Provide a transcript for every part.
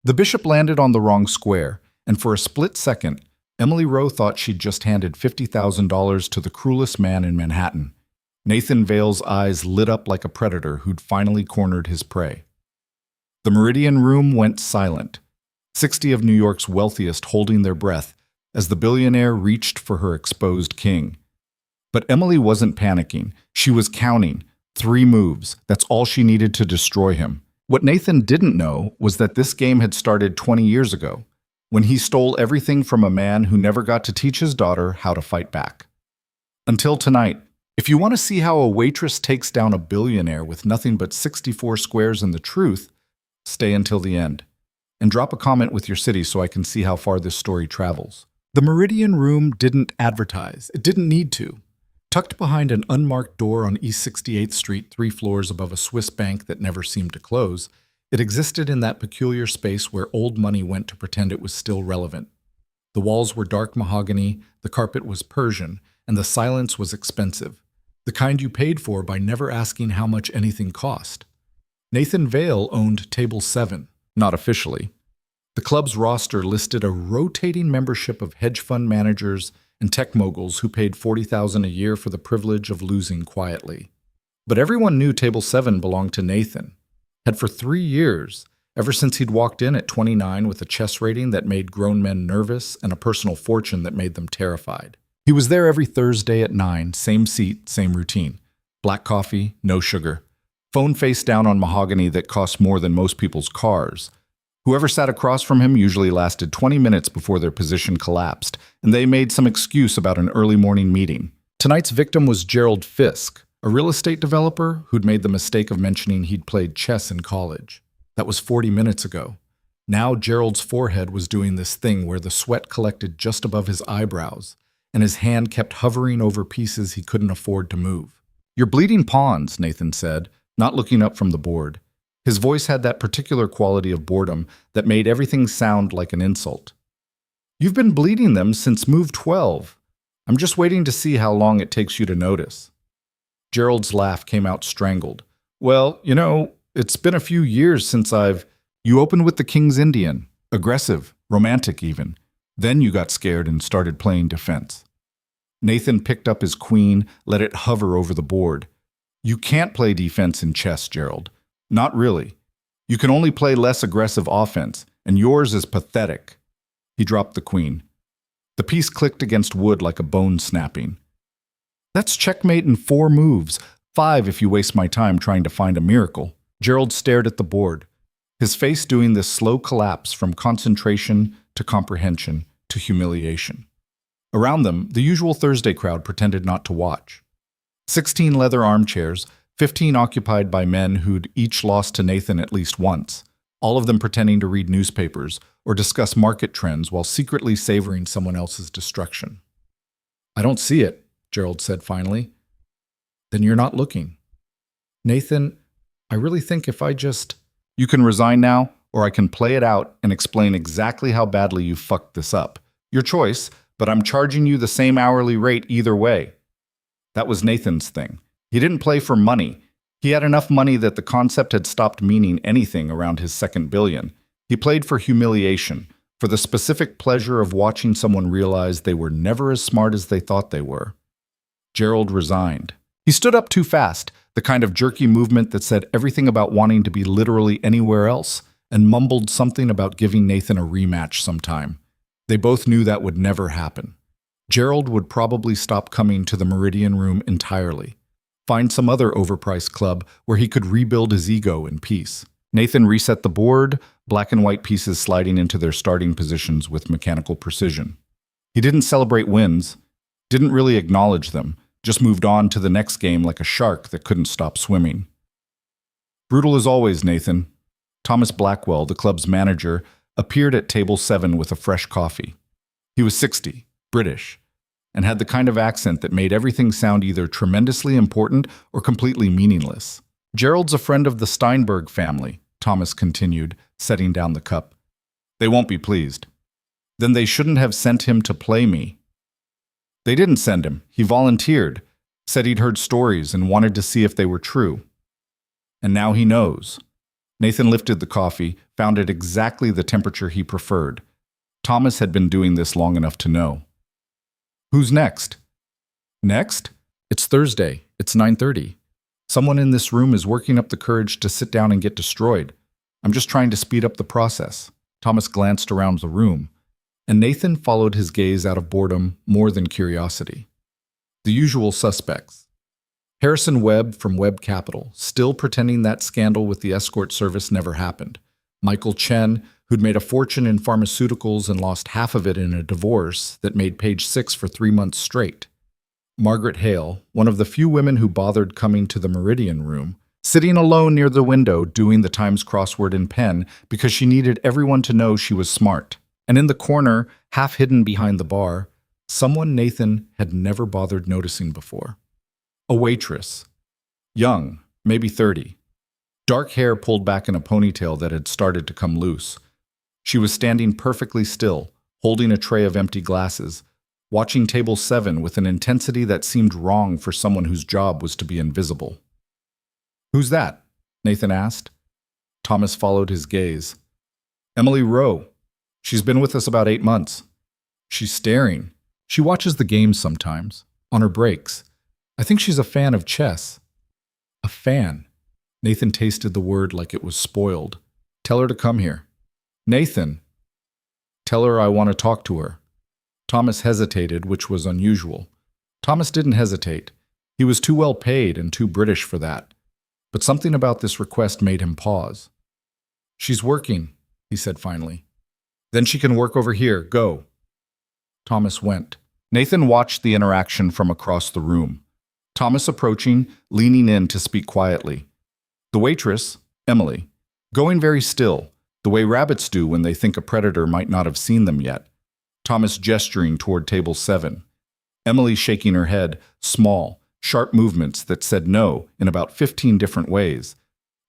The bishop landed on the wrong square, and for a split second, Emily Rowe thought she'd just handed $50,000 to the cruelest man in Manhattan. Nathan Vale's eyes lit up like a predator who'd finally cornered his prey. The Meridian Room went silent, 60 of New York's wealthiest holding their breath as the billionaire reached for her exposed king. But Emily wasn't panicking. She was counting. 3 moves. That's all she needed to destroy him. What Nathan didn't know was that this game had started 20 years ago, when he stole everything from a man who never got to teach his daughter how to fight back. Until tonight, if you want to see how a waitress takes down a billionaire with nothing but 64 squares and the truth, stay until the end. And drop a comment with your city so I can see how far this story travels. The Meridian Room didn't advertise. It didn't need to. Tucked behind an unmarked door on East 68th Street, 3 floors above a Swiss bank that never seemed to close, it existed in that peculiar space where old money went to pretend it was still relevant. The walls were dark mahogany, the carpet was Persian, and the silence was expensive, the kind you paid for by never asking how much anything cost. Nathan Vale owned Table 7, not officially. The club's roster listed a rotating membership of hedge fund managers and tech moguls who paid $40,000 a year for the privilege of losing quietly. But everyone knew Table 7 belonged to Nathan. Had for 3 years, ever since he'd walked in at 29 with a chess rating that made grown men nervous and a personal fortune that made them terrified. He was there every Thursday at 9, same seat, same routine. Black coffee, no sugar. Phone face down on mahogany that cost more than most people's cars. Whoever sat across from him usually lasted 20 minutes before their position collapsed, and they made some excuse about an early morning meeting. Tonight's victim was Gerald Fisk, a real estate developer who'd made the mistake of mentioning he'd played chess in college. That was 40 minutes ago. Now Gerald's forehead was doing this thing where the sweat collected just above his eyebrows, and his hand kept hovering over pieces he couldn't afford to move. "You're bleeding pawns," Nathan said, not looking up from the board. His voice had that particular quality of boredom that made everything sound like an insult. "You've been bleeding them since move 12. I'm just waiting to see how long it takes you to notice." Gerald's laugh came out strangled. "Well, it's been a few years since You opened with the King's Indian. Aggressive, romantic even. Then you got scared and started playing defense." Nathan picked up his queen, let it hover over the board. "You can't play defense in chess, Gerald. Not really. You can only play less aggressive offense, and yours is pathetic." He dropped the queen. The piece clicked against wood like a bone snapping. "That's checkmate in 4 moves, 5 if you waste my time trying to find a miracle." Gerald stared at the board, his face doing this slow collapse from concentration to comprehension to humiliation. Around them, the usual Thursday crowd pretended not to watch. 16 leather armchairs, 15 occupied by men who'd each lost to Nathan at least once, all of them pretending to read newspapers or discuss market trends while secretly savoring someone else's destruction. "I don't see it," Gerald said finally. "Then you're not looking." "Nathan, I really think if I just..." "You can resign now, or I can play it out and explain exactly how badly you fucked this up. Your choice, but I'm charging you the same hourly rate either way." That was Nathan's thing. He didn't play for money. He had enough money that the concept had stopped meaning anything around his second billion. He played for humiliation, for the specific pleasure of watching someone realize they were never as smart as they thought they were. Gerald resigned. He stood up too fast, the kind of jerky movement that said everything about wanting to be literally anywhere else, and mumbled something about giving Nathan a rematch sometime. They both knew that would never happen. Gerald would probably stop coming to the Meridian Room entirely. Find some other overpriced club where he could rebuild his ego in peace. Nathan reset the board, black and white pieces sliding into their starting positions with mechanical precision. He didn't celebrate wins, didn't really acknowledge them, just moved on to the next game like a shark that couldn't stop swimming. "Brutal as always, Nathan." Thomas Blackwell, the club's manager, appeared at table 7 with a fresh coffee. He was 60, British, and had the kind of accent that made everything sound either tremendously important or completely meaningless. "Gerald's a friend of the Steinberg family," Thomas continued, setting down the cup. "They won't be pleased." "Then they shouldn't have sent him to play me." "They didn't send him. He volunteered, said he'd heard stories and wanted to see if they were true. And now he knows." Nathan lifted the coffee, found it exactly the temperature he preferred. Thomas had been doing this long enough to know. Who's next? Next? It's Thursday. It's 9:30. Someone in this room is working up the courage to sit down and get destroyed. I'm just trying to speed up the process. Thomas glanced around the room, and Nathan followed his gaze out of boredom more than curiosity. The usual suspects. Harrison Webb from Webb Capital, still pretending that scandal with the escort service never happened. Michael Chen, who'd made a fortune in pharmaceuticals and lost half of it in a divorce that made Page 6 for 3 months straight. Margaret Hale, one of the few women who bothered coming to the Meridian room, sitting alone near the window doing the Times crossword in pen because she needed everyone to know she was smart. And in the corner, half hidden behind the bar, someone Nathan had never bothered noticing before. A waitress. Young, maybe 30. Dark hair pulled back in a ponytail that had started to come loose. She was standing perfectly still, holding a tray of empty glasses, watching table 7 with an intensity that seemed wrong for someone whose job was to be invisible. Who's that? Nathan asked. Thomas followed his gaze. Emily Rowe. She's been with us about 8 months. She's staring. She watches the games sometimes, on her breaks. I think she's a fan of chess. A fan. Nathan tasted the word like it was spoiled. Tell her to come here. Nathan. Tell her I want to talk to her. Thomas hesitated, which was unusual. Thomas didn't hesitate. He was too well paid and too British for that. But something about this request made him pause. She's working, he said finally. Then she can work over here. Go. Thomas went. Nathan watched the interaction from across the room. Thomas approaching, leaning in to speak quietly. The waitress, Emily, going very still, the way rabbits do when they think a predator might not have seen them yet. Thomas gesturing toward table 7. Emily shaking her head, small, sharp movements that said no in about 15 different ways.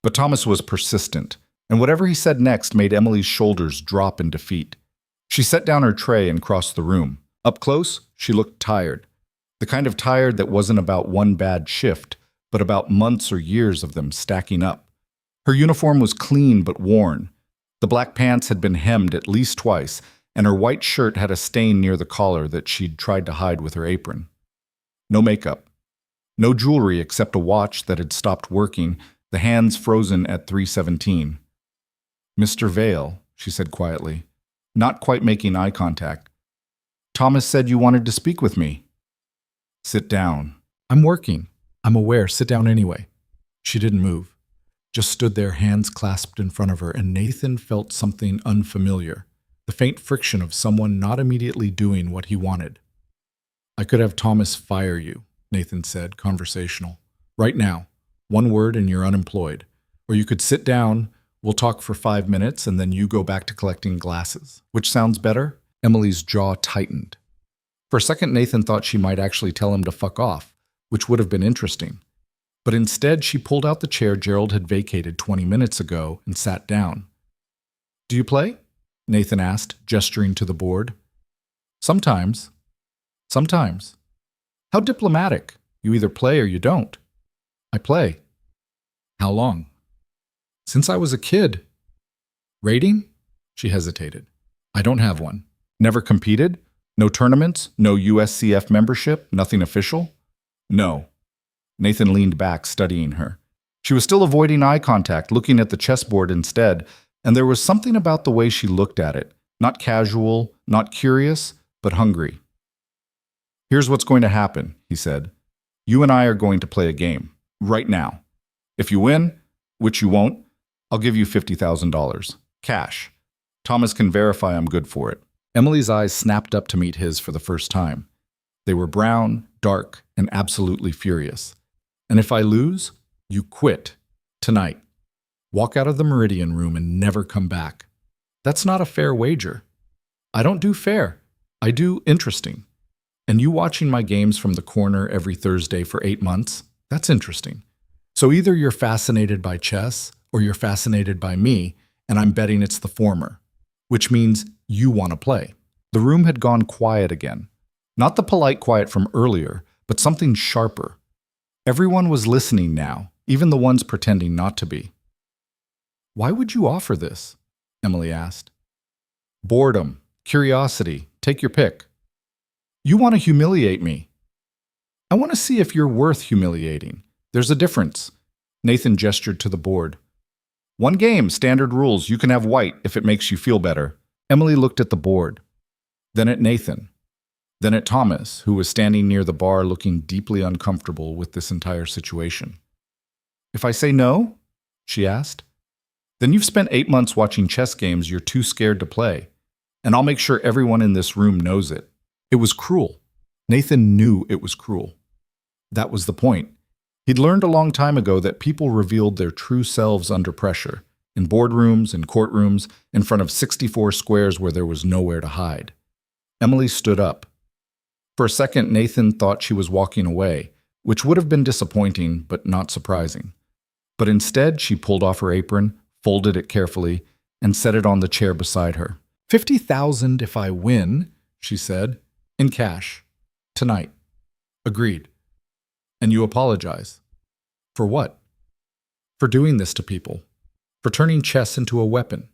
But Thomas was persistent, and whatever he said next made Emily's shoulders drop in defeat. She set down her tray and crossed the room. Up close, she looked tired. The kind of tired that wasn't about one bad shift, but about months or years of them stacking up. Her uniform was clean but worn. The black pants had been hemmed at least twice, and her white shirt had a stain near the collar that she'd tried to hide with her apron. No makeup. No jewelry except a watch that had stopped working, the hands frozen at 3:17. Mr. Vale, she said quietly, not quite making eye contact. Thomas said you wanted to speak with me. Sit down. I'm working. I'm aware. Sit down anyway. She didn't move. Just stood there, hands clasped in front of her, and Nathan felt something unfamiliar. The faint friction of someone not immediately doing what he wanted. I could have Thomas fire you, Nathan said, conversational. Right now. One word and you're unemployed. Or you could sit down, we'll talk for 5 minutes, and then you go back to collecting glasses. Which sounds better? Emily's jaw tightened. For a second, Nathan thought she might actually tell him to fuck off, which would have been interesting. But instead, she pulled out the chair Gerald had vacated 20 minutes ago and sat down. Do you play? Nathan asked, gesturing to the board. Sometimes. Sometimes. How diplomatic. You either play or you don't. I play. How long? Since I was a kid. Rating? She hesitated. I don't have one. Never competed? No tournaments? No USCF membership? Nothing official? No. Nathan leaned back, studying her. She was still avoiding eye contact, looking at the chessboard instead, and there was something about the way she looked at it. Not casual, not curious, but hungry. Here's what's going to happen, he said. You and I are going to play a game. Right now. If you win, which you won't, I'll give you $50,000. Cash. Thomas can verify I'm good for it. Emily's eyes snapped up to meet his for the first time. They were brown, dark, and absolutely furious. And if I lose, you quit. Tonight. Walk out of the Meridian room and never come back. That's not a fair wager. I don't do fair. I do interesting. And you watching my games from the corner every Thursday for 8 months, that's interesting. So either you're fascinated by chess or you're fascinated by me, and I'm betting it's the former, which means you want to play. The room had gone quiet again. Not the polite quiet from earlier, but something sharper. Everyone was listening now, even the ones pretending not to be. Why would you offer this? Emily asked. Boredom, curiosity, take your pick. You want to humiliate me. I want to see if you're worth humiliating. There's a difference. Nathan gestured to the board. One game, standard rules. You can have white if it makes you feel better. Emily looked at the board, then at Nathan, then at Thomas, who was standing near the bar looking deeply uncomfortable with this entire situation. If I say no? She asked. Then you've spent 8 months watching chess games you're too scared to play, and I'll make sure everyone in this room knows it. It was cruel. Nathan knew it was cruel. That was the point. He'd learned a long time ago that people revealed their true selves under pressure, in boardrooms, in courtrooms, in front of 64 squares where there was nowhere to hide. Emily stood up. For a second, Nathan thought she was walking away, which would have been disappointing but not surprising. But instead, she pulled off her apron, folded it carefully, and set it on the chair beside her. $50,000 if I win, she said, in cash. Tonight. Agreed. And you apologize. For what? For doing this to people. For turning chess into a weapon.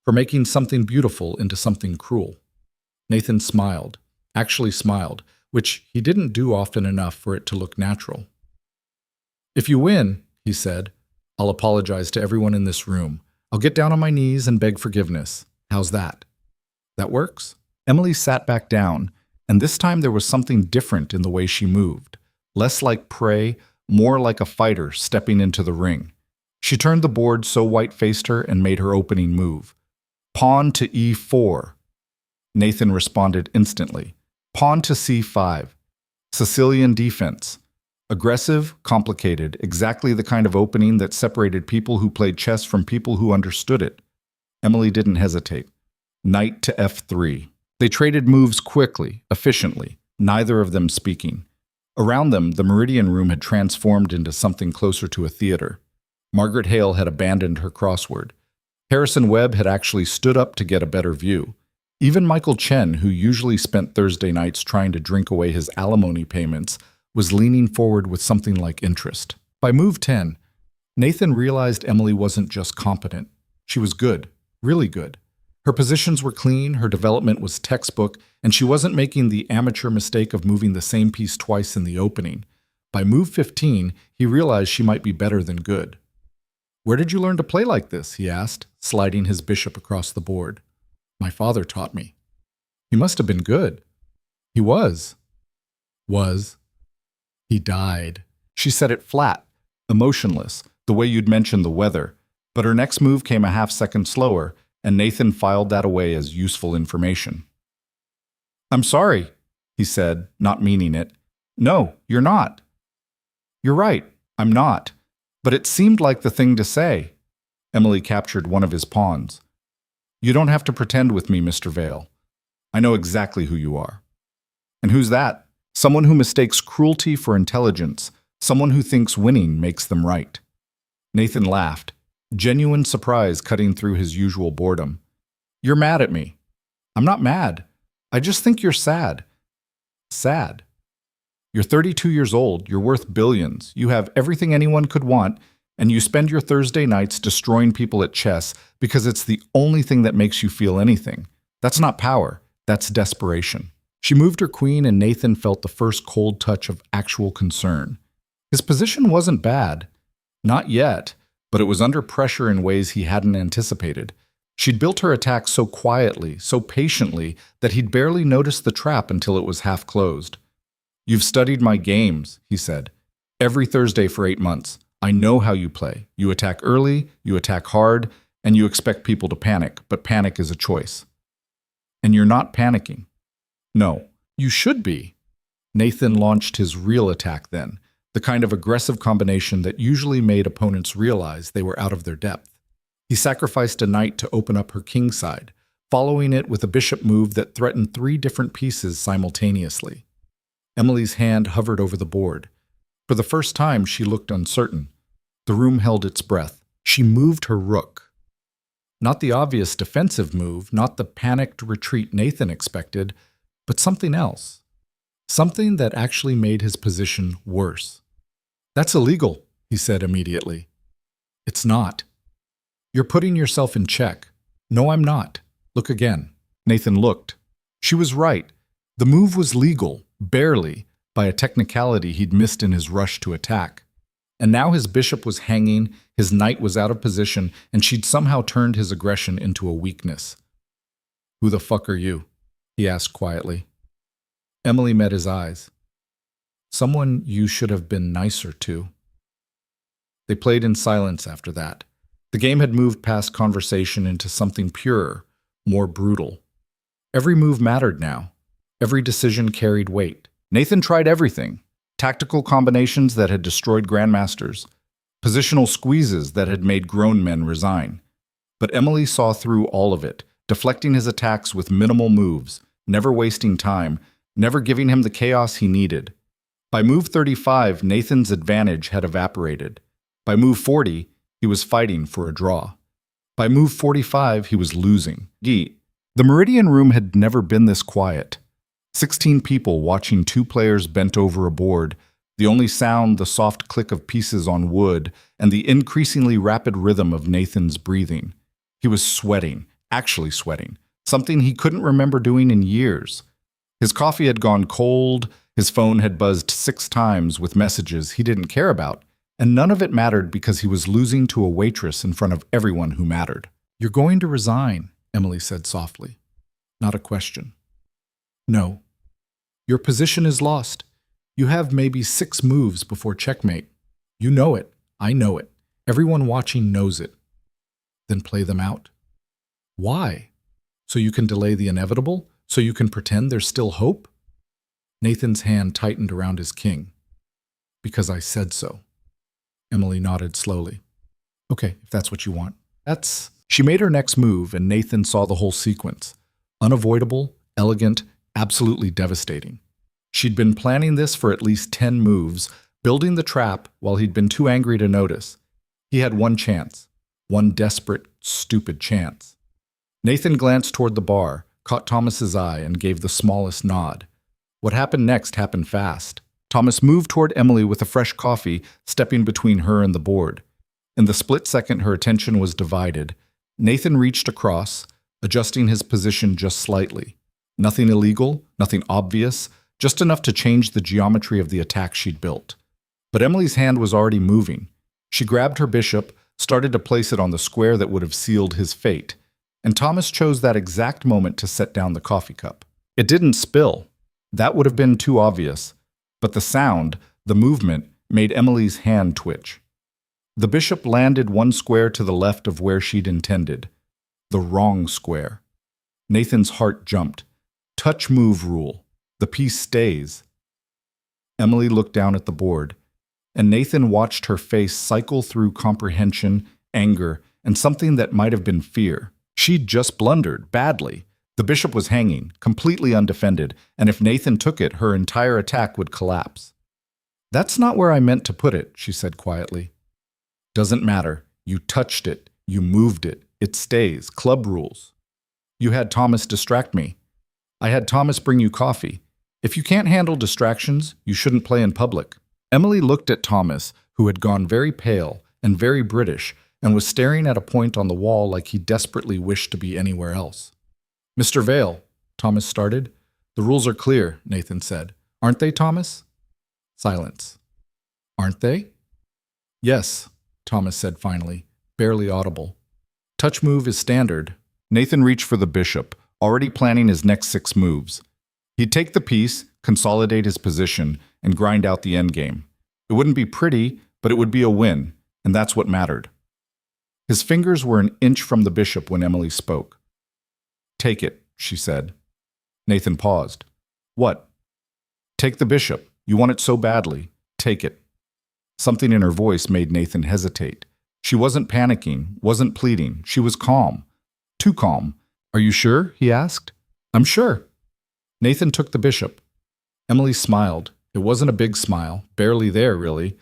For making something beautiful into something cruel. Nathan smiled, actually smiled, which he didn't do often enough for it to look natural. If you win, he said, I'll apologize to everyone in this room. I'll get down on my knees and beg forgiveness. How's that? That works? Emily sat back down, and this time there was something different in the way she moved. Less like prey, more like a fighter stepping into the ring. She turned the board so white-faced her and made her opening move. Pawn to e4. Nathan responded instantly. Pawn to c5. Sicilian defense. Aggressive, complicated, exactly the kind of opening that separated people who played chess from people who understood it. Emily didn't hesitate. Knight to f3. They traded moves quickly, efficiently, neither of them speaking. Around them, the Meridian Room had transformed into something closer to a theater. Margaret Hale had abandoned her crossword. Harrison Webb had actually stood up to get a better view. Even Michael Chen, who usually spent Thursday nights trying to drink away his alimony payments, was leaning forward with something like interest. By move 10, Nathan realized Emily wasn't just competent. She was good, really good. Her positions were clean, her development was textbook, and she wasn't making the amateur mistake of moving the same piece twice in the opening. By move 15, he realized she might be better than good. Where did you learn to play like this? He asked, sliding his bishop across the board. My father taught me. He must have been good. He was. Was. He died. She said it flat, emotionless, the way you'd mention the weather. But her next move came a half-second slower, and Nathan filed that away as useful information. I'm sorry, he said, not meaning it. No, you're not. You're right, I'm not. But it seemed like the thing to say. Emily captured one of his pawns. You don't have to pretend with me, Mr. Vale. I know exactly who you are. And who's that? Someone who mistakes cruelty for intelligence, someone who thinks winning makes them right. Nathan laughed, genuine surprise cutting through his usual boredom. You're mad at me. I'm not mad. I just think you're sad. Sad. You're 32 years old, you're worth billions, you have everything anyone could want, and you spend your Thursday nights destroying people at chess because it's the only thing that makes you feel anything. That's not power, that's desperation. She moved her queen and Nathan felt the first cold touch of actual concern. His position wasn't bad. Not yet, but it was under pressure in ways he hadn't anticipated. She'd built her attack so quietly, so patiently, that he'd barely noticed the trap until it was half closed. You've studied my games, he said. Every Thursday for 8 months. I know how you play. You attack early, you attack hard, and you expect people to panic, but panic is a choice. And you're not panicking. No, you should be. Nathan launched his real attack then, the kind of aggressive combination that usually made opponents realize they were out of their depth. He sacrificed a knight to open up her king side, following it with a bishop move that threatened 3 different pieces simultaneously. Emily's hand hovered over the board. For the first time, she looked uncertain. The room held its breath. She moved her rook. Not the obvious defensive move, not the panicked retreat Nathan expected, but something else. Something that actually made his position worse. That's illegal, he said immediately. It's not. You're putting yourself in check. No, I'm not. Look again. Nathan looked. She was right. The move was legal, barely, by a technicality he'd missed in his rush to attack. And now his bishop was hanging, his knight was out of position, and she'd somehow turned his aggression into a weakness. "Who the fuck are you?" he asked quietly. Emily met his eyes. "Someone you should have been nicer to." They played in silence after that. The game had moved past conversation into something purer, more brutal. Every move mattered now. Every decision carried weight. Nathan tried everything. Tactical combinations that had destroyed grandmasters. Positional squeezes that had made grown men resign. But Emily saw through all of it, deflecting his attacks with minimal moves, never wasting time, never giving him the chaos he needed. By move 35, Nathan's advantage had evaporated. By move 40, he was fighting for a draw. By move 45, he was losing. The Meridian Room had never been this quiet. 16 people watching two players bent over a board, the only sound the soft click of pieces on wood and the increasingly rapid rhythm of Nathan's breathing. He was sweating, actually sweating, something he couldn't remember doing in years. His coffee had gone cold, his phone had buzzed 6 times with messages he didn't care about, and none of it mattered because he was losing to a waitress in front of everyone who mattered. "You're going to resign," Emily said softly. Not a question. "No. Your position is lost. You have maybe 6 moves before checkmate. You know it. I know it. Everyone watching knows it." "Then play them out." "Why? So you can delay the inevitable? So you can pretend there's still hope?" Nathan's hand tightened around his king. "Because I said so." Emily nodded slowly. "Okay, if that's what you want." She made her next move, and Nathan saw the whole sequence. Unavoidable, elegant, absolutely devastating. She'd been planning this for at least 10 moves, building the trap while he'd been too angry to notice. He had one chance. One desperate, stupid chance. Nathan glanced toward the bar, caught Thomas's eye, and gave the smallest nod. What happened next happened fast. Thomas moved toward Emily with a fresh coffee, stepping between her and the board. In the split second her attention was divided, Nathan reached across, adjusting his position just slightly. Nothing illegal, nothing obvious, just enough to change the geometry of the attack she'd built. But Emily's hand was already moving. She grabbed her bishop, started to place it on the square that would have sealed his fate, and Thomas chose that exact moment to set down the coffee cup. It didn't spill. That would have been too obvious. But the sound, the movement, made Emily's hand twitch. The bishop landed one square to the left of where she'd intended. The wrong square. Nathan's heart jumped. Touch move rule. The piece stays. Emily looked down at the board, and Nathan watched her face cycle through comprehension, anger, and something that might have been fear. She'd just blundered, badly. The bishop was hanging, completely undefended, and if Nathan took it, her entire attack would collapse. "That's not where I meant to put it," she said quietly. "Doesn't matter. You touched it. You moved it. It stays. Club rules. You had Thomas distract me. I had Thomas bring you coffee. If you can't handle distractions, you shouldn't play in public." Emily looked at Thomas, who had gone very pale and very British, and was staring at a point on the wall like he desperately wished to be anywhere else. "Mr. Vale," Thomas started. "The rules are clear," Nathan said. "Aren't they, Thomas?" Silence. "Aren't they?" "Yes," Thomas said finally, barely audible. "Touch move is standard." Nathan reached for the bishop, already planning his next 6 moves. He'd take the piece, consolidate his position, and grind out the endgame. It wouldn't be pretty, but it would be a win, and that's what mattered. His fingers were an inch from the bishop when Emily spoke. "Take it," she said. Nathan paused. "What?" "Take the bishop. You want it so badly. Take it." Something in her voice made Nathan hesitate. She wasn't panicking, wasn't pleading. She was calm. Too calm. "Are you sure?" he asked. "I'm sure." Nathan took the bishop. Emily smiled. It wasn't a big smile, barely there, really,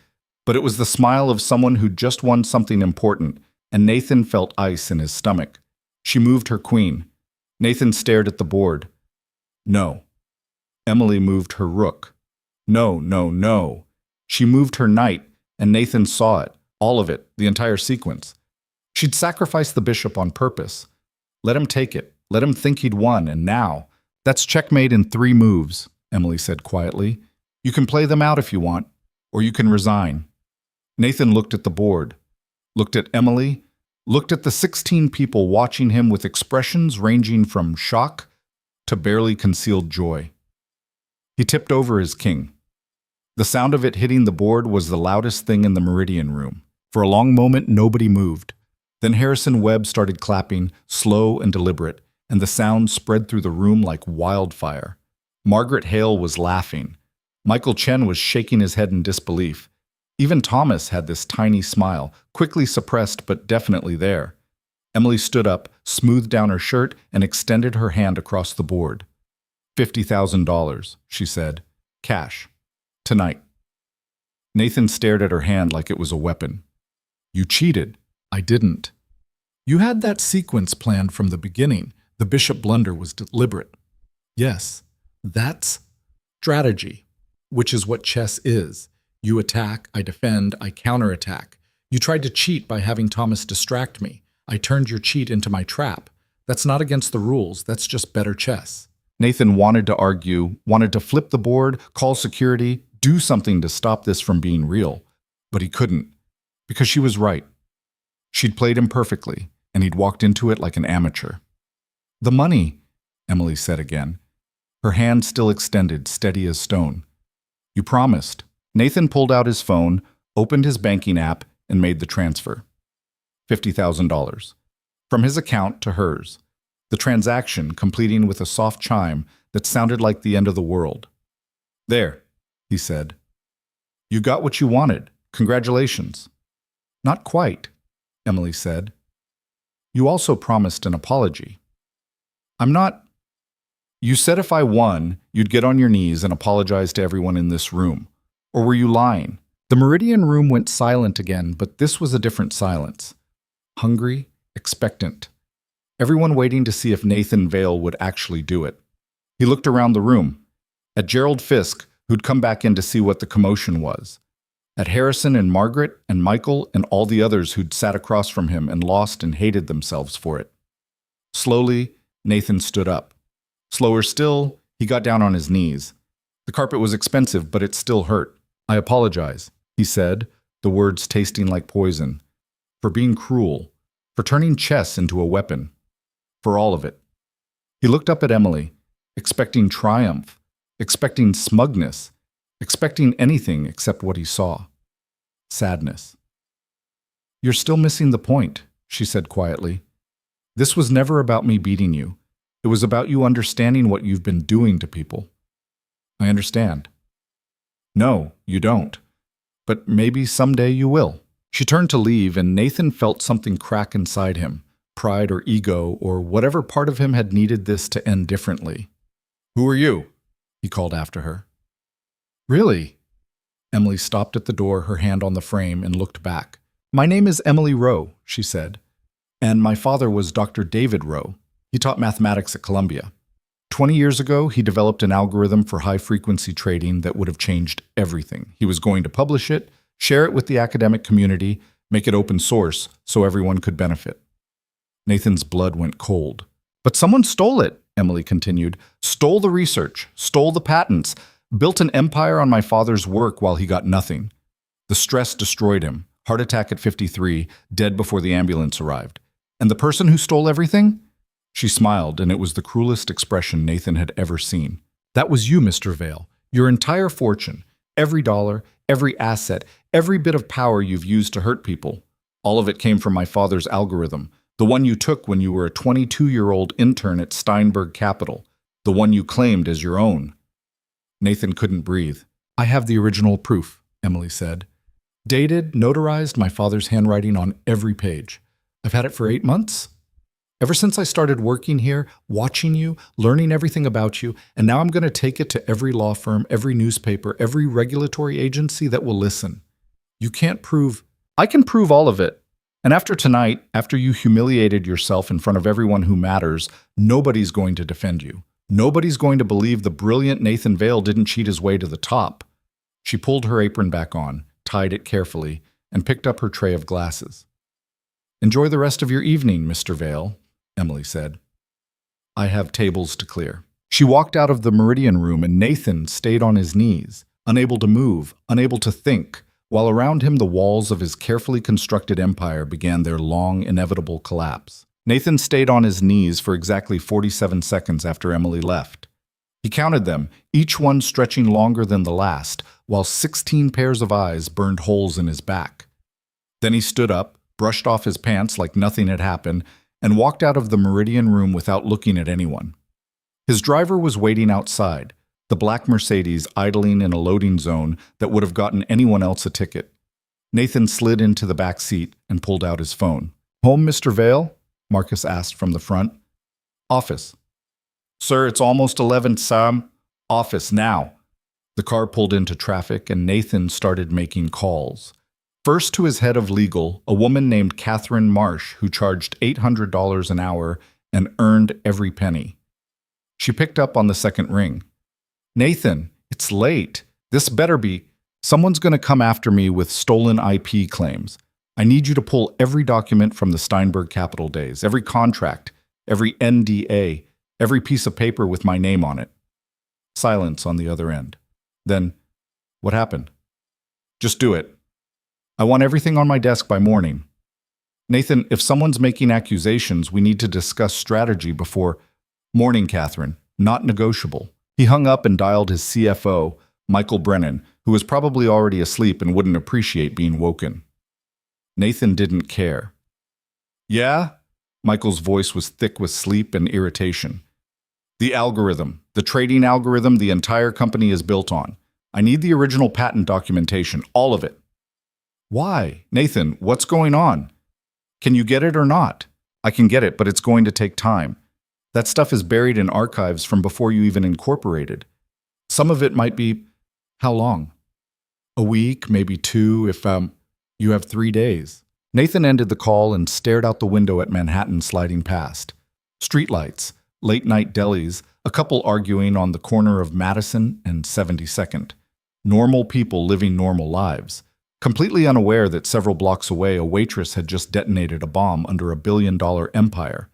but it was the smile of someone who'd just won something important, and Nathan felt ice in his stomach. She moved her queen. Nathan stared at the board. "No." Emily moved her rook. "No, no, no." She moved her knight, and Nathan saw it, all of it, the entire sequence. She'd sacrificed the bishop on purpose. Let him take it. Let him think he'd won, and now… That's checkmate in 3 moves, Emily said quietly. You can play them out if you want, or you can resign. Nathan looked at the board, looked at Emily, looked at the 16 people watching him with expressions ranging from shock to barely concealed joy. He tipped over his king. The sound of it hitting the board was the loudest thing in the Meridian room. For a long moment, nobody moved. Then Harrison Webb started clapping, slow and deliberate, and the sound spread through the room like wildfire. Margaret Hale was laughing. Michael Chen was shaking his head in disbelief. Even Thomas had this tiny smile, quickly suppressed but definitely there. Emily stood up, smoothed down her shirt, and extended her hand across the board. $50,000, she said. Cash. Tonight. Nathan stared at her hand like it was a weapon. You cheated. I didn't. You had that sequence planned from the beginning. The bishop blunder was deliberate. Yes, that's strategy, which is what chess is. You attack, I defend, I counterattack. You tried to cheat by having Thomas distract me. I turned your cheat into my trap. That's not against the rules, that's just better chess. Nathan wanted to argue, wanted to flip the board, call security, do something to stop this from being real. But he couldn't, because she was right. She'd played him perfectly, and he'd walked into it like an amateur. The money, Emily said again, her hand still extended, steady as stone. You promised. Nathan pulled out his phone, opened his banking app, and made the transfer. $50,000. From his account to hers. The transaction completing with a soft chime that sounded like the end of the world. There, he said. You got what you wanted. Congratulations. Not quite, Emily said. You also promised an apology. I'm not… You said if I won, you'd get on your knees and apologize to everyone in this room. Or were you lying? The Meridian room went silent again, but this was a different silence. Hungry, expectant. Everyone waiting to see if Nathan Vale would actually do it. He looked around the room. At Gerald Fisk, who'd come back in to see what the commotion was. At Harrison and Margaret and Michael and all the others who'd sat across from him and lost and hated themselves for it. Slowly, Nathan stood up. Slower still, he got down on his knees. The carpet was expensive, but it still hurt. I apologize, he said, the words tasting like poison. For being cruel. For turning chess into a weapon. For all of it. He looked up at Emily, expecting triumph, expecting smugness, expecting anything except what he saw. Sadness. You're still missing the point, she said quietly. This was never about me beating you. It was about you understanding what you've been doing to people. I understand. No, you don't. But maybe someday you will. She turned to leave, and Nathan felt something crack inside him, pride or ego or whatever part of him had needed this to end differently. Who are you? He called after her. Really? Emily stopped at the door, her hand on the frame, and looked back. My name is Emily Rowe, she said. And my father was Dr. David Rowe. He taught mathematics at Columbia. 20 years ago, he developed an algorithm for high-frequency trading that would have changed everything. He was going to publish it, share it with the academic community, make it open source so everyone could benefit. Nathan's blood went cold. But someone stole it, Emily continued. Stole the research, stole the patents, built an empire on my father's work while he got nothing. The stress destroyed him. Heart attack at 53, dead before the ambulance arrived. And the person who stole everything? She smiled, and it was the cruelest expression Nathan had ever seen. That was you, Mr. Vale. Your entire fortune, every dollar, every asset, every bit of power you've used to hurt people. All of it came from my father's algorithm, the one you took when you were a 22-year-old intern at Steinberg Capital, the one you claimed as your own. Nathan couldn't breathe. I have the original proof, Emily said. Dated, notarized, my father's handwriting on every page. I've had it for 8 months. Ever since I started working here, watching you, learning everything about you, and now I'm going to take it to every law firm, every newspaper, every regulatory agency that will listen. You can't prove… I can prove all of it. And after tonight, after you humiliated yourself in front of everyone who matters, nobody's going to defend you. Nobody's going to believe the brilliant Nathan Vale didn't cheat his way to the top. She pulled her apron back on, tied it carefully, and picked up her tray of glasses. Enjoy the rest of your evening, Mr. Vale, Emily said. I have tables to clear. She walked out of the Meridian room and Nathan stayed on his knees, unable to move, unable to think, while around him the walls of his carefully constructed empire began their long, inevitable collapse. Nathan stayed on his knees for exactly 47 seconds after Emily left. He counted them, each one stretching longer than the last, while 16 pairs of eyes burned holes in his back. Then he stood up, brushed off his pants like nothing had happened, and walked out of the Meridian room without looking at anyone. His driver was waiting outside, the black Mercedes idling in a loading zone that would have gotten anyone else a ticket. Nathan slid into the back seat and pulled out his phone. "Home, Mr. Vale?" Marcus asked from the front. "Office." "Sir, it's almost 11, Sam. Office, now." The car pulled into traffic and Nathan started making calls. First to his head of legal, a woman named Catherine Marsh, who charged $800 an hour and earned every penny. She picked up on the second ring. "Nathan, it's late. This better be. Someone's going to come after me with stolen IP claims. I need you to pull every document from the Steinberg Capital days, every contract, every NDA, every piece of paper with my name on it." Silence on the other end. Then, "What happened?" "Just do it. I want everything on my desk by morning." "Nathan, if someone's making accusations, we need to discuss strategy before—" "Morning, Catherine. Not negotiable." He hung up and dialed his CFO, Michael Brennan, who was probably already asleep and wouldn't appreciate being woken. Nathan didn't care. "Yeah?" Michael's voice was thick with sleep and irritation. "The algorithm, the trading algorithm the entire company is built on. I need the original patent documentation, all of it." "Why? Nathan, what's going on? Can you get it or not?" "I can get it, but it's going to take time. That stuff is buried in archives from before you even incorporated. Some of it might be—" "How long?" "A week, maybe 2, if, you have 3 days." Nathan ended the call and stared out the window at Manhattan sliding past. Streetlights, late-night delis, a couple arguing on the corner of Madison and 72nd. Normal people living normal lives. Completely unaware that several blocks away a waitress had just detonated a bomb under a billion-dollar empire.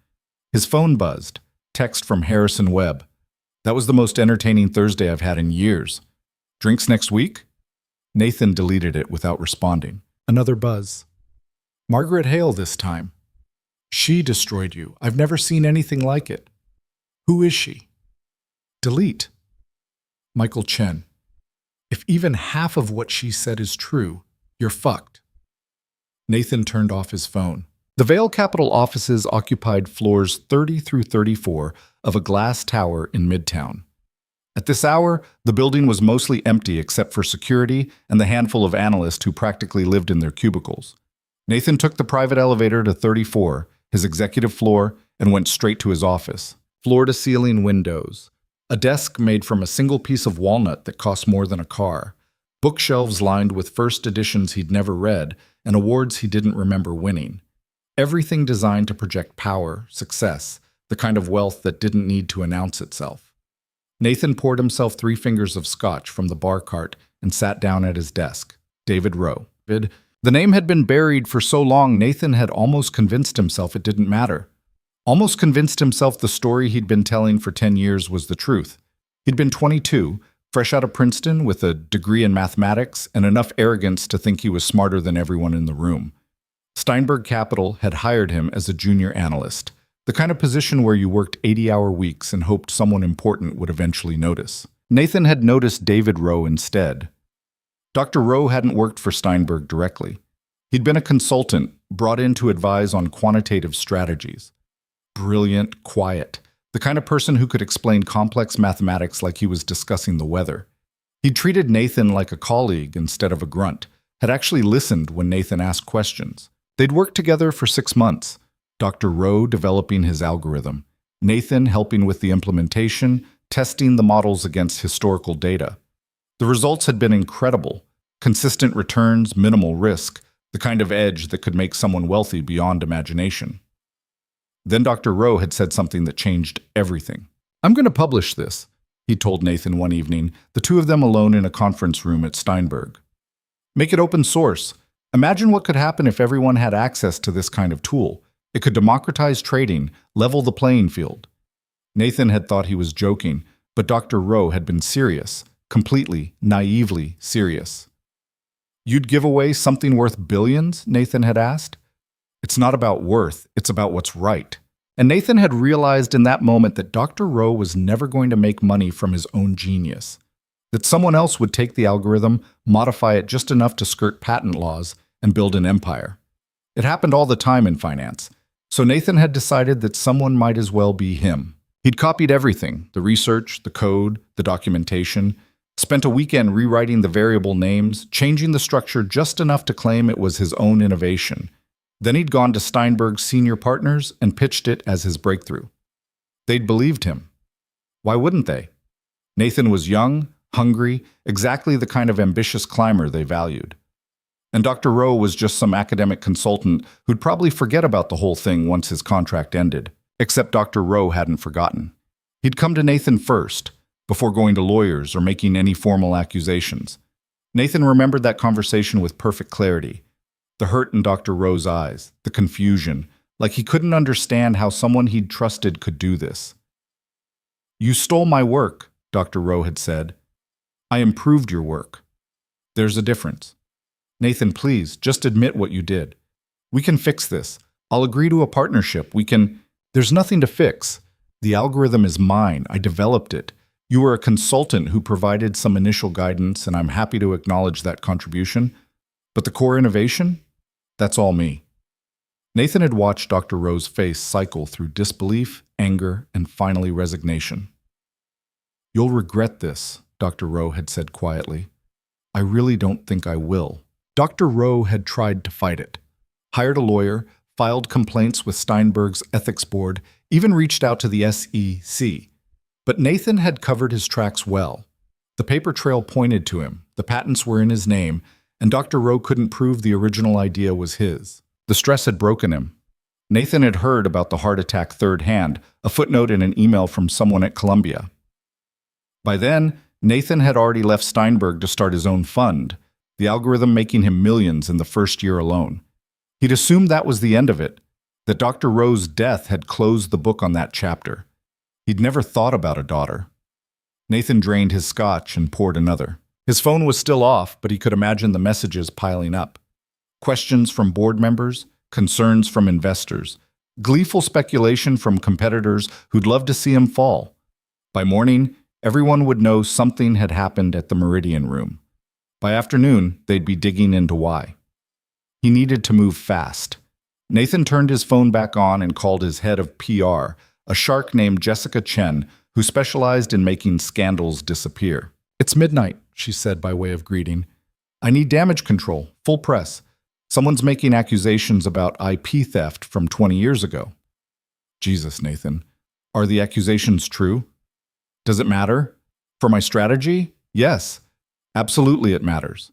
His phone buzzed. Text from Harrison Webb. "That was the most entertaining Thursday I've had in years. Drinks next week?" Nathan deleted it without responding. Another buzz. "Margaret Hale this time. She destroyed you. I've never seen anything like it. Who is she?" Delete. Michael Chen. "If even half of what she said is true, you're fucked." Nathan turned off his phone. The Vale Capital offices occupied floors 30 through 34 of a glass tower in Midtown. At this hour, the building was mostly empty except for security and the handful of analysts who practically lived in their cubicles. Nathan took the private elevator to 34, his executive floor, and went straight to his office. Floor-to-ceiling windows. A desk made from a single piece of walnut that cost more than a car. Bookshelves lined with first editions he'd never read and awards he didn't remember winning. Everything designed to project power, success, the kind of wealth that didn't need to announce itself. Nathan poured himself 3 fingers of scotch from the bar cart and sat down at his desk. David Rowe. The name had been buried for so long Nathan had almost convinced himself it didn't matter. Almost convinced himself the story he'd been telling for 10 years was the truth. He'd been 22, fresh out of Princeton with a degree in mathematics and enough arrogance to think he was smarter than everyone in the room. Steinberg Capital had hired him as a junior analyst, the kind of position where you worked 80-hour weeks and hoped someone important would eventually notice. Nathan had noticed David Rowe instead. Dr. Rowe hadn't worked for Steinberg directly. He'd been a consultant, brought in to advise on quantitative strategies. Brilliant, quiet, the kind of person who could explain complex mathematics like he was discussing the weather. He'd treated Nathan like a colleague instead of a grunt, had actually listened when Nathan asked questions. They'd worked together for 6 months, Dr. Rowe developing his algorithm, Nathan helping with the implementation, testing the models against historical data. The results had been incredible. Consistent returns, minimal risk, the kind of edge that could make someone wealthy beyond imagination. Then Dr. Rowe had said something that changed everything. "I'm going to publish this," he told Nathan one evening, the two of them alone in a conference room at Steinberg. "Make it open source. Imagine what could happen if everyone had access to this kind of tool. It could democratize trading, level the playing field. Nathan had thought he was joking, but Dr. Rowe had been serious, completely, naively serious. "You'd give away something worth billions?" Nathan had asked. "It's not about worth, it's about what's right." And Nathan had realized in that moment that Dr. Rowe was never going to make money from his own genius. That someone else would take the algorithm, modify it just enough to skirt patent laws, and build an empire. It happened all the time in finance. So Nathan had decided that someone might as well be him. He'd copied everything, the research, the code, the documentation, spent a weekend rewriting the variable names, changing the structure just enough to claim it was his own innovation. Then he'd gone to Steinberg's senior partners and pitched it as his breakthrough. They'd believed him. Why wouldn't they? Nathan was young, hungry, exactly the kind of ambitious climber they valued. And Dr. Rowe was just some academic consultant who'd probably forget about the whole thing once his contract ended. Except Dr. Rowe hadn't forgotten. He'd come to Nathan first, before going to lawyers or making any formal accusations. Nathan remembered that conversation with perfect clarity. The hurt in Dr. Rowe's eyes, the confusion, like he couldn't understand how someone he'd trusted could do this. "You stole my work," Dr. Rowe had said. "I improved your work. There's a difference. Nathan, please, just admit what you did. We can fix this. I'll agree to a partnership. There's nothing to fix. The algorithm is mine. I developed it. You were a consultant who provided some initial guidance, and I'm happy to acknowledge that contribution. But the core innovation? That's all me." Nathan had watched Dr. Rowe's face cycle through disbelief, anger, and finally resignation. "You'll regret this," Dr. Rowe had said quietly. "I really don't think I will." Dr. Rowe had tried to fight it. Hired a lawyer, filed complaints with Steinberg's ethics board, even reached out to the SEC. But Nathan had covered his tracks well. The paper trail pointed to him, the patents were in his name, and Dr. Rowe couldn't prove the original idea was his. The stress had broken him. Nathan had heard about the heart attack third hand, a footnote in an email from someone at Columbia. By then, Nathan had already left Steinberg to start his own fund, the algorithm making him millions in the first year alone. He'd assumed that was the end of it, that Dr. Rowe's death had closed the book on that chapter. He'd never thought about a daughter. Nathan drained his scotch and poured another. His phone was still off, but he could imagine the messages piling up. Questions from board members, concerns from investors, gleeful speculation from competitors who'd love to see him fall. By morning, everyone would know something had happened at the Meridian Room. By afternoon, they'd be digging into why. He needed to move fast. Nathan turned his phone back on and called his head of PR, a shark named Jessica Chen, who specialized in making scandals disappear. "It's midnight," she said by way of greeting. "I need damage control, full press. Someone's making accusations about IP theft from 20 years ago." "Jesus, Nathan. Are the accusations true? Does it matter? For my strategy? Yes. Absolutely it matters."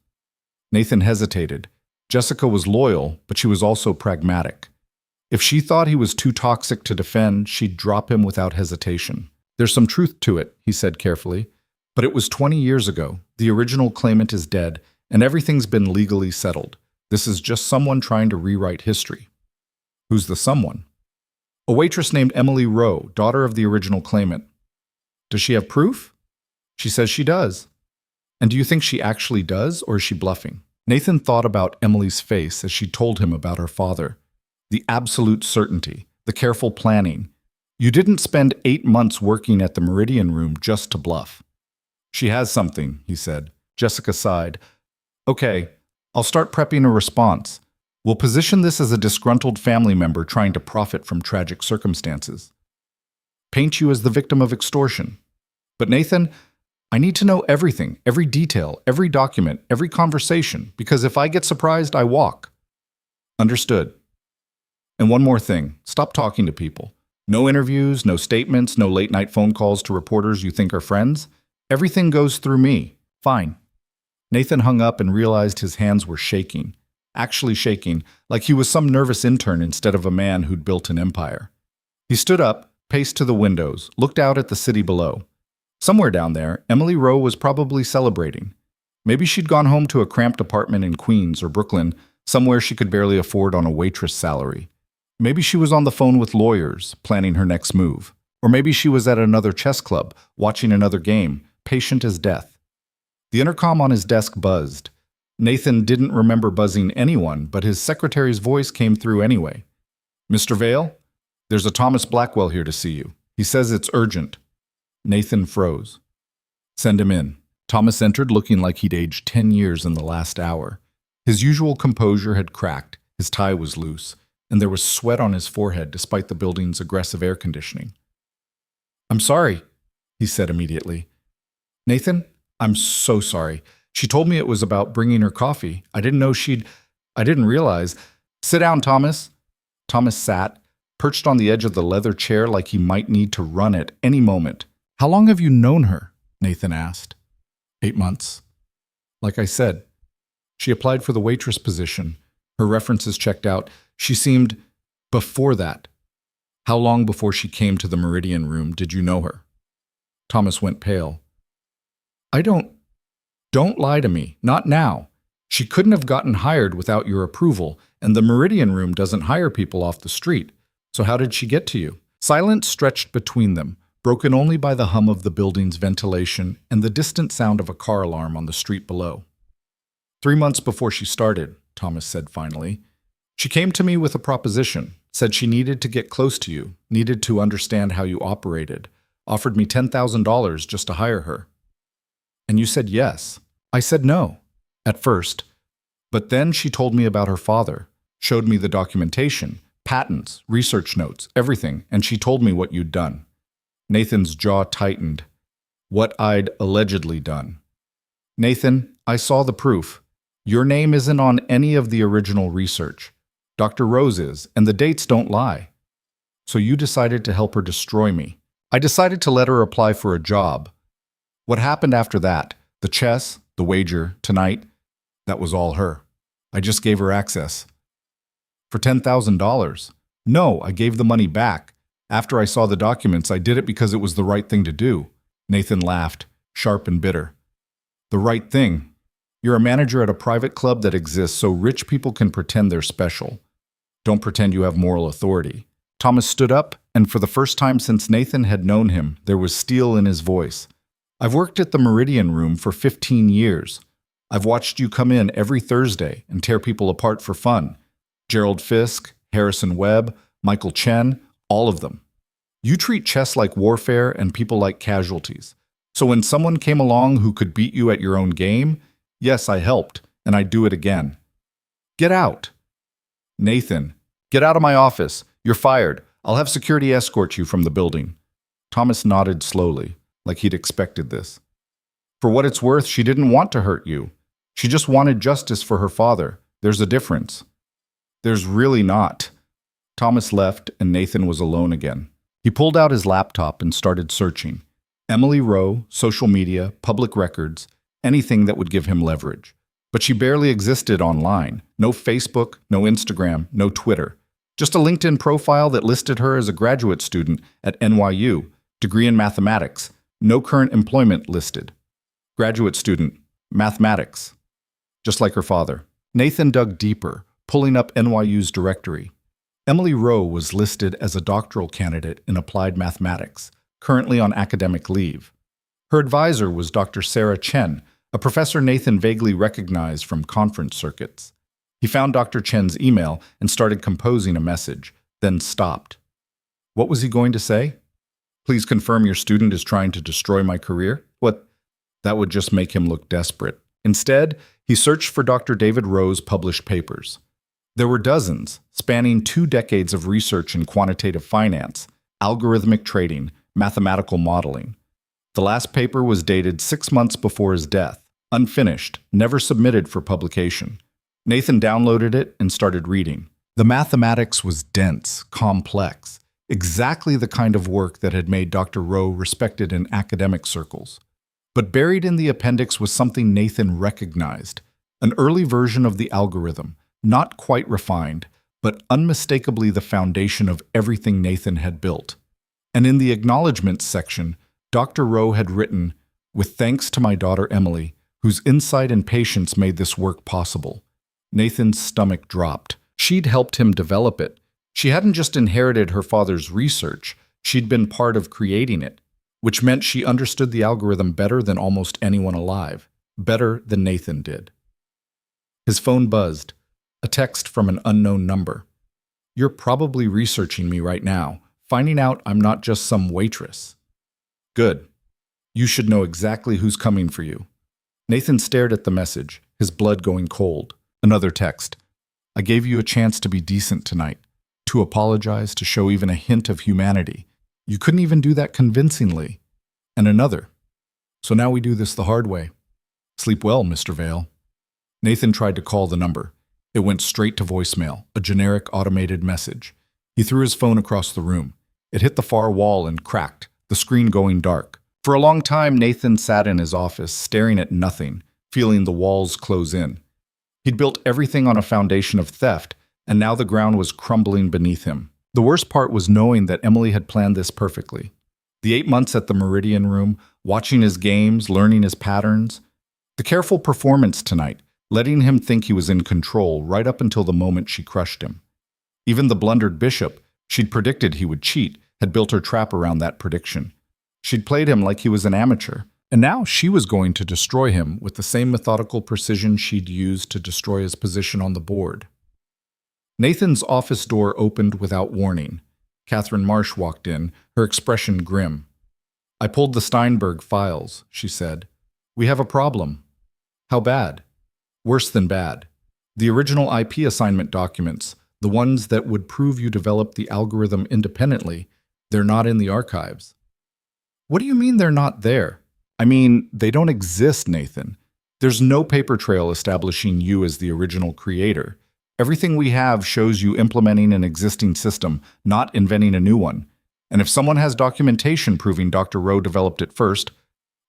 Nathan hesitated. Jessica was loyal, but she was also pragmatic. If she thought he was too toxic to defend, she'd drop him without hesitation. "There's some truth to it," he said carefully. "But it was 20 years ago. The original claimant is dead, and everything's been legally settled. This is just someone trying to rewrite history." "Who's the someone?" "A waitress named Emily Rowe, daughter of the original claimant." "Does she have proof?" "She says she does." "And do you think she actually does, or is she bluffing?" Nathan thought about Emily's face as she told him about her father. The absolute certainty, the careful planning. You didn't spend 8 months working at the Meridian Room just to bluff. "She has something," he said. Jessica sighed. "Okay, I'll start prepping a response. We'll position this as a disgruntled family member trying to profit from tragic circumstances. Paint you as the victim of extortion. But Nathan, I need to know everything, every detail, every document, every conversation, because if I get surprised, I walk." "Understood. And one more thing, stop talking to people. No interviews, no statements, no late-night phone calls to reporters you think are friends. Everything goes through me." "Fine." Nathan hung up and realized his hands were shaking, actually shaking, like he was some nervous intern instead of a man who'd built an empire. He stood up, paced to the windows, looked out at the city below. Somewhere down there, Emily Rowe was probably celebrating. Maybe she'd gone home to a cramped apartment in Queens or Brooklyn, somewhere she could barely afford on a waitress salary. Maybe she was on the phone with lawyers, planning her next move. Or maybe she was at another chess club, watching another game, patient as death. The intercom on his desk buzzed. Nathan didn't remember buzzing anyone, but his secretary's voice came through anyway. "Mr. Vale, there's a Thomas Blackwell here to see you. He says it's urgent." Nathan froze. "Send him in." Thomas entered looking like he'd aged 10 years in the last hour. His usual composure had cracked, his tie was loose, and there was sweat on his forehead despite the building's aggressive air conditioning. "I'm sorry," he said immediately. "Nathan, I'm so sorry. She told me it was about bringing her coffee. I didn't realize." "Sit down, Thomas." Thomas sat, perched on the edge of the leather chair like he might need to run at any moment. "How long have you known her?" Nathan asked. 8 months. Like I said, she applied for the waitress position. Her references checked out. She seemed before that. How long before she came to the Meridian room did you know her? Thomas went pale. Don't lie to me. Not now. She couldn't have gotten hired without your approval, and the Meridian room doesn't hire people off the street. So how did she get to you? Silence stretched between them, broken only by the hum of the building's ventilation and the distant sound of a car alarm on the street below. 3 months before she started, Thomas said finally. She came to me with a proposition, said she needed to get close to you, needed to understand how you operated, offered me $10,000 just to hire her. And you said yes. I said no, at first. But then she told me about her father, showed me the documentation, patents, research notes, everything, and she told me what you'd done. Nathan's jaw tightened. What I'd allegedly done. Nathan, I saw the proof. Your name isn't on any of the original research. Dr. Rose is, and the dates don't lie. So you decided to help her destroy me. I decided to let her apply for a job. What happened after that? The chess, the wager, tonight? That was all her. I just gave her access. For $10,000. No, I gave the money back. After I saw the documents, I did it because it was the right thing to do. Nathan laughed, sharp and bitter. The right thing? You're a manager at a private club that exists so rich people can pretend they're special. Don't pretend you have moral authority. Thomas stood up, and for the first time since Nathan had known him, there was steel in his voice. I've worked at the Meridian Room for 15 years. I've watched you come in every Thursday and tear people apart for fun. Gerald Fisk, Harrison Webb, Michael Chen, all of them. You treat chess like warfare and people like casualties. So when someone came along who could beat you at your own game, yes, I helped, and I'd do it again. Get out. Nathan, get out of my office. You're fired. I'll have security escort you from the building. Thomas nodded slowly, like he'd expected this. For what it's worth, she didn't want to hurt you. She just wanted justice for her father. There's a difference. There's really not. Thomas left, and Nathan was alone again. He pulled out his laptop and started searching. Emily Rowe, social media, public records, anything that would give him leverage. But she barely existed online. No Facebook, no Instagram, no Twitter. Just a LinkedIn profile that listed her as a graduate student at NYU, degree in mathematics, no current employment listed. Graduate student, mathematics. Just like her father. Nathan dug deeper, pulling up NYU's directory. Emily Rowe was listed as a doctoral candidate in applied mathematics, currently on academic leave. Her advisor was Dr. Sarah Chen, a professor Nathan vaguely recognized from conference circuits. He found Dr. Chen's email and started composing a message, then stopped. What was he going to say? Please confirm your student is trying to destroy my career? What? That would just make him look desperate. Instead, he searched for Dr. David Rowe's published papers. There were dozens, spanning 2 decades of research in quantitative finance, algorithmic trading, mathematical modeling. The last paper was dated 6 months before his death, unfinished, never submitted for publication. Nathan downloaded it and started reading. The mathematics was dense, complex, exactly the kind of work that had made Dr. Rowe respected in academic circles. But buried in the appendix was something Nathan recognized, an early version of the algorithm, not quite refined, but unmistakably the foundation of everything Nathan had built. And in the acknowledgments section, Dr. Rowe had written, "With thanks to my daughter Emily, whose insight and patience made this work possible. Nathan's stomach dropped. She'd helped him develop it. She hadn't just inherited her father's research, she'd been part of creating it, which meant she understood the algorithm better than almost anyone alive, better than Nathan did. His phone buzzed, a text from an unknown number. "You're probably researching me right now, finding out I'm not just some waitress." "Good. You should know exactly who's coming for you." Nathan stared at the message, his blood going cold. Another text. "I gave you a chance to be decent tonight, to apologize, to show even a hint of humanity. You couldn't even do that convincingly." And another. "So now we do this the hard way. Sleep well, Mr. Vale." Nathan tried to call the number. It went straight to voicemail, a generic automated message. He threw his phone across the room. It hit the far wall and cracked, the screen going dark. For a long time, Nathan sat in his office, staring at nothing, feeling the walls close in. He'd built everything on a foundation of theft, and now the ground was crumbling beneath him. The worst part was knowing that Emily had planned this perfectly. The 8 months at the Meridian Room, watching his games, learning his patterns. The careful performance tonight, letting him think he was in control right up until the moment she crushed him. Even the blundered bishop, she'd predicted he would cheat, had built her trap around that prediction. She'd played him like he was an amateur, and now she was going to destroy him with the same methodical precision she'd used to destroy his position on the board. Nathan's office door opened without warning. Catherine Marsh walked in, her expression grim. "I pulled the Steinberg files," she said. "We have a problem." "How bad?" "Worse than bad. The original IP assignment documents, the ones that would prove you developed the algorithm independently, they're not in the archives." "What do you mean they're not there?" "I mean, they don't exist, Nathan. There's no paper trail establishing you as the original creator. Everything we have shows you implementing an existing system, not inventing a new one. And if someone has documentation proving Dr. Rowe developed it first..."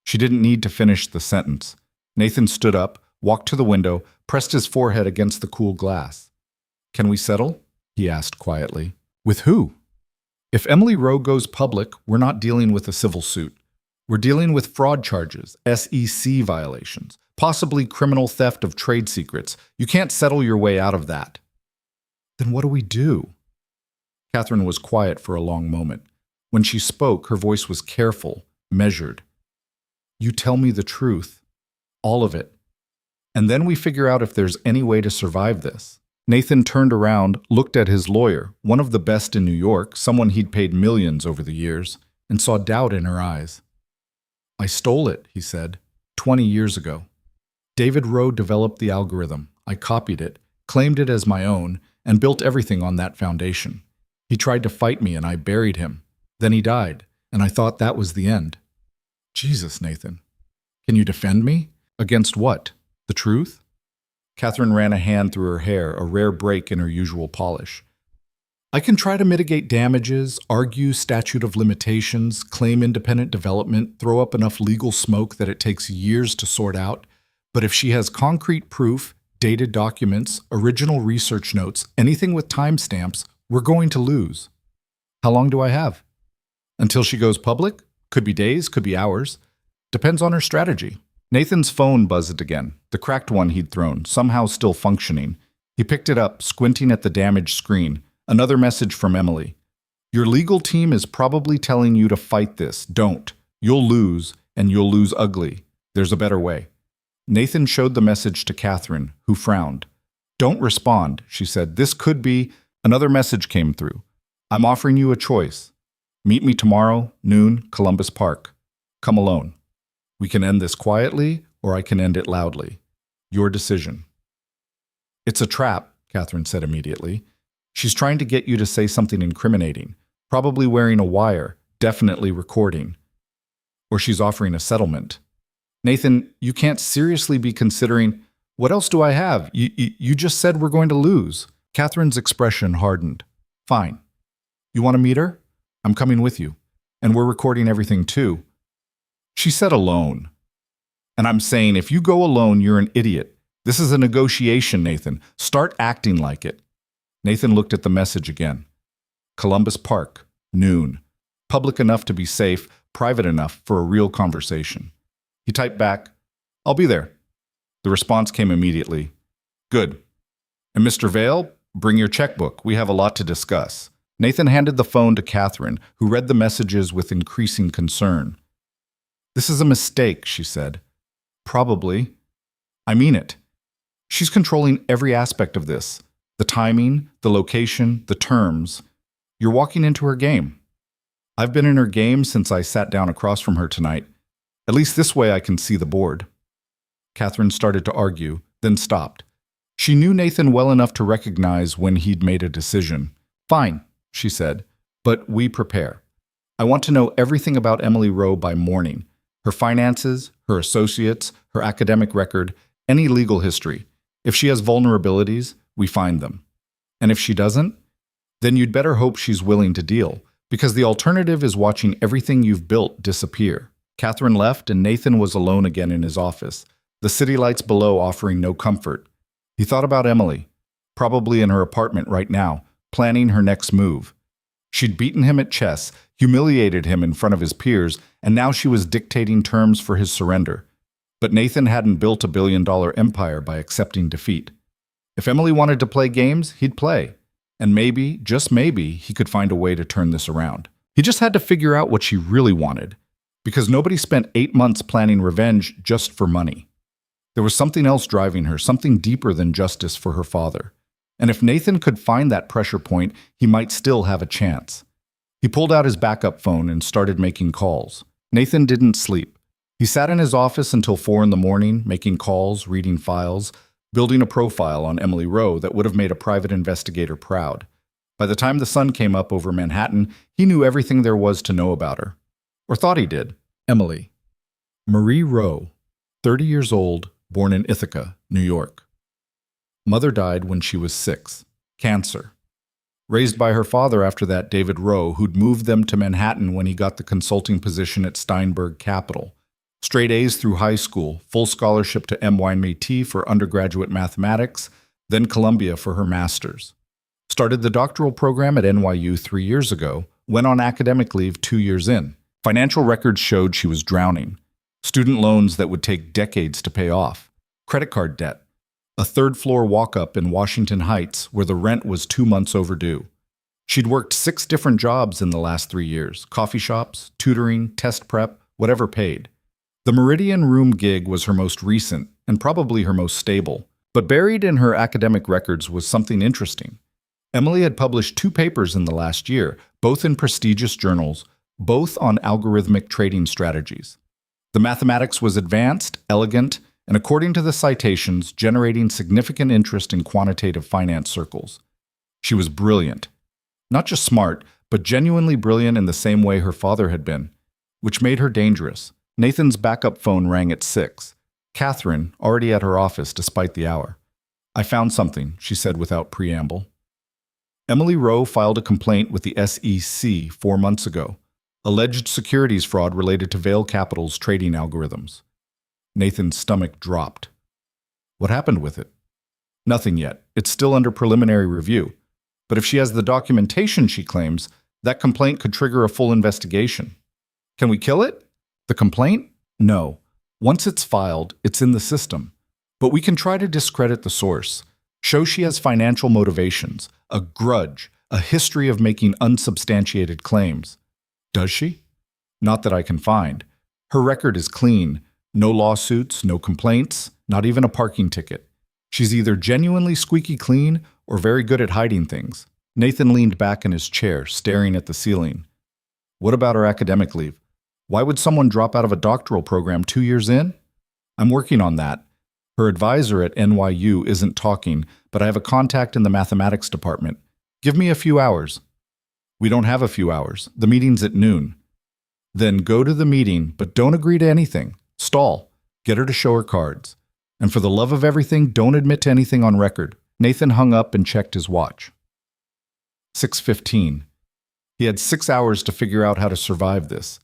She didn't need to finish the sentence. Nathan stood up, walked to the window, pressed his forehead against the cool glass. "Can we settle?" he asked quietly. "With who?" "If Emily Rowe goes public, we're not dealing with a civil suit. We're dealing with fraud charges, SEC violations, possibly criminal theft of trade secrets. You can't settle your way out of that." "Then what do we do?" Catherine was quiet for a long moment. When she spoke, her voice was careful, measured. "You tell me the truth. All of it. And then we figure out if there's any way to survive this." Nathan turned around, looked at his lawyer, one of the best in New York, someone he'd paid millions over the years, and saw doubt in her eyes. "I stole it," he said, 20 years ago. David Rowe developed the algorithm. I copied it, claimed it as my own, and built everything on that foundation. He tried to fight me and I buried him. Then he died, and I thought that was the end." "Jesus, Nathan. Can you defend me? Against what? The truth?" Catherine ran a hand through her hair, a rare break in her usual polish. "I can try to mitigate damages, argue statute of limitations, claim independent development, throw up enough legal smoke that it takes years to sort out. But if she has concrete proof, dated documents, original research notes, anything with timestamps, we're going to lose." "How long do I have?" "Until she goes public? Could be days, could be hours. Depends on her strategy." Nathan's phone buzzed again, the cracked one he'd thrown, somehow still functioning. He picked it up, squinting at the damaged screen. Another message from Emily. "Your legal team is probably telling you to fight this. Don't. You'll lose, and you'll lose ugly. There's a better way." Nathan showed the message to Catherine, who frowned. "Don't respond," she said. "This could be..." Another message came through. "I'm offering you a choice. Meet me tomorrow, noon, Columbus Park. Come alone. We can end this quietly, or I can end it loudly. Your decision." "It's a trap," Catherine said immediately. "She's trying to get you to say something incriminating, probably wearing a wire, definitely recording. Or she's offering a settlement. Nathan, you can't seriously be considering..." "What else do I have? You just said we're going to lose." Catherine's expression hardened. "Fine. You want to meet her? I'm coming with you. And we're recording everything too." She said alone. "And I'm saying if you go alone, you're an idiot. This is a negotiation, Nathan. Start acting like it." Nathan looked at the message again. Columbus Park, noon. Public enough to be safe, private enough for a real conversation. He typed back, "I'll be there." The response came immediately. "Good. And Mr. Vale, bring your checkbook. We have a lot to discuss. Nathan handed the phone to Catherine, who read the messages with increasing concern. This is a mistake, she said. Probably. I mean it. She's controlling every aspect of this. The timing, the location, the terms. You're walking into her game. I've been in her game since I sat down across from her tonight. At least this way I can see the board. Catherine started to argue, then stopped. She knew Nathan well enough to recognize when he'd made a decision. Fine, she said, but we prepare. I want to know everything about Emily Rowe by morning. Her finances, her associates, her academic record, any legal history. If she has vulnerabilities, we find them. And if she doesn't, then you'd better hope she's willing to deal, because the alternative is watching everything you've built disappear. Catherine left, and Nathan was alone again in his office, the city lights below offering no comfort. He thought about Emily, probably in her apartment right now, planning her next move. She'd beaten him at chess, humiliated him in front of his peers, and now she was dictating terms for his surrender. But Nathan hadn't built a billion-dollar empire by accepting defeat. If Emily wanted to play games, he'd play. And maybe, just maybe, he could find a way to turn this around. He just had to figure out what she really wanted, because nobody spent 8 months planning revenge just for money. There was something else driving her, something deeper than justice for her father. And if Nathan could find that pressure point, he might still have a chance. He pulled out his backup phone and started making calls. Nathan didn't sleep. He sat in his office until 4 a.m, making calls, reading files, building a profile on Emily Rowe that would have made a private investigator proud. By the time the sun came up over Manhattan, he knew everything there was to know about her. Or thought he did. Emily. Marie Rowe, 30 years old, born in Ithaca, New York. Mother died when she was 6. Cancer. Raised by her father after that, David Rowe, who'd moved them to Manhattan when he got the consulting position at Steinberg Capital. Straight A's through high school, full scholarship to MIT for undergraduate mathematics, then Columbia for her master's. Started the doctoral program at NYU 3 years ago, went on academic leave 2 years in. Financial records showed she was drowning. Student loans that would take decades to pay off. Credit card debt. A third-floor walk-up in Washington Heights where the rent was 2 months overdue. She'd worked 6 different jobs in the last 3 years. Coffee shops, tutoring, test prep, whatever paid. The Meridian Room gig was her most recent and probably her most stable. But buried in her academic records was something interesting. Emily had published 2 papers in the last year, both in prestigious journals, both on algorithmic trading strategies. The mathematics was advanced, elegant, and according to the citations, generating significant interest in quantitative finance circles. She was brilliant. Not just smart, but genuinely brilliant in the same way her father had been, which made her dangerous. Nathan's backup phone rang at 6. Catherine, already at her office despite the hour. I found something, she said without preamble. Emily Rowe filed a complaint with the SEC 4 months ago. Alleged securities fraud related to Vale Capital's trading algorithms. Nathan's stomach dropped. What happened with it? Nothing yet. It's still under preliminary review. But if she has the documentation she claims, that complaint could trigger a full investigation. Can we kill it? The complaint? No. Once it's filed, it's in the system. But we can try to discredit the source. Show she has financial motivations, a grudge, a history of making unsubstantiated claims. Does she? Not that I can find. Her record is clean. No lawsuits, no complaints, not even a parking ticket. She's either genuinely squeaky clean or very good at hiding things. Nathan leaned back in his chair, staring at the ceiling. What about her academic leave? Why would someone drop out of a doctoral program 2 years in? I'm working on that. Her advisor at NYU isn't talking, but I have a contact in the mathematics department. Give me a few hours. We don't have a few hours. The meeting's at noon. Then go to the meeting, but don't agree to anything. Stall. Get her to show her cards. And for the love of everything, don't admit to anything on record. Nathan hung up and checked his watch. 6:15. He had 6 hours to figure out how to survive this.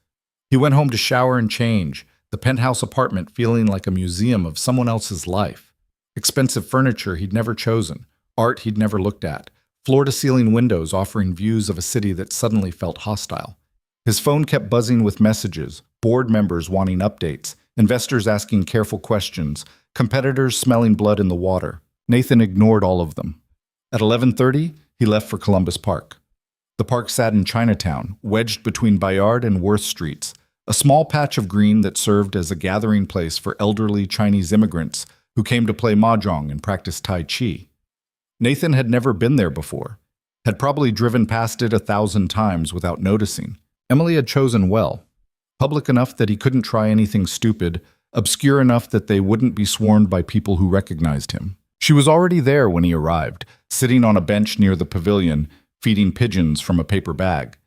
He went home to shower and change, the penthouse apartment feeling like a museum of someone else's life. Expensive furniture he'd never chosen, art he'd never looked at, floor-to-ceiling windows offering views of a city that suddenly felt hostile. His phone kept buzzing with messages, board members wanting updates, investors asking careful questions, competitors smelling blood in the water. Nathan ignored all of them. At 11:30, he left for Columbus Park. The park sat in Chinatown, wedged between Bayard and Worth Streets, a small patch of green that served as a gathering place for elderly Chinese immigrants who came to play mahjong and practice Tai Chi. Nathan had never been there before, had probably driven past it 1,000 times without noticing. Emily had chosen well, public enough that he couldn't try anything stupid, obscure enough that they wouldn't be swarmed by people who recognized him. She was already there when he arrived, sitting on a bench near the pavilion, feeding pigeons from a paper bag.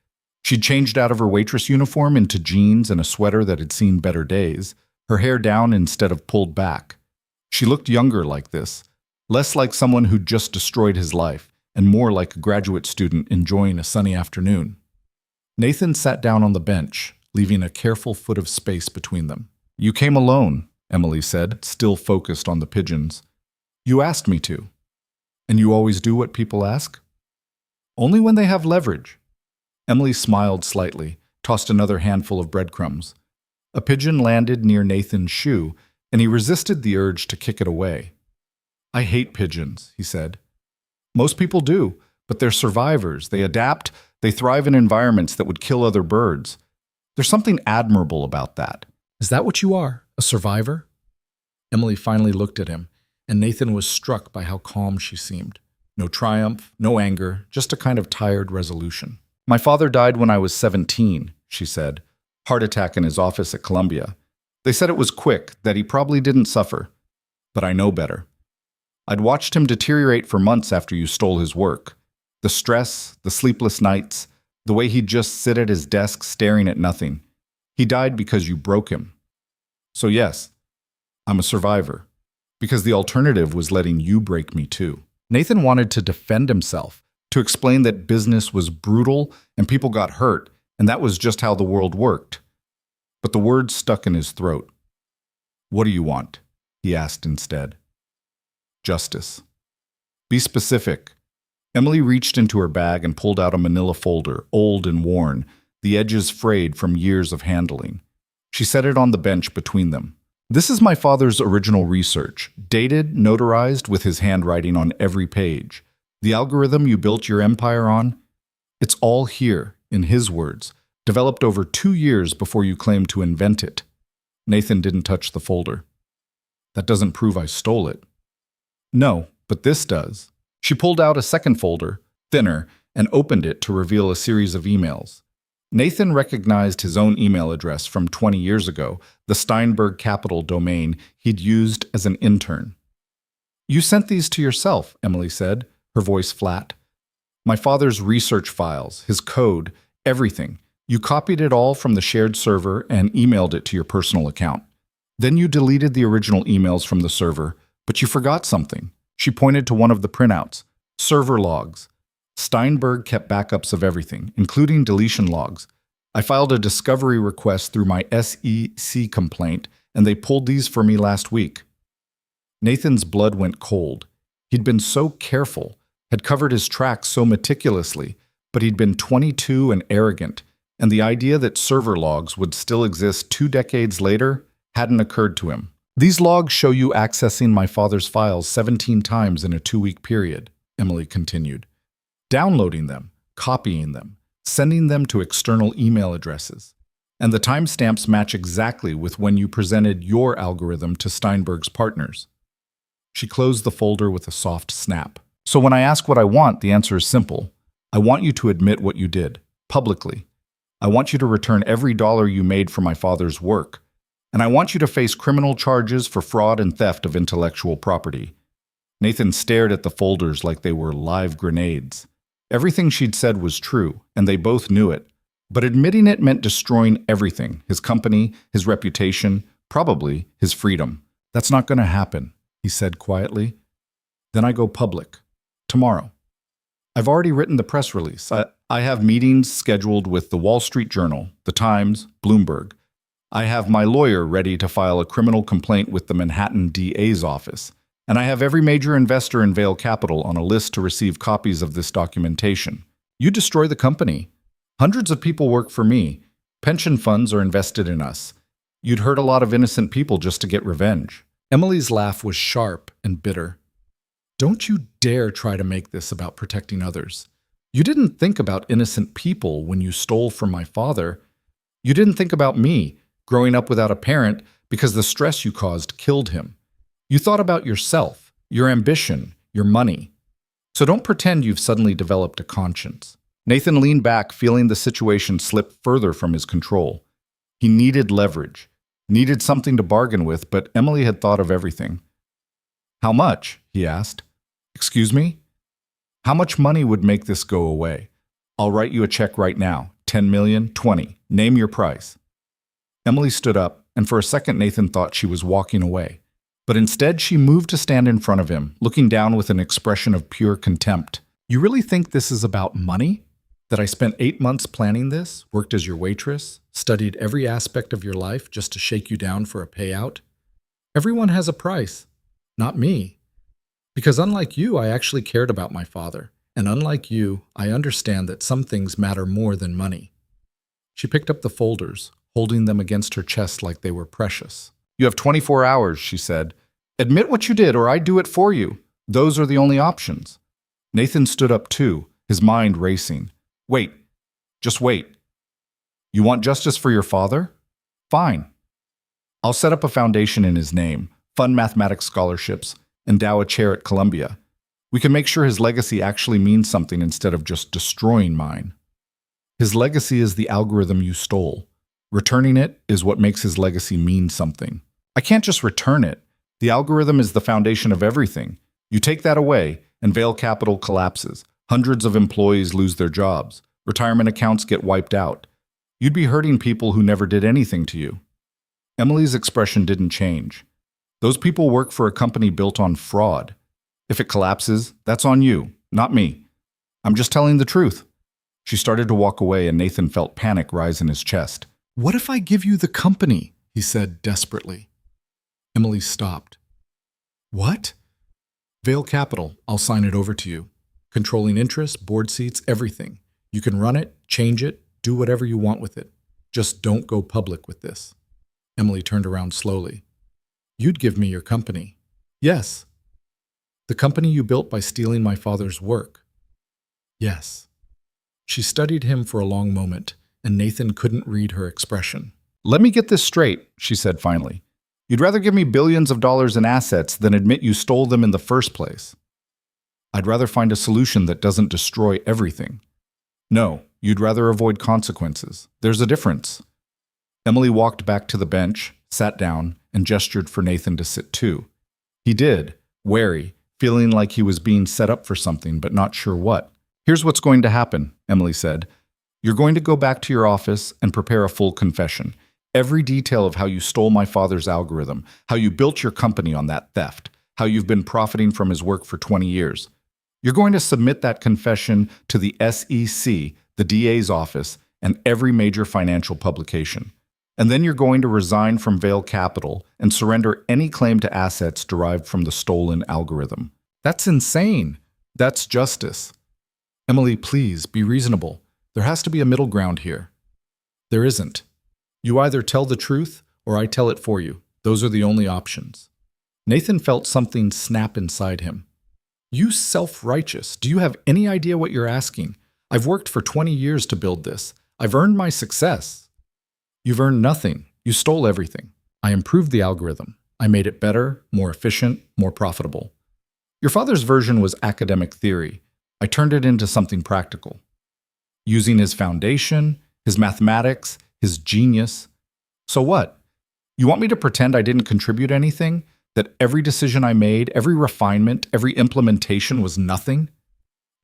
She'd changed out of her waitress uniform into jeans and a sweater that had seen better days, her hair down instead of pulled back. She looked younger like this, less like someone who'd just destroyed his life, and more like a graduate student enjoying a sunny afternoon. Nathan sat down on the bench, leaving a careful foot of space between them. "You came alone," Emily said, still focused on the pigeons. "You asked me to." "And you always do what people ask?" "Only when they have leverage." Emily smiled slightly, tossed another handful of breadcrumbs. A pigeon landed near Nathan's shoe, and he resisted the urge to kick it away. "I hate pigeons," he said. "Most people do, but they're survivors. They adapt, they thrive in environments that would kill other birds. There's something admirable about that." "Is that what you are, a survivor?" Emily finally looked at him, and Nathan was struck by how calm she seemed. No triumph, no anger, just a kind of tired resolution. "My father died when I was 17, she said. Heart attack in his office at Columbia. They said it was quick, that he probably didn't suffer. But I know better. I'd watched him deteriorate for months after you stole his work. The stress, the sleepless nights, the way he'd just sit at his desk staring at nothing. He died because you broke him. So yes, I'm a survivor. Because the alternative was letting you break me too." Nathan wanted to defend himself, to explain that business was brutal and people got hurt, and that was just how the world worked. But the words stuck in his throat. "What do you want?" he asked instead. "Justice." "Be specific." Emily reached into her bag and pulled out a manila folder, old and worn, the edges frayed from years of handling. She set it on the bench between them. "This is my father's original research, dated, notarized, with his handwriting on every page. The algorithm you built your empire on, it's all here, in his words, developed over 2 years before you claimed to invent it." Nathan didn't touch the folder. "That doesn't prove I stole it." "No, but this does." She pulled out a second folder, thinner, and opened it to reveal a series of emails. Nathan recognized his own email address from 20 years ago, the Steinberg Capital domain he'd used as an intern. "You sent these to yourself," Emily said, her voice flat. "My father's research files, his code, everything. You copied it all from the shared server and emailed it to your personal account. Then you deleted the original emails from the server, but you forgot something." She pointed to one of the printouts. "Server logs. Steinberg kept backups of everything, including deletion logs. I filed a discovery request through my SEC complaint, and they pulled these for me last week." Nathan's blood went cold. He'd been so careful, had covered his tracks so meticulously, but he'd been 22 and arrogant, and the idea that server logs would still exist 2 decades later hadn't occurred to him. "These logs show you accessing my father's files 17 times in a 2-week period," Emily continued. "Downloading them, copying them, sending them to external email addresses. And the timestamps match exactly with when you presented your algorithm to Steinberg's partners." She closed the folder with a soft snap. "So when I ask what I want, the answer is simple. I want you to admit what you did, publicly. I want you to return every dollar you made from my father's work. And I want you to face criminal charges for fraud and theft of intellectual property." Nathan stared at the folders like they were live grenades. Everything she'd said was true, and they both knew it. But admitting it meant destroying everything, his company, his reputation, probably his freedom. "That's not going to happen," he said quietly. "Then I go public. Tomorrow. I've already written the press release. I have meetings scheduled with the Wall Street Journal, the Times, Bloomberg. I have my lawyer ready to file a criminal complaint with the Manhattan DA's office. And I have every major investor in Vail Capital on a list to receive copies of this documentation. You destroy the company. Hundreds of people work for me. Pension funds are invested in us. You'd hurt a lot of innocent people just to get revenge." Emily's laugh was sharp and bitter. Don't you dare try to make this about protecting others. You didn't think about innocent people when you stole from my father. You didn't think about me, growing up without a parent, because the stress you caused killed him. You thought about yourself, your ambition, your money. So don't pretend you've suddenly developed a conscience. Nathan leaned back, feeling the situation slip further from his control. He needed leverage, needed something to bargain with, but Emily had thought of everything. How much? He asked. Excuse me? How much money would make this go away? I'll write you a check right now. 10 million, 20. Name your price. Emily stood up, and for a second Nathan thought she was walking away. But instead she moved to stand in front of him, looking down with an expression of pure contempt. You really think this is about money? That I spent 8 months planning this, worked as your waitress, studied every aspect of your life just to shake you down for a payout? Everyone has a price. Not me. Because unlike you, I actually cared about my father. And unlike you, I understand that some things matter more than money. She picked up the folders, holding them against her chest like they were precious. You have 24 hours, she said. Admit what you did, or I do it for you. Those are the only options. Nathan stood up too, his mind racing. Wait. Just wait. You want justice for your father? Fine. I'll set up a foundation in his name, fund mathematics scholarships, endow a chair at Columbia. We can make sure his legacy actually means something instead of just destroying mine. His legacy is the algorithm you stole. Returning it is what makes his legacy mean something. I can't just return it. The algorithm is the foundation of everything. You take that away, and Vail Capital collapses. Hundreds of employees lose their jobs. Retirement accounts get wiped out. You'd be hurting people who never did anything to you. Emily's expression didn't change. Those people work for a company built on fraud. If it collapses, that's on you, not me. I'm just telling the truth. She started to walk away, and Nathan felt panic rise in his chest. What if I give you the company? He said desperately. Emily stopped. What? Vail Capital, I'll sign it over to you. Controlling interest, board seats, everything. You can run it, change it, do whatever you want with it. Just don't go public with this. Emily turned around slowly. You'd give me your company. Yes. The company you built by stealing my father's work. Yes. She studied him for a long moment, and Nathan couldn't read her expression. Let me get this straight, she said finally. You'd rather give me billions of dollars in assets than admit you stole them in the first place. I'd rather find a solution that doesn't destroy everything. No, you'd rather avoid consequences. There's a difference. Emily walked back to the bench, sat down, and gestured for Nathan to sit too. He did, wary, feeling like he was being set up for something, but not sure what. Here's what's going to happen, Emily said. You're going to go back to your office and prepare a full confession. Every detail of how you stole my father's algorithm, how you built your company on that theft, how you've been profiting from his work for 20 years. You're going to submit that confession to the SEC, the DA's office, and every major financial publication. And then you're going to resign from Vail Capital and surrender any claim to assets derived from the stolen algorithm. That's insane. That's justice. Emily, please, be reasonable. There has to be a middle ground here. There isn't. You either tell the truth or I tell it for you. Those are the only options. Nathan felt something snap inside him. You self-righteous. Do you have any idea what you're asking? I've worked for 20 years to build this. I've earned my success. You've earned nothing. You stole everything. I improved the algorithm. I made it better, more efficient, more profitable. Your father's version was academic theory. I turned it into something practical. Using his foundation, his mathematics, his genius. So what? You want me to pretend I didn't contribute anything? That every decision I made, every refinement, every implementation was nothing?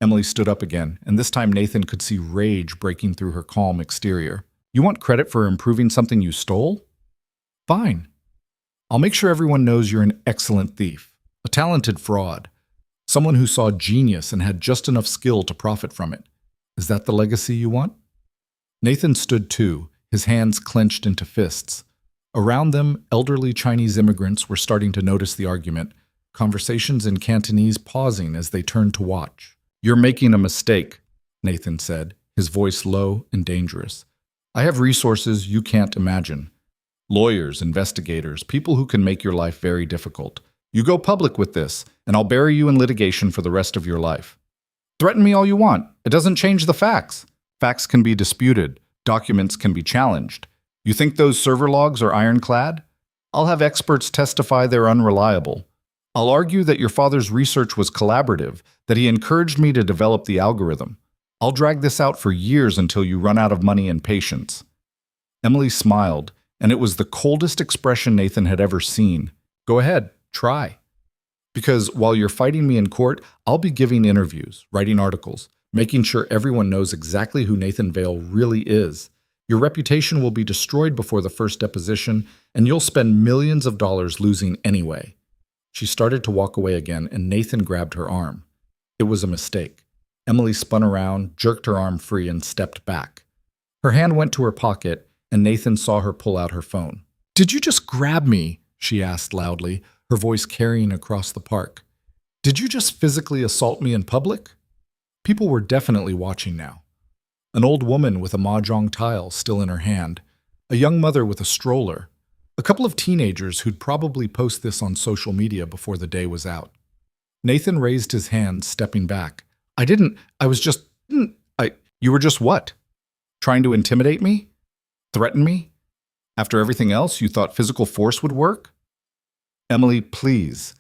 Emily stood up again, and this time Nathan could see rage breaking through her calm exterior. You want credit for improving something you stole? Fine. I'll make sure everyone knows you're an excellent thief, a talented fraud, someone who saw genius and had just enough skill to profit from it. Is that the legacy you want? Nathan stood too, his hands clenched into fists. Around them, elderly Chinese immigrants were starting to notice the argument, conversations in Cantonese pausing as they turned to watch. You're making a mistake, Nathan said, his voice low and dangerous. I have resources you can't imagine. Lawyers, investigators, people who can make your life very difficult. You go public with this, and I'll bury you in litigation for the rest of your life. Threaten me all you want. It doesn't change the facts. Facts can be disputed. Documents can be challenged. You think those server logs are ironclad? I'll have experts testify they're unreliable. I'll argue that your father's research was collaborative, that he encouraged me to develop the algorithm. I'll drag this out for years until you run out of money and patience." Emily smiled, and it was the coldest expression Nathan had ever seen. "Go ahead, try. Because while you're fighting me in court, I'll be giving interviews, writing articles, making sure everyone knows exactly who Nathan Vale really is. Your reputation will be destroyed before the first deposition, and you'll spend millions of dollars losing anyway." She started to walk away again, and Nathan grabbed her arm. It was a mistake. Emily spun around, jerked her arm free, and stepped back. Her hand went to her pocket, and Nathan saw her pull out her phone. "Did you just grab me?" she asked loudly, her voice carrying across the park. "Did you just physically assault me in public?" People were definitely watching now. An old woman with a mahjong tile still in her hand, a young mother with a stroller, a couple of teenagers who'd probably post this on social media before the day was out. Nathan raised his hand, stepping back. You were just what? Trying to intimidate me? Threaten me? After everything else, you thought physical force would work?" "Emily, please.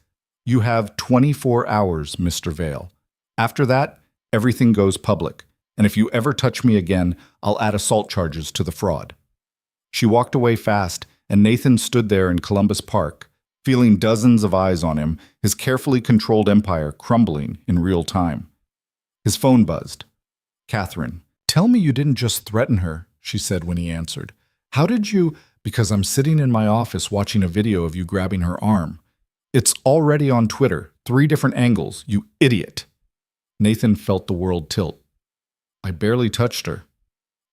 You have 24 hours, Mr. Vale. After that, everything goes public. And if you ever touch me again, I'll add assault charges to the fraud." She walked away fast, and Nathan stood there in Columbus Park, feeling dozens of eyes on him, his carefully controlled empire crumbling in real time. His phone buzzed. "Catherine, tell me you didn't just threaten her," she said when he answered. "How did you—" "Because I'm sitting in my office watching a video of you grabbing her arm. It's already on Twitter, 3 different angles, you idiot." Nathan felt the world tilt. "I barely touched her."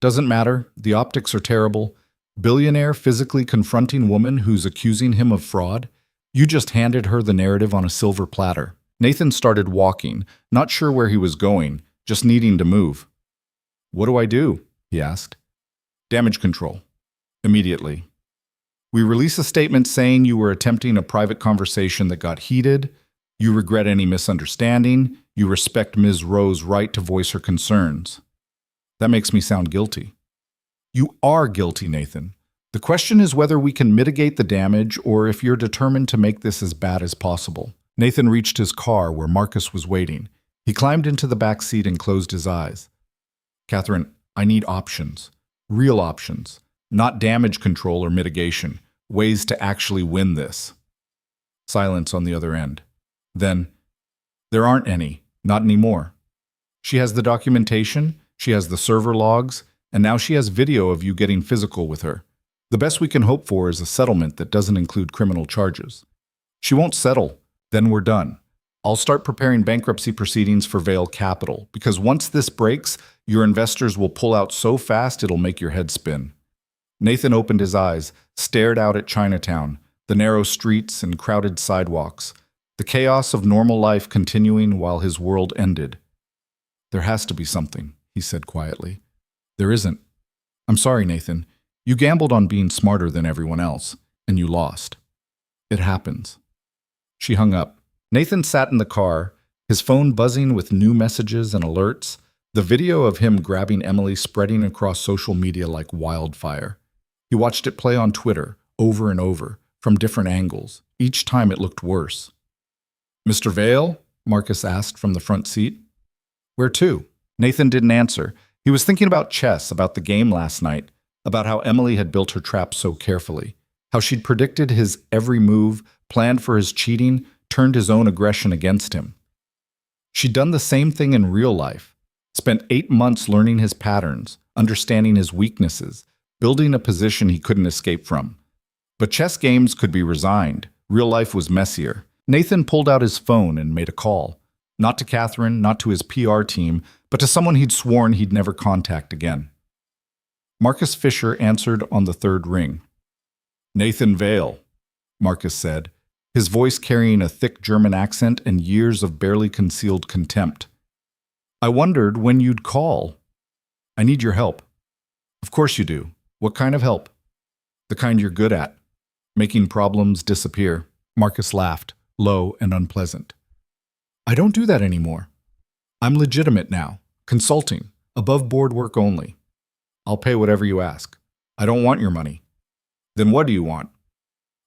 "Doesn't matter, the optics are terrible. Billionaire physically confronting woman who's accusing him of fraud? You just handed her the narrative on a silver platter." Nathan started walking, not sure where he was going, just needing to move. "What do I do?" he asked. "Damage control. Immediately. We release a statement saying you were attempting a private conversation that got heated. You regret any misunderstanding. You respect Ms. Rowe's right to voice her concerns." That makes me sound guilty. You are guilty, Nathan. The question is whether we can mitigate the damage or if you're determined to make this as bad as possible. Nathan reached his car where Marcus was waiting. He climbed into the back seat and closed his eyes. "Catherine, I need options. Real options. Not damage control or mitigation. Ways to actually win this." Silence on the other end. Then, "There aren't any. Not anymore. She has the documentation, she has the server logs, and now she has video of you getting physical with her. The best we can hope for is a settlement that doesn't include criminal charges. She won't settle. Then we're done. I'll start preparing bankruptcy proceedings for Vale Capital, because once this breaks, your investors will pull out so fast it'll make your head spin." Nathan opened his eyes, stared out at Chinatown, the narrow streets and crowded sidewalks, the chaos of normal life continuing while his world ended. "There has to be something," he said quietly. "There isn't. I'm sorry, Nathan. You gambled on being smarter than everyone else, and you lost. It happens." She hung up. Nathan sat in the car, his phone buzzing with new messages and alerts, the video of him grabbing Emily spreading across social media like wildfire. He watched it play on Twitter, over and over, from different angles. Each time it looked worse. "Mr. Vale?" Marcus asked from the front seat. "Where to?" Nathan didn't answer. He was thinking about chess, about the game last night, about how Emily had built her trap so carefully, how she'd predicted his every move, planned for his cheating, turned his own aggression against him. She'd done the same thing in real life, spent 8 months learning his patterns, understanding his weaknesses, building a position he couldn't escape from. But chess games could be resigned. Real life was messier. Nathan pulled out his phone and made a call. Not to Catherine, not to his PR team, but to someone he'd sworn he'd never contact again. Marcus Fisher answered on the 3rd ring. "Nathan Vale," Marcus said, his voice carrying a thick German accent and years of barely concealed contempt. "I wondered when you'd call. I need your help." "Of course you do. What kind of help?" "The kind you're good at. Making problems disappear." Marcus laughed. low and unpleasant. I don't do that anymore. I'm legitimate now, consulting, above board work only. I'll pay whatever you ask. I don't want your money. Then what do you want?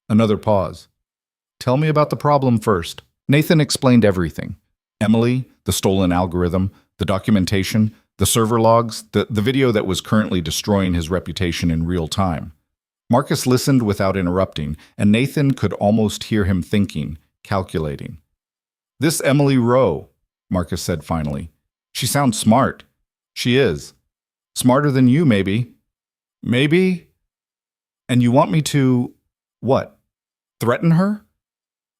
Another pause. Tell me about the problem first. Nathan explained everything. Emily, the stolen algorithm, the documentation, the server logs, the video that was currently destroying his reputation in real time. Marcus listened without interrupting, and Nathan could almost hear him thinking, calculating. This Emily Rowe, Marcus said finally. She sounds smart. She is. Smarter than you, maybe. Maybe? And you want me to, what? Threaten her?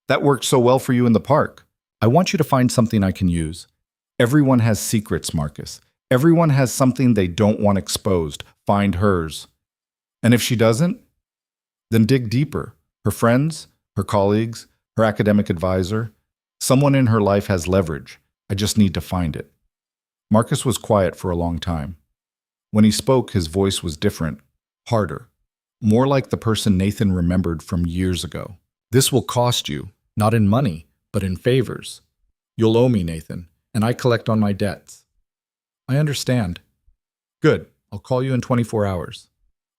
That worked so well for you in the park. I want you to find something I can use. Everyone has secrets, Marcus. Everyone has something they don't want exposed. Find hers. And if she doesn't, then dig deeper. Her friends, her colleagues, her academic advisor. Someone in her life has leverage. I just need to find it. Marcus was quiet for a long time. When he spoke, his voice was different, harder, more like the person Nathan remembered from years ago. This will cost you, not in money, but in favors. You'll owe me, Nathan, and I collect on my debts. I understand. Good. I'll call you in 24 hours.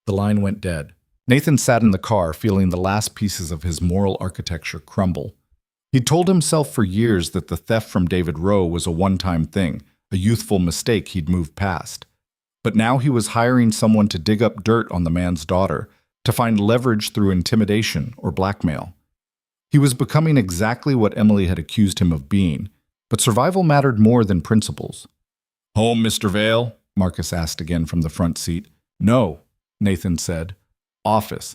The line went dead. Nathan sat in the car, feeling the last pieces of his moral architecture crumble. He'd told himself for years that the theft from David Rowe was a one-time thing, a youthful mistake he'd moved past. But now he was hiring someone to dig up dirt on the man's daughter, to find leverage through intimidation or blackmail. He was becoming exactly what Emily had accused him of being, but survival mattered more than principles. Home, Mr. Vale? Marcus asked again from the front seat. No, Nathan said. Office.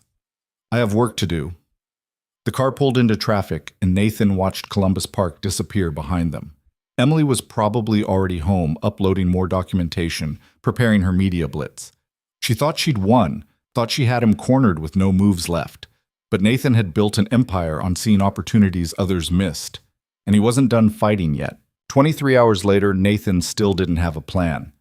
I have work to do. The car pulled into traffic, and Nathan watched Columbus Park disappear behind them. Emily was probably already home, uploading more documentation, preparing her media blitz. She thought she'd won, thought she had him cornered with no moves left. But Nathan had built an empire on seeing opportunities others missed. And he wasn't done fighting yet. 23 hours later, Nathan still didn't have a plan.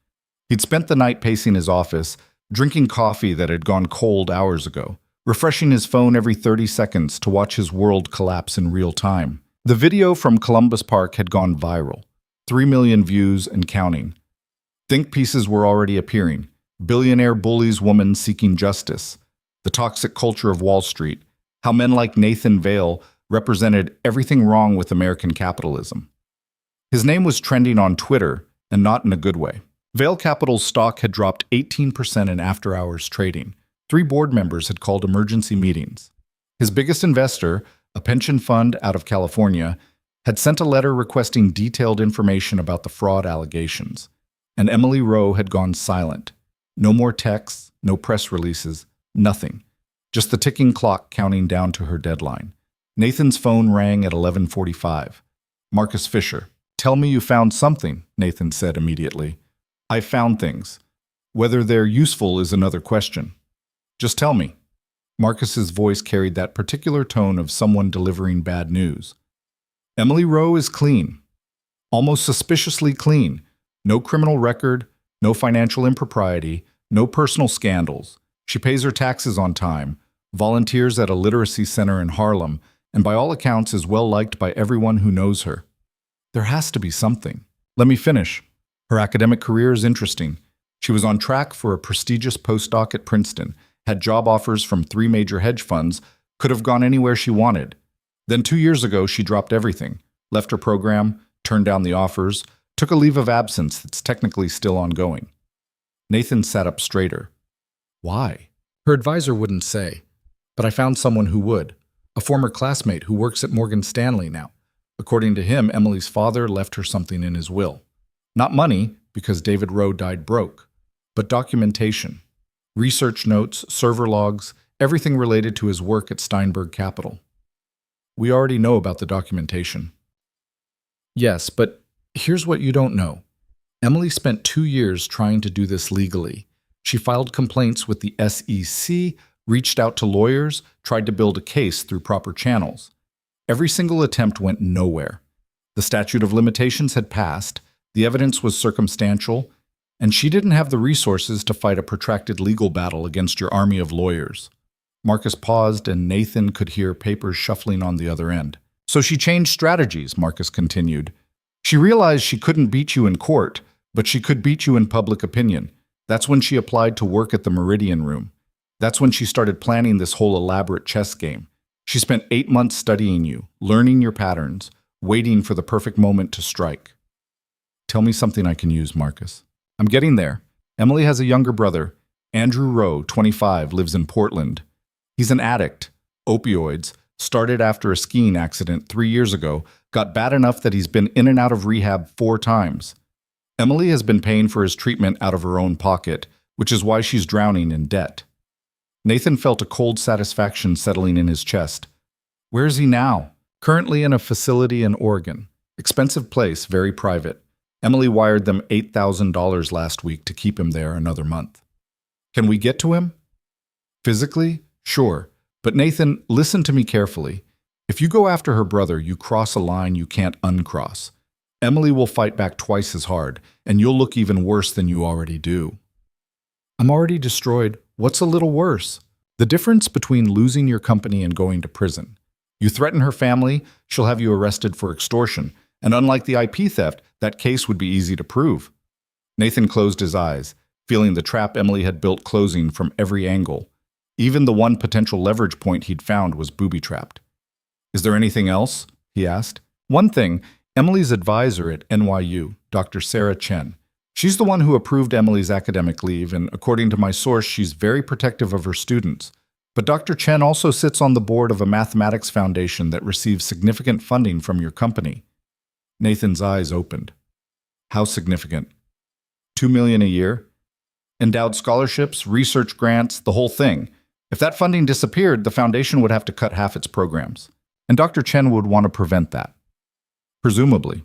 He'd spent the night pacing his office, drinking coffee that had gone cold hours ago, refreshing his phone every 30 seconds to watch his world collapse in real time. The video from Columbus Park had gone viral. 3 million views and counting. Think pieces were already appearing. Billionaire bullies woman seeking justice. The toxic culture of Wall Street. How men like Nathan Vale represented everything wrong with American capitalism. His name was trending on Twitter, and not in a good way. Vale Capital's stock had dropped 18% in after-hours trading. 3 board members had called emergency meetings. His biggest investor, a pension fund out of California, had sent a letter requesting detailed information about the fraud allegations. And Emily Rowe had gone silent. No more texts, no press releases, nothing. Just the ticking clock counting down to her deadline. Nathan's phone rang at 11:45. Marcus Fisher. Tell me you found something, Nathan said immediately. I found things. Whether they're useful is another question. Just tell me. Marcus's voice carried that particular tone of someone delivering bad news. Emily Rowe is clean. Almost suspiciously clean. No criminal record, no financial impropriety, no personal scandals. She pays her taxes on time, volunteers at a literacy center in Harlem, and by all accounts is well liked by everyone who knows her. There has to be something. Let me finish. Her academic career is interesting. She was on track for a prestigious postdoc at Princeton, had job offers from 3 major hedge funds, could have gone anywhere she wanted. Then 2 years ago, she dropped everything, left her program, turned down the offers, took a leave of absence that's technically still ongoing. Nathan sat up straighter. Why? Her advisor wouldn't say, but I found someone who would, a former classmate who works at Morgan Stanley now. According to him, Emily's father left her something in his will. Not money, because David Rowe died broke, but documentation. Research notes, server logs, everything related to his work at Steinberg Capital. We already know about the documentation. Yes, but here's what you don't know. Emily spent 2 years trying to do this legally. She filed complaints with the SEC, reached out to lawyers, tried to build a case through proper channels. Every single attempt went nowhere. The statute of limitations had passed, the evidence was circumstantial, and she didn't have the resources to fight a protracted legal battle against your army of lawyers. Marcus paused, and Nathan could hear papers shuffling on the other end. So she changed strategies, Marcus continued. She realized she couldn't beat you in court, but she could beat you in public opinion. That's when she applied to work at the Meridian Room. That's when she started planning this whole elaborate chess game. She spent 8 months studying you, learning your patterns, waiting for the perfect moment to strike. Tell me something I can use, Marcus. I'm getting there. Emily has a younger brother. Andrew Rowe, 25, lives in Portland. He's an addict. Opioids. Started after a skiing accident 3 years ago. Got bad enough that he's been in and out of rehab 4 times. Emily has been paying for his treatment out of her own pocket, which is why she's drowning in debt. Nathan felt a cold satisfaction settling in his chest. Where is he now? Currently in a facility in Oregon. Expensive place, very private. Emily wired them $8,000 last week to keep him there another month. Can we get to him? Physically? Sure. But Nathan, listen to me carefully. If you go after her brother, you cross a line you can't uncross. Emily will fight back twice as hard, and you'll look even worse than you already do. I'm already destroyed. What's a little worse? The difference between losing your company and going to prison. You threaten her family, she'll have you arrested for extortion, and unlike the IP theft, that case would be easy to prove. Nathan closed his eyes, feeling the trap Emily had built closing from every angle. Even the one potential leverage point he'd found was booby-trapped. Is there anything else? He asked. One thing, Emily's advisor at NYU, Dr. Sarah Chen. She's the one who approved Emily's academic leave, and according to my source, she's very protective of her students. But Dr. Chen also sits on the board of a mathematics foundation that receives significant funding from your company. Nathan's eyes opened. How significant? $2 million a year? Endowed scholarships, research grants, the whole thing. If that funding disappeared, the foundation would have to cut half its programs. And Dr. Chen would want to prevent that. Presumably.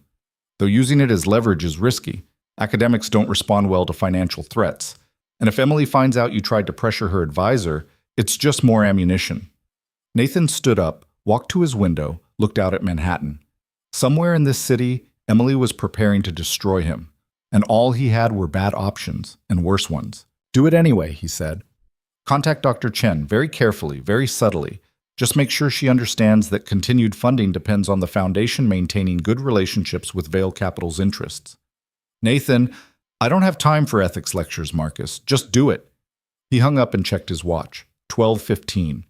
Though using it as leverage is risky. Academics don't respond well to financial threats. And if Emily finds out you tried to pressure her advisor, it's just more ammunition. Nathan stood up, walked to his window, looked out at Manhattan. Somewhere in this city, Emily was preparing to destroy him. And all he had were bad options, and worse ones. Do it anyway, he said. Contact Dr. Chen very carefully, very subtly. Just make sure she understands that continued funding depends on the foundation maintaining good relationships with Vail Capital's interests. Nathan, I don't have time for ethics lectures, Marcus. Just do it. He hung up and checked his watch. 12:15.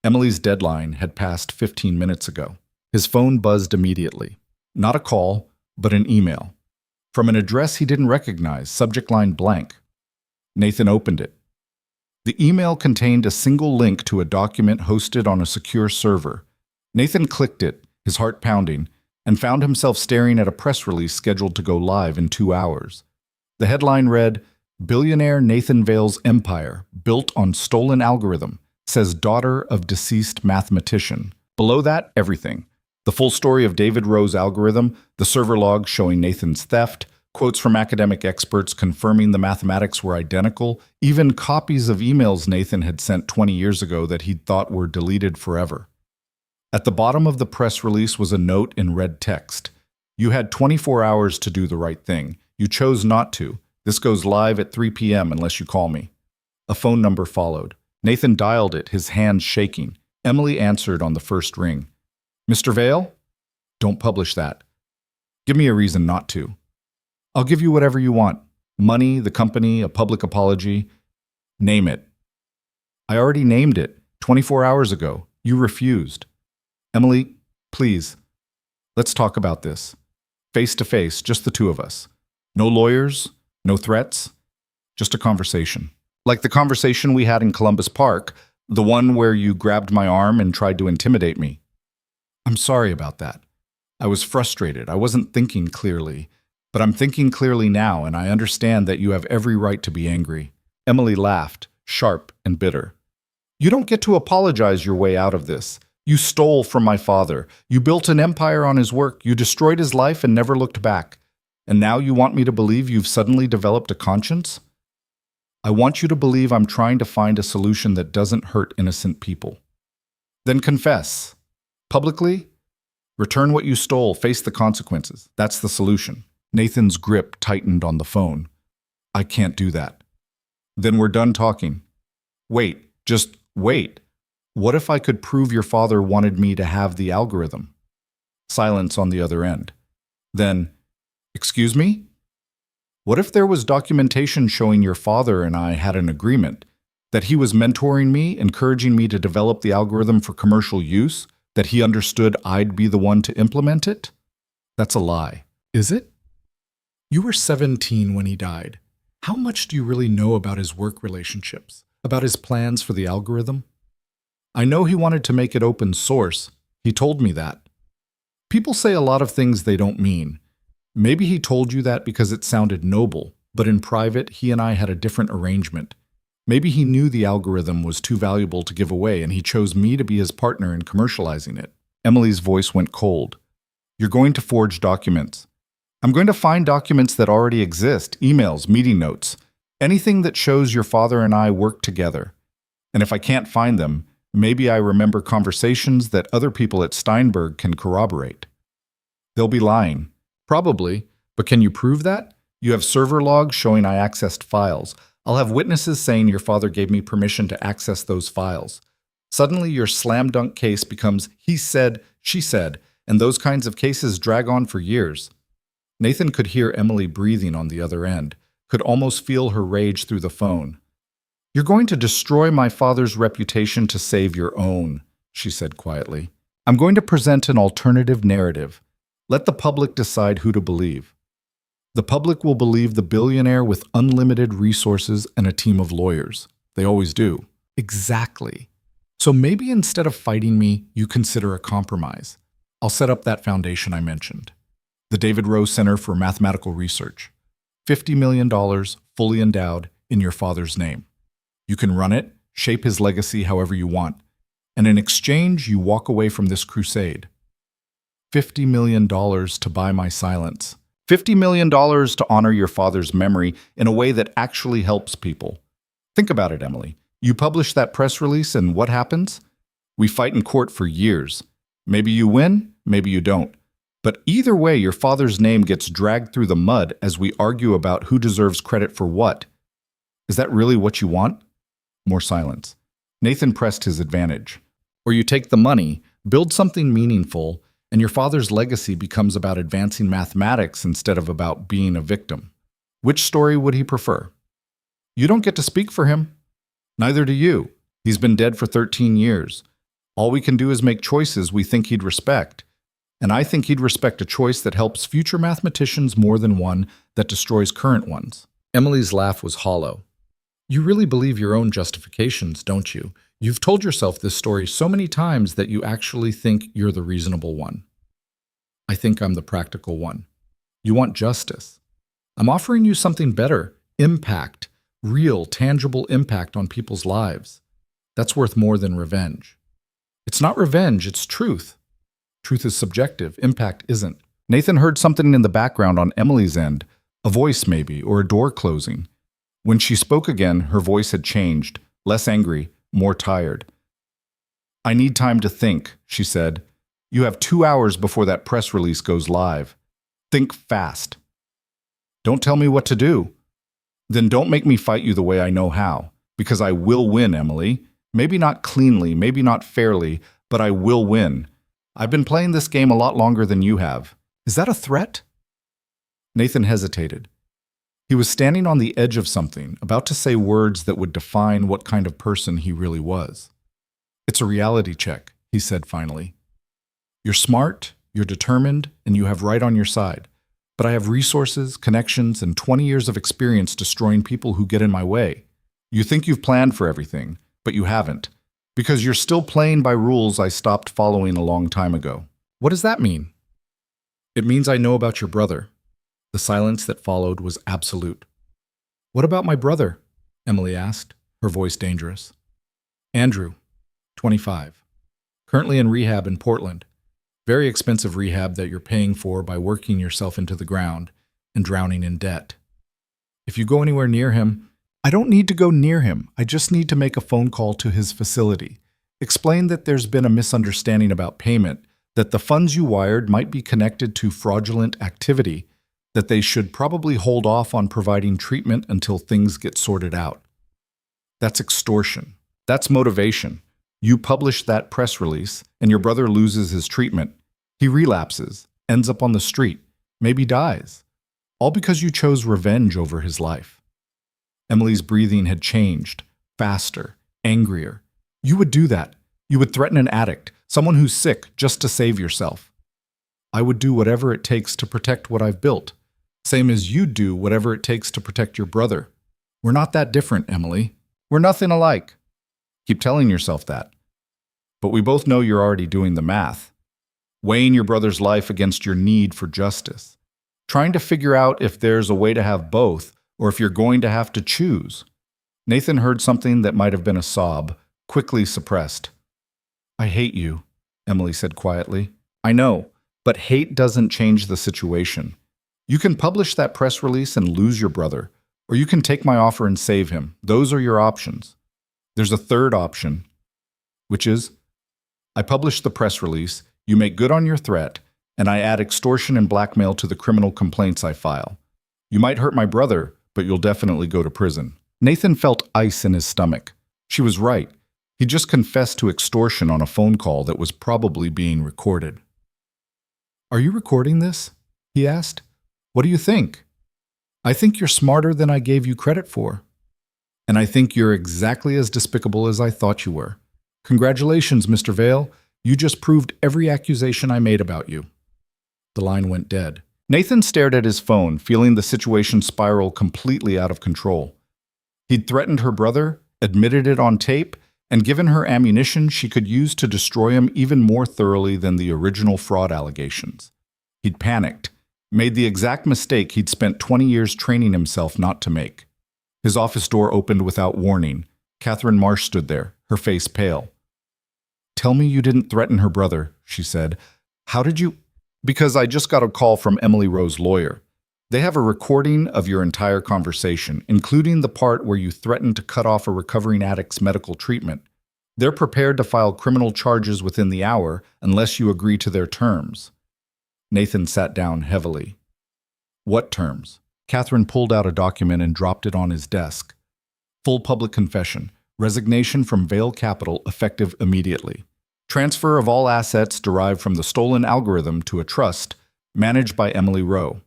Emily's deadline had passed 15 minutes ago. His phone buzzed immediately. Not a call, but an email. From an address he didn't recognize, subject line blank. Nathan opened it. The email contained a single link to a document hosted on a secure server. Nathan clicked it, his heart pounding, and found himself staring at a press release scheduled to go live in 2 hours. The headline read, Billionaire Nathan Vail's empire, built on stolen algorithm, says daughter of deceased mathematician. Below that, everything. The full story of David Rowe's algorithm, the server logs showing Nathan's theft, quotes from academic experts confirming the mathematics were identical, even copies of emails Nathan had sent 20 years ago that he'd thought were deleted forever. At the bottom of the press release was a note in red text. You had 24 hours to do the right thing. You chose not to. This goes live at 3 p.m. unless you call me. A phone number followed. Nathan dialed it, his hands shaking. Emily answered on the first ring. Mr. Vail? Don't publish that. Give me a reason not to. I'll give you whatever you want. Money, the company, a public apology. Name it. I already named it 24 hours ago. You refused. Emily, please, let's talk about this. Face to face, just the two of us. No lawyers, no threats, just a conversation. Like the conversation we had in Columbus Park, the one where you grabbed my arm and tried to intimidate me. I'm sorry about that. I was frustrated. I wasn't thinking clearly. But I'm thinking clearly now, and I understand that you have every right to be angry. Emily laughed, sharp and bitter. You don't get to apologize your way out of this. You stole from my father. You built an empire on his work. You destroyed his life and never looked back. And now you want me to believe you've suddenly developed a conscience? I want you to believe I'm trying to find a solution that doesn't hurt innocent people. Then confess. Publicly? Return what you stole. Face the consequences. That's the solution. Nathan's grip tightened on the phone. I can't do that. Then we're done talking. Wait, just wait. What if I could prove your father wanted me to have the algorithm? Silence on the other end. Then, "Excuse me? What if there was documentation showing your father and I had an agreement? That he was mentoring me, encouraging me to develop the algorithm for commercial use? That he understood I'd be the one to implement it?" "That's a lie." "Is it? You were 17 when he died. How much do you really know about his work relationships? About his plans for the algorithm?" "I know he wanted to make it open source. He told me that." People say a lot of things they don't mean. Maybe he told you that because it sounded noble, but in private, he and I had a different arrangement. Maybe he knew the algorithm was too valuable to give away, and he chose me to be his partner in commercializing it. Emily's voice went cold. "You're going to forge documents." "I'm going to find documents that already exist, emails, meeting notes, anything that shows your father and I worked together. And if I can't find them, maybe I remember conversations that other people at Steinberg can corroborate." "They'll be lying." "Probably, but can you prove that? You have server logs showing I accessed files. I'll have witnesses saying your father gave me permission to access those files." Suddenly, your slam dunk case becomes he said, she said, and those kinds of cases drag on for years. Nathan could hear Emily breathing on the other end, could almost feel her rage through the phone. "You're going to destroy my father's reputation to save your own," she said quietly. "I'm going to present an alternative narrative. Let the public decide who to believe. The public will believe the billionaire with unlimited resources and a team of lawyers. They always do." "Exactly. So maybe instead of fighting me, you consider a compromise. I'll set up that foundation I mentioned. The David Rowe Center for Mathematical Research. $50 million, fully endowed, in your father's name. You can run it, shape his legacy however you want, and in exchange, you walk away from this crusade. $50 million to buy my silence. $50 million to honor your father's memory in a way that actually helps people. Think about it, Emily. You publish that press release and what happens? We fight in court for years. Maybe you win, maybe you don't. But either way, your father's name gets dragged through the mud as we argue about who deserves credit for what. Is that really what you want?" More silence. Nathan pressed his advantage. "Or you take the money, build something meaningful, and your father's legacy becomes about advancing mathematics instead of about being a victim. Which story would he prefer?" "You don't get to speak for him." "Neither do you. He's been dead for 13 years. All we can do is make choices we think he'd respect. And I think he'd respect a choice that helps future mathematicians more than one that destroys current ones." Emily's laugh was hollow. "You really believe your own justifications, don't you? You've told yourself this story so many times that you actually think you're the reasonable one." "I think I'm the practical one. You want justice. I'm offering you something better, impact, real, tangible impact on people's lives. That's worth more than revenge." "It's not revenge, it's truth." "Truth is subjective, impact isn't." Nathan heard something in the background on Emily's end, a voice maybe, or a door closing. When she spoke again, her voice had changed, less angry, more tired. "I need time to think," she said. "You have 2 hours before that press release goes live. Think fast." "Don't tell me what to do." "Then don't make me fight you the way I know how, because I will win, Emily. Maybe not cleanly, maybe not fairly, but I will win. I've been playing this game a lot longer than you have." "Is that a threat?" Nathan hesitated. He was standing on the edge of something, about to say words that would define what kind of person he really was. "It's a reality check," he said finally. "You're smart, you're determined, and you have right on your side. But I have resources, connections, and 20 years of experience destroying people who get in my way. You think you've planned for everything, but you haven't. Because you're still playing by rules I stopped following a long time ago." "What does that mean?" "It means I know about your brother." The silence that followed was absolute. "What about my brother?" Emily asked, her voice dangerous. "Andrew, 25. Currently in rehab in Portland. Very expensive rehab that you're paying for by working yourself into the ground and drowning in debt. If you go anywhere near him..." "I don't need to go near him. I just need to make a phone call to his facility. Explain that there's been a misunderstanding about payment, that the funds you wired might be connected to fraudulent activity, that they should probably hold off on providing treatment until things get sorted out. That's extortion. That's motivation. You publish that press release, and your brother loses his treatment. He relapses, ends up on the street, maybe dies, all because you chose revenge over his life. Emily's breathing had changed, faster, angrier. You would do that. You would threaten an addict, someone who's sick, just to save yourself. I would do whatever it takes to protect what I've built, same as you'd do whatever it takes to protect your brother. We're not that different, Emily. We're nothing alike. Keep telling yourself that. But we both know you're already doing the math, weighing your brother's life against your need for justice, trying to figure out if there's a way to have both or if you're going to have to choose. Nathan heard something that might have been a sob, quickly suppressed. I hate you, Emily said quietly. I know, but hate doesn't change the situation. You can publish that press release and lose your brother, or you can take my offer and save him. Those are your options. There's a third option, which is, I publish the press release, you make good on your threat, and I add extortion and blackmail to the criminal complaints I file. You might hurt my brother, but you'll definitely go to prison. Nathan felt ice in his stomach. She was right. He just confessed to extortion on a phone call that was probably being recorded. Are you recording this? He asked. What do you think? I think you're smarter than I gave you credit for. And I think you're exactly as despicable as I thought you were. Congratulations, Mr. Vale. You just proved every accusation I made about you. The line went dead. Nathan stared at his phone, feeling the situation spiral completely out of control. He'd threatened her brother, admitted it on tape, and given her ammunition she could use to destroy him even more thoroughly than the original fraud allegations. He'd panicked, made the exact mistake he'd spent 20 years training himself not to make. His office door opened without warning. Catherine Marsh stood there, her face pale. Tell me you didn't threaten her brother, she said. How did you? Because I just got a call from Emily Rowe's lawyer. They have a recording of your entire conversation, including the part where you threatened to cut off a recovering addict's medical treatment. They're prepared to file criminal charges within the hour unless you agree to their terms. Nathan sat down heavily. What terms? Catherine pulled out a document and dropped it on his desk. Full public confession. Resignation from Vale Capital effective immediately. Transfer of all assets derived from the stolen algorithm to a trust managed by Emily Rowe.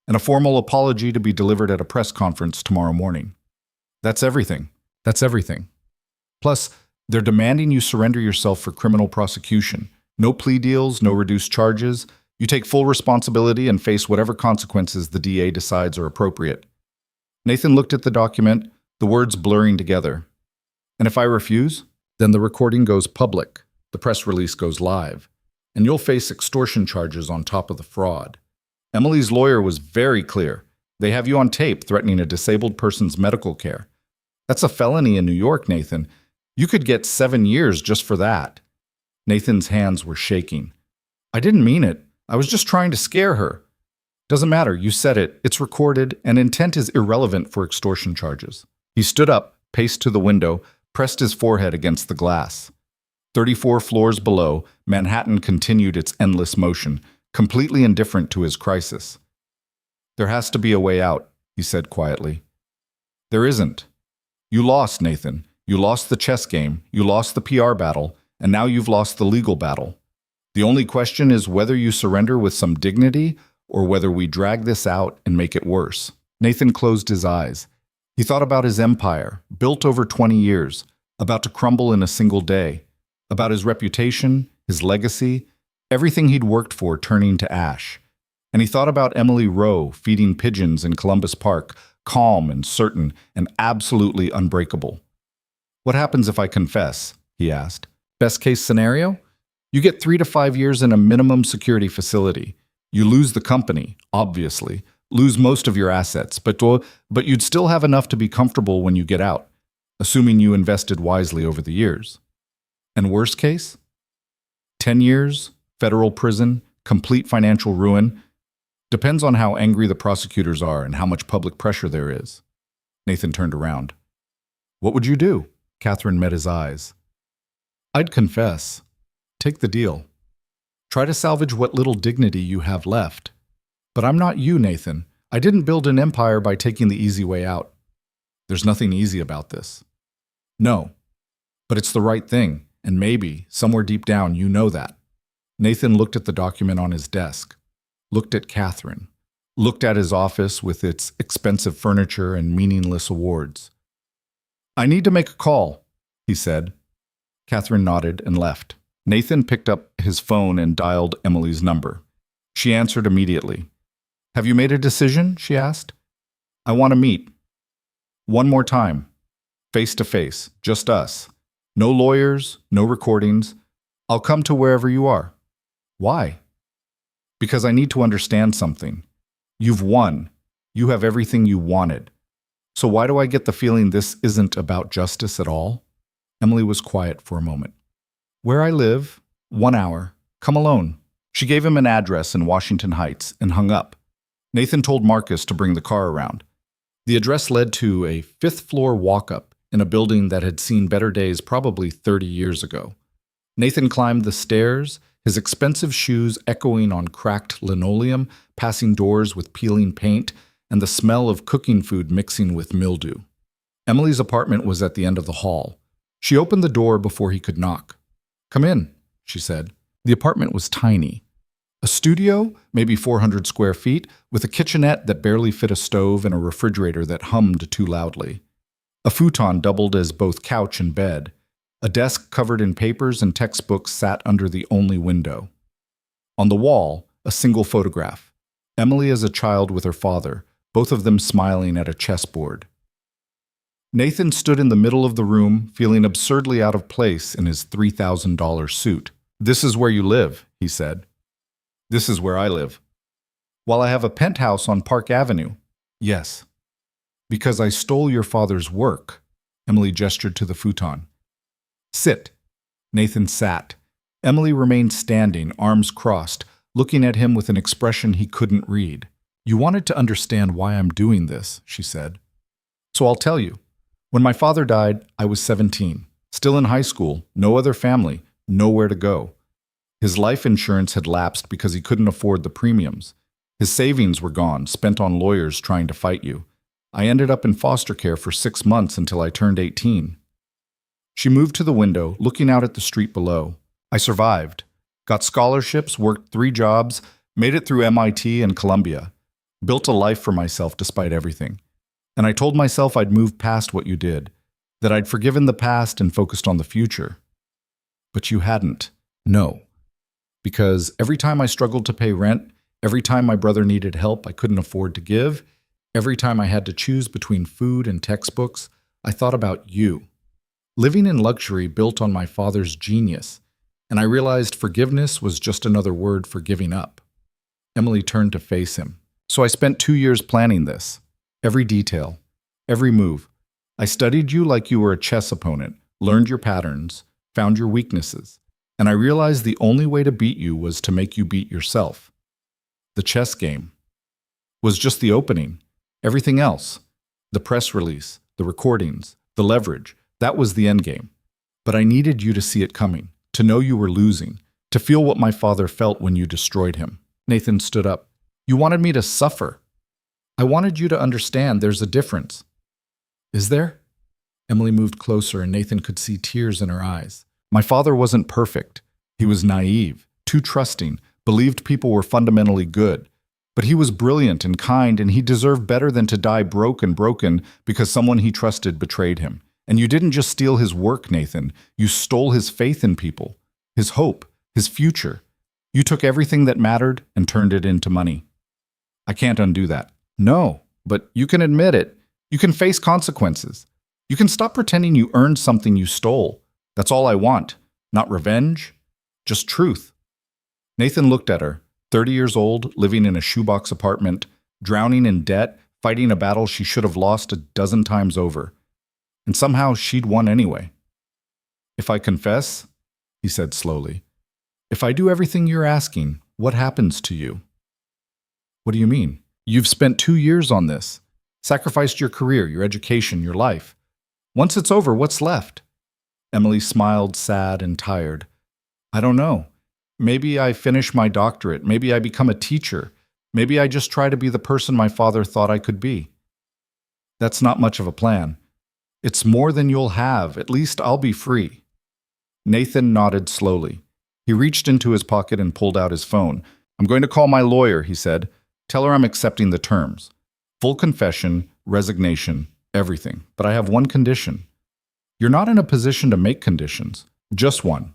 And a formal apology to be delivered at a press conference tomorrow morning. That's everything. That's everything. Plus, they're demanding you surrender yourself for criminal prosecution. No plea deals, no reduced charges. You take full responsibility and face whatever consequences the DA decides are appropriate. Nathan looked at the document, the words blurring together. And if I refuse, then the recording goes public, the press release goes live, and you'll face extortion charges on top of the fraud. Emily's lawyer was very clear. They have you on tape threatening a disabled person's medical care. That's a felony in New York, Nathan. You could get 7 years just for that. Nathan's hands were shaking. I didn't mean it. I was just trying to scare her. Doesn't matter, you said it. It's recorded, and intent is irrelevant for extortion charges. He stood up, paced to the window, pressed his forehead against the glass. 34 floors below, Manhattan continued its endless motion, completely indifferent to his crisis. There has to be a way out, he said quietly. There isn't. You lost, Nathan. You lost the chess game, you lost the PR battle, and now you've lost the legal battle. The only question is whether you surrender with some dignity or whether we drag this out and make it worse. Nathan closed his eyes. He thought about his empire, built over 20 years, about to crumble in a single day, about his reputation, his legacy, everything he'd worked for turning to ash. And he thought about Emily Rowe feeding pigeons in Columbus Park, calm and certain and absolutely unbreakable. What happens if I confess? He asked. Best case scenario? You get 3 to 5 years in a minimum security facility. You lose the company, obviously, lose most of your assets, but you'd still have enough to be comfortable when you get out, assuming you invested wisely over the years. And worst case? 10 years, federal prison, complete financial ruin. Depends on how angry the prosecutors are and how much public pressure there is. Nathan turned around. What would you do? Catherine met his eyes. I'd confess. Take the deal. Try to salvage what little dignity you have left. But I'm not you, Nathan. I didn't build an empire by taking the easy way out. There's nothing easy about this. No. But it's the right thing, and maybe, somewhere deep down, you know that. Nathan looked at the document on his desk, looked at Catherine, looked at his office with its expensive furniture and meaningless awards. "I need to make a call," he said. Catherine nodded and left. Nathan picked up his phone and dialed Emily's number. She answered immediately. "Have you made a decision?" she asked. "I want to meet. One more time. Face to face. Just us. No lawyers, no recordings. I'll come to wherever you are." "Why?" "Because I need to understand something. You've won. You have everything you wanted. So why do I get the feeling this isn't about justice at all?" Emily was quiet for a moment. "Where I live, 1 hour. Come alone." She gave him an address in Washington Heights and hung up. Nathan told Marcus to bring the car around. The address led to a fifth-floor walk-up in a building that had seen better days probably 30 years ago. Nathan climbed the stairs, his expensive shoes echoing on cracked linoleum, passing doors with peeling paint, and the smell of cooking food mixing with mildew. Emily's apartment was at the end of the hall. She opened the door before he could knock. "Come in," she said. The apartment was tiny. A studio, maybe 400 square feet, with a kitchenette that barely fit a stove and a refrigerator that hummed too loudly. A futon doubled as both couch and bed. A desk covered in papers and textbooks sat under the only window. On the wall, a single photograph. Emily as a child with her father, both of them smiling at a chessboard. Nathan stood in the middle of the room, feeling absurdly out of place in his $3,000 suit. "This is where you live," he said. "This is where I live." "While I have a penthouse on Park Avenue." "Yes." "Because I stole your father's work." Emily gestured to the futon. "Sit." Nathan sat. Emily remained standing, arms crossed, looking at him with an expression he couldn't read. "You wanted to understand why I'm doing this," she said. "So I'll tell you. When my father died, I was 17, still in high school, no other family, nowhere to go. His life insurance had lapsed because he couldn't afford the premiums. His savings were gone, spent on lawyers trying to fight you. I ended up in foster care for 6 months until I turned 18. She moved to the window, looking out at the street below. I survived. Got scholarships, worked 3 jobs, made it through MIT and Columbia. Built a life for myself despite everything. And I told myself I'd moved past what you did, that I'd forgiven the past and focused on the future. But you hadn't. No. Because every time I struggled to pay rent, every time my brother needed help I couldn't afford to give, every time I had to choose between food and textbooks, I thought about you. Living in luxury built on my father's genius, and I realized forgiveness was just another word for giving up. Emily turned to face him. So I spent 2 years planning this. Every detail, every move. I studied you like you were a chess opponent, learned your patterns, found your weaknesses, and I realized the only way to beat you was to make you beat yourself. The chess game was just the opening. Everything else, the press release, the recordings, the leverage, that was the end game. But I needed you to see it coming, to know you were losing, to feel what my father felt when you destroyed him. Nathan stood up. You wanted me to suffer. I wanted you to understand there's a difference. Is there? Emily moved closer and Nathan could see tears in her eyes. My father wasn't perfect. He was naive, too trusting, believed people were fundamentally good. But he was brilliant and kind, and he deserved better than to die broken because someone he trusted betrayed him. And you didn't just steal his work, Nathan. You stole his faith in people, his hope, his future. You took everything that mattered and turned it into money. I can't undo that. No, but you can admit it. You can face consequences. You can stop pretending you earned something you stole. That's all I want. Not revenge, just truth. Nathan looked at her, 30 years old, living in a shoebox apartment, drowning in debt, fighting a battle she should have lost a dozen times over. And somehow she'd won anyway. If I confess, he said slowly, if I do everything you're asking, what happens to you? What do you mean? You've spent 2 years on this, sacrificed your career, your education, your life. Once it's over, what's left? Emily smiled, sad and tired. I don't know. Maybe I finish my doctorate. Maybe I become a teacher. Maybe I just try to be the person my father thought I could be. That's not much of a plan. It's more than you'll have. At least I'll be free. Nathan nodded slowly. He reached into his pocket and pulled out his phone. I'm going to call my lawyer, he said. Tell her I'm accepting the terms. Full confession, resignation, everything. But I have one condition. You're not in a position to make conditions. Just one.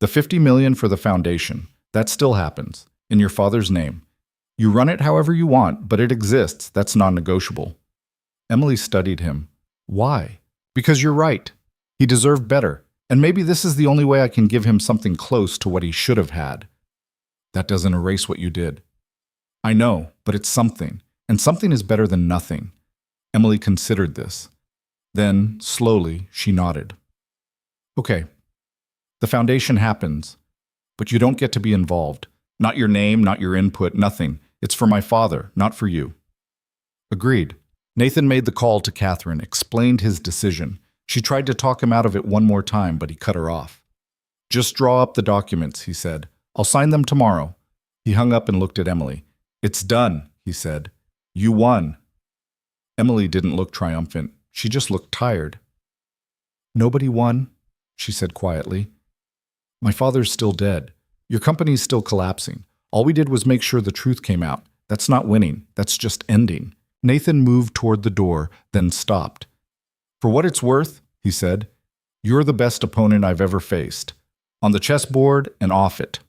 The $50 million for the foundation. That still happens. In your father's name. You run it however you want, but it exists. That's non-negotiable. Emily studied him. Why? Because you're right. He deserved better. And maybe this is the only way I can give him something close to what he should have had. That doesn't erase what you did. I know, but it's something. And something is better than nothing. Emily considered this. Then, slowly, she nodded. Okay. The foundation happens, but you don't get to be involved. Not your name, not your input, nothing. It's for my father, not for you. Agreed. Nathan made the call to Catherine, explained his decision. She tried to talk him out of it one more time, but he cut her off. Just draw up the documents, he said. I'll sign them tomorrow. He hung up and looked at Emily. It's done, he said. You won. Emily didn't look triumphant. She just looked tired. Nobody won, she said quietly. My father's still dead. Your company's still collapsing. All we did was make sure the truth came out. That's not winning. That's just ending. Nathan moved toward the door, then stopped. For what it's worth, he said, you're the best opponent I've ever faced. On the chessboard and off it.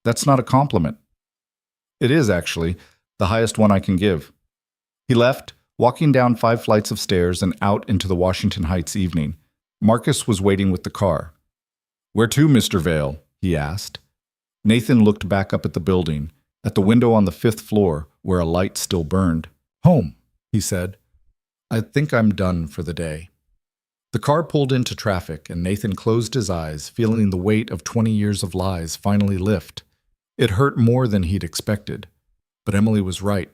That's not a compliment. It is, actually, the highest one I can give. He left, walking down 5 flights of stairs and out into the Washington Heights evening. Marcus was waiting with the car. Where to, Mr. Vale? He asked. Nathan looked back up at the building, at the window on the 5th floor where a light still burned. Home, he said. I think I'm done for the day. The car pulled into traffic, and Nathan closed his eyes, feeling the weight of 20 years of lies finally lift. It hurt more than he'd expected. But Emily was right.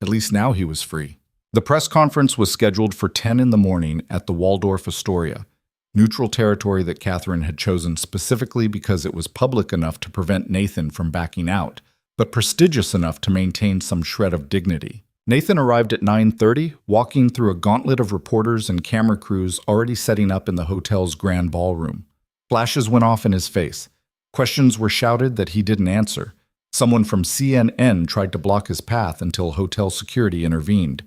At least now he was free. The press conference was scheduled for 10 in the morning at the Waldorf Astoria, neutral territory that Catherine had chosen specifically because it was public enough to prevent Nathan from backing out, but prestigious enough to maintain some shred of dignity. Nathan arrived at 9:30, walking through a gauntlet of reporters and camera crews already setting up in the hotel's grand ballroom. Flashes went off in his face. Questions were shouted that he didn't answer. Someone from CNN tried to block his path until hotel security intervened.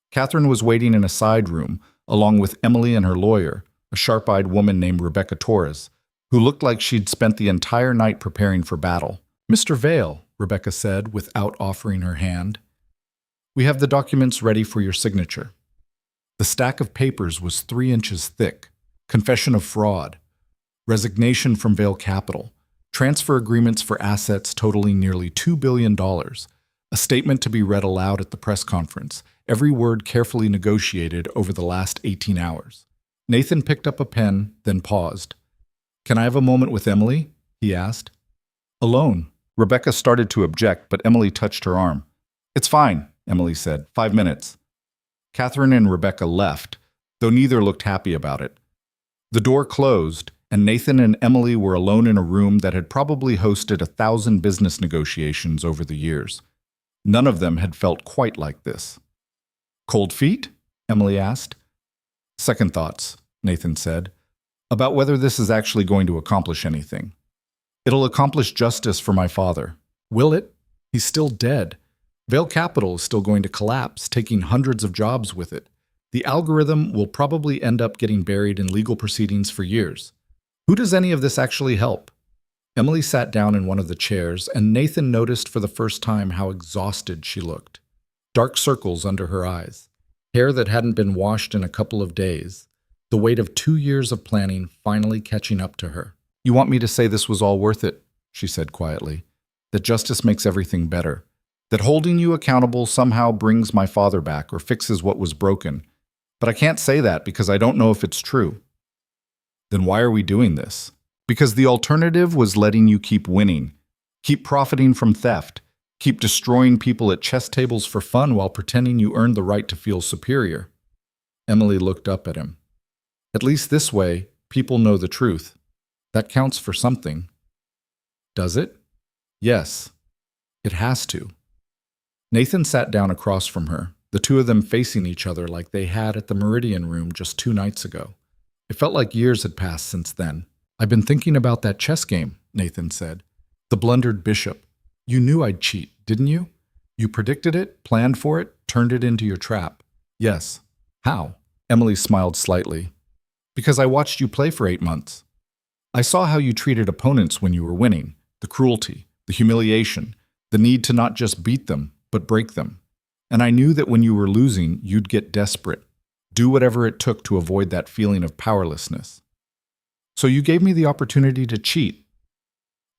Catherine was waiting in a side room, along with Emily and her lawyer, a sharp-eyed woman named Rebecca Torres, who looked like she'd spent the entire night preparing for battle. Mr. Vale, Rebecca said without offering her hand. We have the documents ready for your signature. The stack of papers was 3 inches thick. Confession of fraud. Resignation from Vale Capital. Transfer agreements for assets totaling nearly $2 billion. A statement to be read aloud at the press conference, every word carefully negotiated over the last 18 hours. Nathan picked up a pen, then paused. Can I have a moment with Emily? He asked. Alone. Rebecca started to object, but Emily touched her arm. It's fine, Emily said. 5 minutes. Catherine and Rebecca left, though neither looked happy about it. The door closed, and Nathan and Emily were alone in a room that had probably hosted 1,000 business negotiations over the years. None of them had felt quite like this. Cold feet? Emily asked. Second thoughts, Nathan said, about whether this is actually going to accomplish anything. It'll accomplish justice for my father. Will it? He's still dead. Vale Capital is still going to collapse, taking hundreds of jobs with it. The algorithm will probably end up getting buried in legal proceedings for years. Who does any of this actually help? Emily sat down in one of the chairs, and Nathan noticed for the first time how exhausted she looked. Dark circles under her eyes, hair that hadn't been washed in a couple of days, the weight of 2 years of planning finally catching up to her. You want me to say this was all worth it, she said quietly, that justice makes everything better, that holding you accountable somehow brings my father back or fixes what was broken. But I can't say that because I don't know if it's true. Then why are we doing this? Because the alternative was letting you keep winning, keep profiting from theft, keep destroying people at chess tables for fun while pretending you earned the right to feel superior. Emily looked up at him. At least this way, people know the truth. That counts for something. Does it? Yes. It has to. Nathan sat down across from her, the two of them facing each other like they had at the Meridian Room just 2 nights ago. It felt like years had passed since then. I've been thinking about that chess game, Nathan said. The blundered bishop. You knew I'd cheat, didn't you? You predicted it, planned for it, turned it into your trap. Yes. How? Emily smiled slightly. Because I watched you play for 8 months. I saw how you treated opponents when you were winning, the cruelty, the humiliation, the need to not just beat them, but break them. And I knew that when you were losing, you'd get desperate, do whatever it took to avoid that feeling of powerlessness. So you gave me the opportunity to cheat.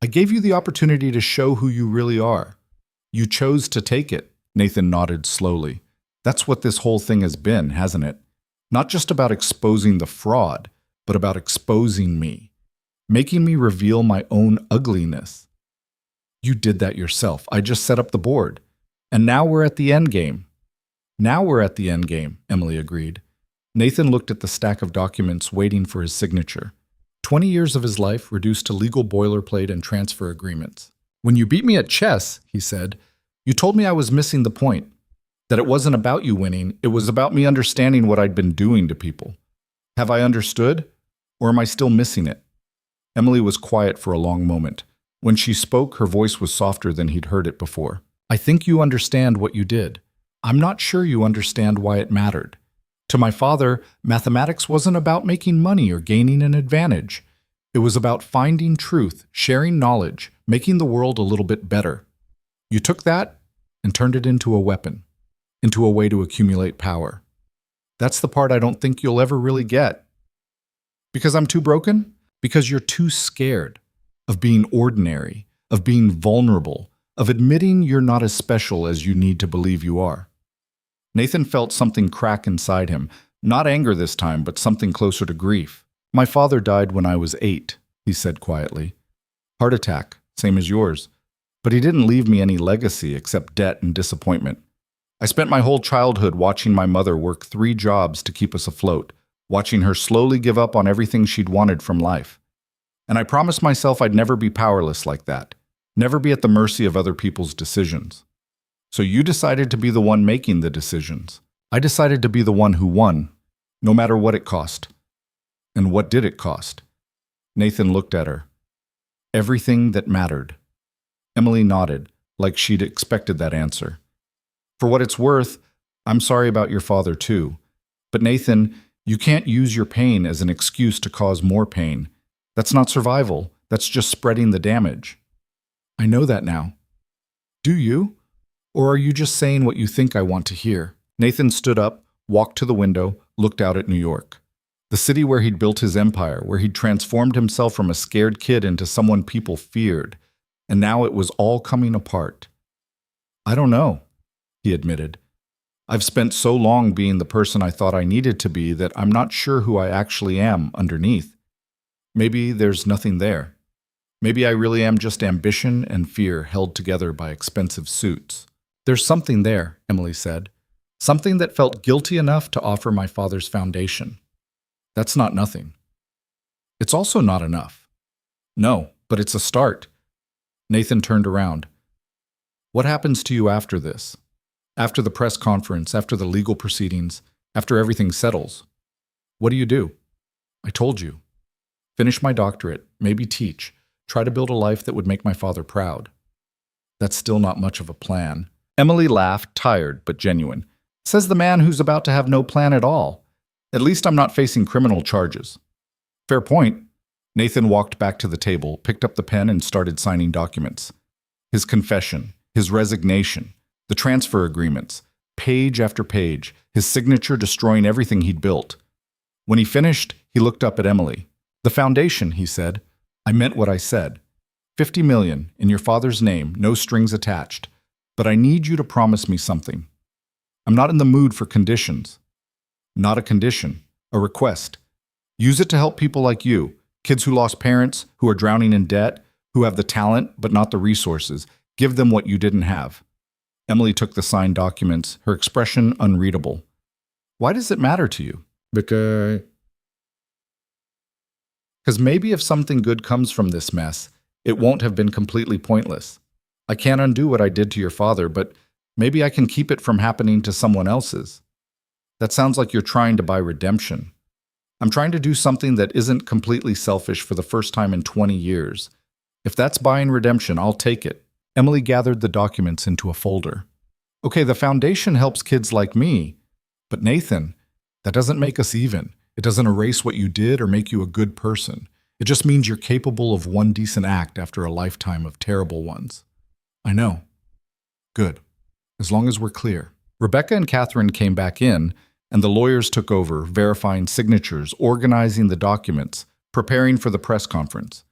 I gave you the opportunity to show who you really are. You chose to take it, Nathan nodded slowly. That's what this whole thing has been, hasn't it? Not just about exposing the fraud, but about exposing me, making me reveal my own ugliness. You did that yourself. I just set up the board. And now we're at the end game. Now we're at the end game, Emily agreed. Nathan looked at the stack of documents waiting for his signature. 20 years of his life reduced to legal boilerplate and transfer agreements. When you beat me at chess, he said, you told me I was missing the point, that it wasn't about you winning, it was about me understanding what I'd been doing to people. Have I understood, or am I still missing it? Emily was quiet for a long moment. When she spoke, her voice was softer than he'd heard it before. I think you understand what you did. I'm not sure you understand why it mattered. To my father, mathematics wasn't about making money or gaining an advantage. It was about finding truth, sharing knowledge, making the world a little bit better. You took that and turned it into a weapon, into a way to accumulate power. That's the part I don't think you'll ever really get. Because I'm too broken? Because you're too scared of being ordinary, of being vulnerable, of admitting you're not as special as you need to believe you are. Nathan felt something crack inside him, not anger this time, but something closer to grief. My father died when I was 8, he said quietly. Heart attack, same as yours. But he didn't leave me any legacy except debt and disappointment. I spent my whole childhood watching my mother work 3 jobs to keep us afloat, watching her slowly give up on everything she'd wanted from life. And I promised myself I'd never be powerless like that, never be at the mercy of other people's decisions. So you decided to be the one making the decisions. I decided to be the one who won, no matter what it cost. And what did it cost? Nathan looked at her. Everything that mattered. Emily nodded, like she'd expected that answer. For what it's worth, I'm sorry about your father too. But Nathan, you can't use your pain as an excuse to cause more pain. That's not survival. That's just spreading the damage. I know that now. Do you? Or are you just saying what you think I want to hear? Nathan stood up, walked to the window, looked out at New York. The city where he'd built his empire, where he'd transformed himself from a scared kid into someone people feared. And now it was all coming apart. I don't know, he admitted. I've spent so long being the person I thought I needed to be that I'm not sure who I actually am underneath. Maybe there's nothing there. Maybe I really am just ambition and fear held together by expensive suits. There's something there, Emily said. Something that felt guilty enough to offer my father's foundation. That's not nothing. It's also not enough. No, but it's a start. Nathan turned around. What happens to you after this? After the press conference, after the legal proceedings, after everything settles? What do? I told you. Finish my doctorate, maybe teach, try to build a life that would make my father proud. That's still not much of a plan. Emily laughed, tired but genuine. Says the man who's about to have no plan at all. At least I'm not facing criminal charges. Fair point. Nathan walked back to the table, picked up the pen and started signing documents. His confession, his resignation, the transfer agreements, page after page, his signature destroying everything he'd built. When he finished, he looked up at Emily. The foundation, he said. I meant what I said. 50 million, in your father's name, no strings attached. But I need you to promise me something. I'm not in the mood for conditions. Not a condition, a request. Use it to help people like you, kids who lost parents, who are drowning in debt, who have the talent but not the resources. Give them what you didn't have. Emily took the signed documents, her expression unreadable. Why does it matter to you? Because maybe if something good comes from this mess, it won't have been completely pointless. I can't undo what I did to your father, but maybe I can keep it from happening to someone else's. That sounds like you're trying to buy redemption. I'm trying to do something that isn't completely selfish for the first time in 20 years. If that's buying redemption, I'll take it. Emily gathered the documents into a folder. Okay, the foundation helps kids like me. But Nathan, that doesn't make us even. It doesn't erase what you did or make you a good person. It just means you're capable of one decent act after a lifetime of terrible ones. I know. Good. As long as we're clear. Rebecca and Catherine came back in, and the lawyers took over, verifying signatures, organizing the documents, preparing for the press conference.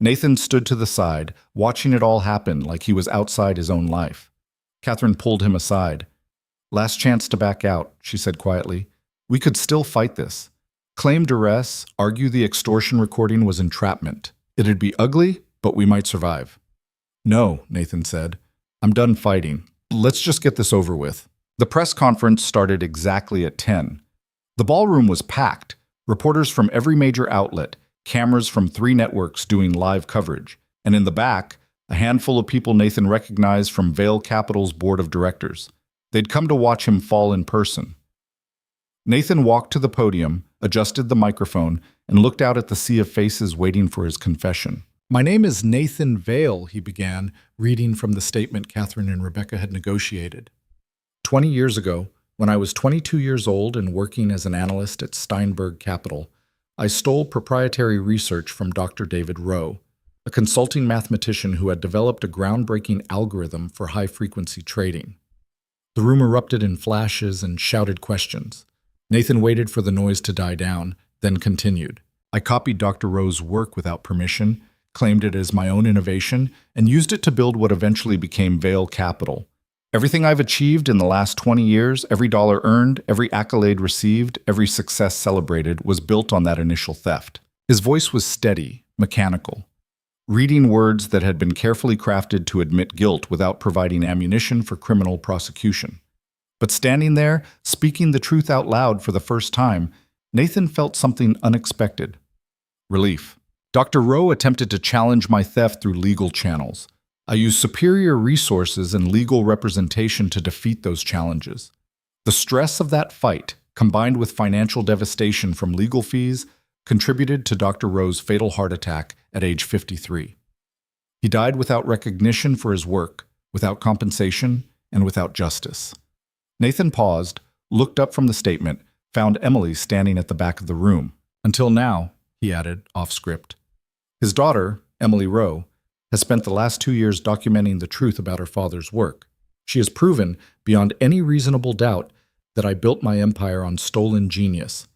Nathan stood to the side, watching it all happen like he was outside his own life. Catherine pulled him aside. Last chance to back out, she said quietly. We could still fight this. Claim duress, argue the extortion recording was entrapment. It'd be ugly, but we might survive. No, Nathan said. I'm done fighting. Let's just get this over with. The press conference started exactly at 10. The ballroom was packed. Reporters from every major outlet, cameras from 3 networks doing live coverage, and in the back, a handful of people Nathan recognized from Vail Capital's board of directors. They'd come to watch him fall in person. Nathan walked to the podium, adjusted the microphone, and looked out at the sea of faces waiting for his confession. My name is Nathan Vail, he began, reading from the statement Catherine and Rebecca had negotiated. 20 years ago, when I was 22 years old and working as an analyst at Steinberg Capital, I stole proprietary research from Dr. David Rowe, a consulting mathematician who had developed a groundbreaking algorithm for high-frequency trading. The room erupted in flashes and shouted questions. Nathan waited for the noise to die down, then continued. I copied Dr. Rowe's work without permission, claimed it as my own innovation, and used it to build what eventually became Vail Capital. Everything I've achieved in the last 20 years, every dollar earned, every accolade received, every success celebrated, was built on that initial theft. His voice was steady, mechanical, reading words that had been carefully crafted to admit guilt without providing ammunition for criminal prosecution. But standing there, speaking the truth out loud for the first time, Nathan felt something unexpected. Relief. Dr. Rowe attempted to challenge my theft through legal channels. I used superior resources and legal representation to defeat those challenges. The stress of that fight, combined with financial devastation from legal fees, contributed to Dr. Rowe's fatal heart attack at age 53. He died without recognition for his work, without compensation, and without justice. Nathan paused, looked up from the statement, found Emily standing at the back of the room. Until now, he added, off script. His daughter, Emily Rowe, has spent the last 2 years documenting the truth about her father's work. She has proven, beyond any reasonable doubt, that I built my empire on stolen genius,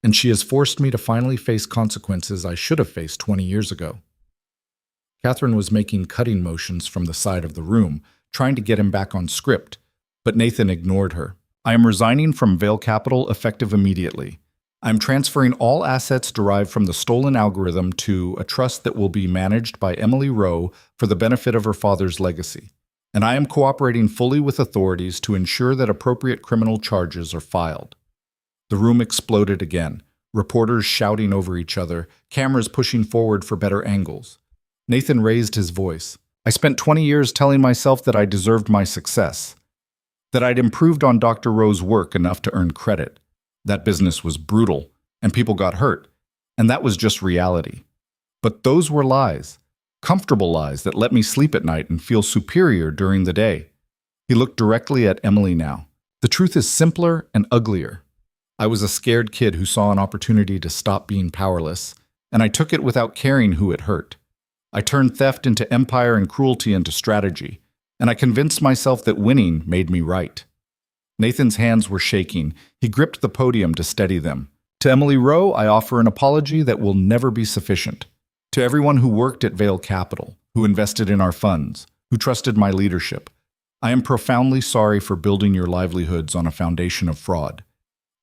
and she has forced me to finally face consequences I should have faced 20 years ago. Catherine was making cutting motions from the side of the room, trying to get him back on script, but Nathan ignored her. I am resigning from Vail Capital effective immediately. I am transferring all assets derived from the stolen algorithm to a trust that will be managed by Emily Rowe for the benefit of her father's legacy. And I am cooperating fully with authorities to ensure that appropriate criminal charges are filed. The room exploded again, reporters shouting over each other, cameras pushing forward for better angles. Nathan raised his voice. I spent 20 years telling myself that I deserved my success, that I'd improved on Dr. Rowe's work enough to earn credit. That business was brutal, and people got hurt, and that was just reality. But those were lies, comfortable lies that let me sleep at night and feel superior during the day. He looked directly at Emily now. The truth is simpler and uglier. I was a scared kid who saw an opportunity to stop being powerless, and I took it without caring who it hurt. I turned theft into empire and cruelty into strategy, and I convinced myself that winning made me right. Nathan's hands were shaking. He gripped the podium to steady them. To Emily Rowe, I offer an apology that will never be sufficient. To everyone who worked at Vail Capital, who invested in our funds, who trusted my leadership, I am profoundly sorry for building your livelihoods on a foundation of fraud.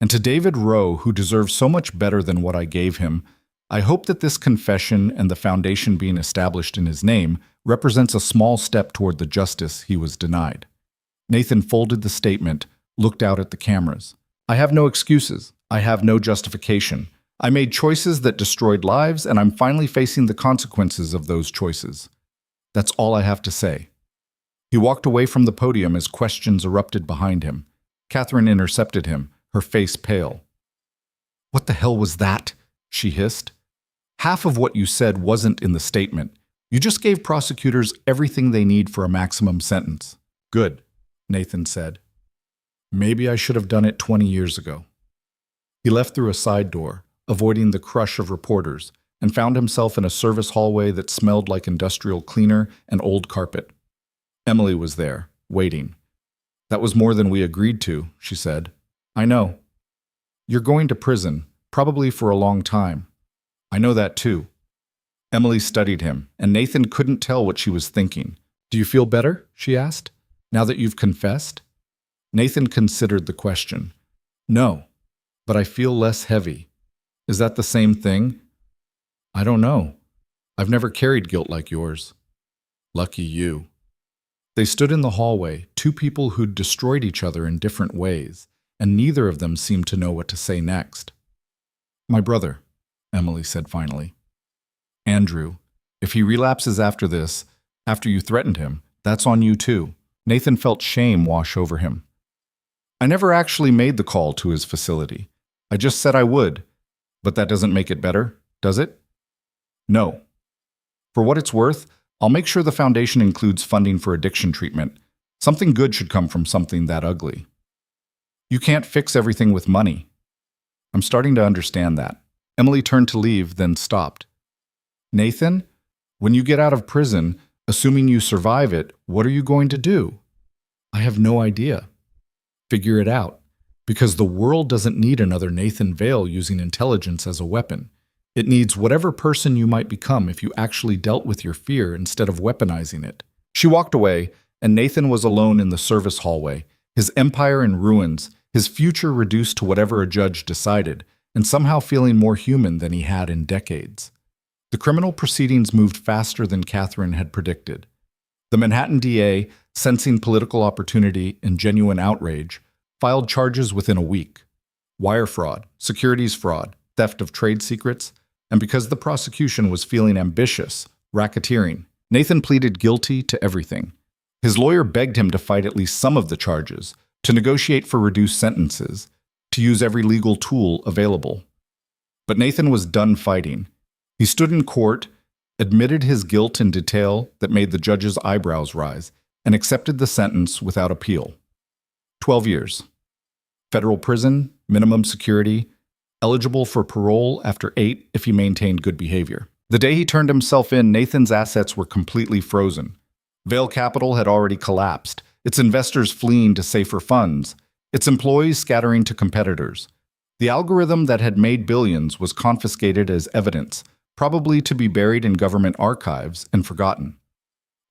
And to David Rowe, who deserves so much better than what I gave him, I hope that this confession and the foundation being established in his name represents a small step toward the justice he was denied. Nathan folded the statement, looked out at the cameras. I have no excuses. I have no justification. I made choices that destroyed lives, and I'm finally facing the consequences of those choices. That's all I have to say. He walked away from the podium as questions erupted behind him. Catherine intercepted him, her face pale. What the hell was that? She hissed. Half of what you said wasn't in the statement. You just gave prosecutors everything they need for a maximum sentence. Good, Nathan said. Maybe I should have done it 20 years ago. He left through a side door, avoiding the crush of reporters, and found himself in a service hallway that smelled like industrial cleaner and old carpet. Emily was there, waiting. That was more than we agreed to, she said. I know. You're going to prison, probably for a long time. I know that too. Emily studied him, and Nathan couldn't tell what she was thinking. Do you feel better? She asked. Now that you've confessed? Nathan considered the question. No, but I feel less heavy. Is that the same thing? I don't know. I've never carried guilt like yours. Lucky you. They stood in the hallway, two people who'd destroyed each other in different ways, and neither of them seemed to know what to say next. My brother, Emily said finally. Andrew, if he relapses after this, after you threatened him, that's on you too. Nathan felt shame wash over him. I never actually made the call to his facility. I just said I would. But that doesn't make it better, does it? No. For what it's worth, I'll make sure the foundation includes funding for addiction treatment. Something good should come from something that ugly. You can't fix everything with money. I'm starting to understand that. Emily turned to leave, then stopped. Nathan, when you get out of prison, assuming you survive it, what are you going to do? I have no idea. Figure it out. Because the world doesn't need another Nathan Vale using intelligence as a weapon. It needs whatever person you might become if you actually dealt with your fear instead of weaponizing it. She walked away, and Nathan was alone in the service hallway, his empire in ruins, his future reduced to whatever a judge decided, and somehow feeling more human than he had in decades. The criminal proceedings moved faster than Catherine had predicted. The Manhattan DA, sensing political opportunity and genuine outrage, filed charges within a week. Wire fraud, securities fraud, theft of trade secrets, and because the prosecution was feeling ambitious, racketeering, Nathan pleaded guilty to everything. His lawyer begged him to fight at least some of the charges, to negotiate for reduced sentences, to use every legal tool available. But Nathan was done fighting. He stood in court, admitted his guilt in detail that made the judge's eyebrows rise, and accepted the sentence without appeal. 12 years. Federal prison, minimum security, eligible for parole after 8 if he maintained good behavior. The day he turned himself in, Nathan's assets were completely frozen. Vale Capital had already collapsed, its investors fleeing to safer funds, its employees scattering to competitors. The algorithm that had made billions was confiscated as evidence, probably to be buried in government archives and forgotten.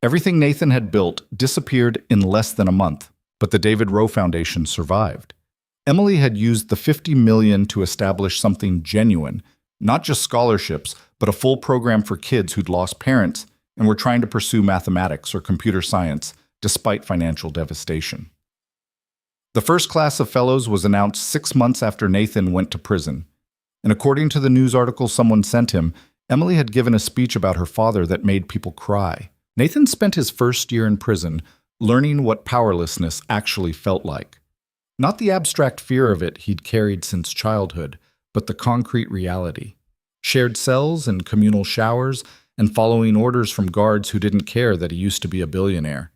Everything Nathan had built disappeared in less than a month, but the David Rowe Foundation survived. Emily had used the $50 million to establish something genuine, not just scholarships, but a full program for kids who'd lost parents and were trying to pursue mathematics or computer science despite financial devastation. The first class of fellows was announced 6 months after Nathan went to prison, and according to the news article someone sent him, Emily had given a speech about her father that made people cry. Nathan spent his first year in prison learning what powerlessness actually felt like. Not the abstract fear of it he'd carried since childhood, but the concrete reality. Shared cells and communal showers, and following orders from guards who didn't care that he used to be a billionaire.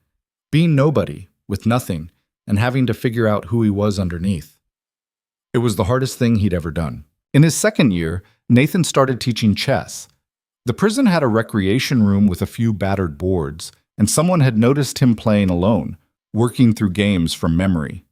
Being nobody, with nothing, and having to figure out who he was underneath. It was the hardest thing he'd ever done. In his second year, Nathan started teaching chess. The prison had a recreation room with a few battered boards, and someone had noticed him playing alone, working through games from memory.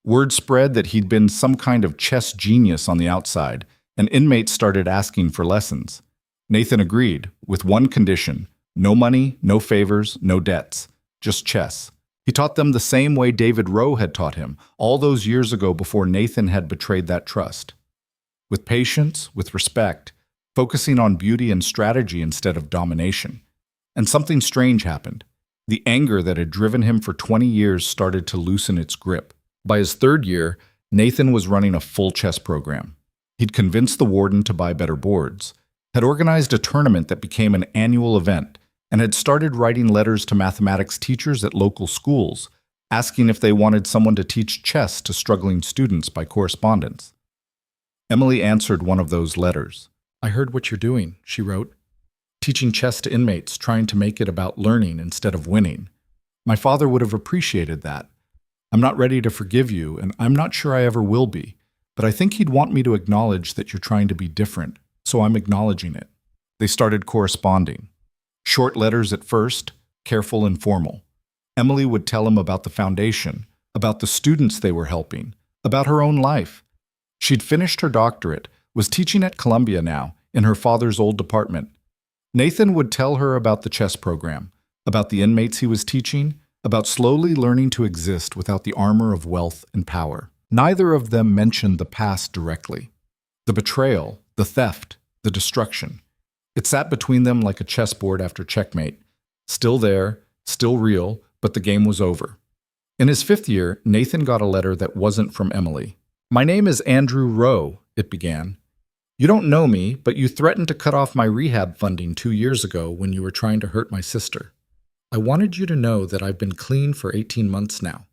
Word spread that he'd been some kind of chess genius on the outside, and inmates started asking for lessons. Nathan agreed, with one condition: no money, no favors, no debts, just chess. He taught them the same way David Rowe had taught him, all those years ago before Nathan had betrayed that trust. With patience, with respect, focusing on beauty and strategy instead of domination. And something strange happened. The anger that had driven him for 20 years started to loosen its grip. By his third year, Nathan was running a full chess program. He'd convinced the warden to buy better boards, had organized a tournament that became an annual event, and had started writing letters to mathematics teachers at local schools, asking if they wanted someone to teach chess to struggling students by correspondence. Emily answered one of those letters. I heard what you're doing, she wrote. teaching chess to inmates, trying to make it about learning instead of winning. My father would have appreciated that. I'm not ready to forgive you, and I'm not sure I ever will be, but I think he'd want me to acknowledge that you're trying to be different, so I'm acknowledging it. They started corresponding. Short letters at first, careful and formal. Emily would tell him about the foundation, about the students they were helping, about her own life. She'd finished her doctorate, was teaching at Columbia now, in her father's old department. Nathan would tell her about the chess program, about the inmates he was teaching, about slowly learning to exist without the armor of wealth and power. Neither of them mentioned the past directly. The betrayal, the theft, the destruction. It sat between them like a chessboard after checkmate. Still there, still real, but the game was over. In his 5th year, Nathan got a letter that wasn't from Emily. "My name is Andrew Rowe," it began. "You don't know me, but you threatened to cut off my rehab funding 2 years ago when you were trying to hurt my sister. I wanted you to know that I've been clean for 18 months now.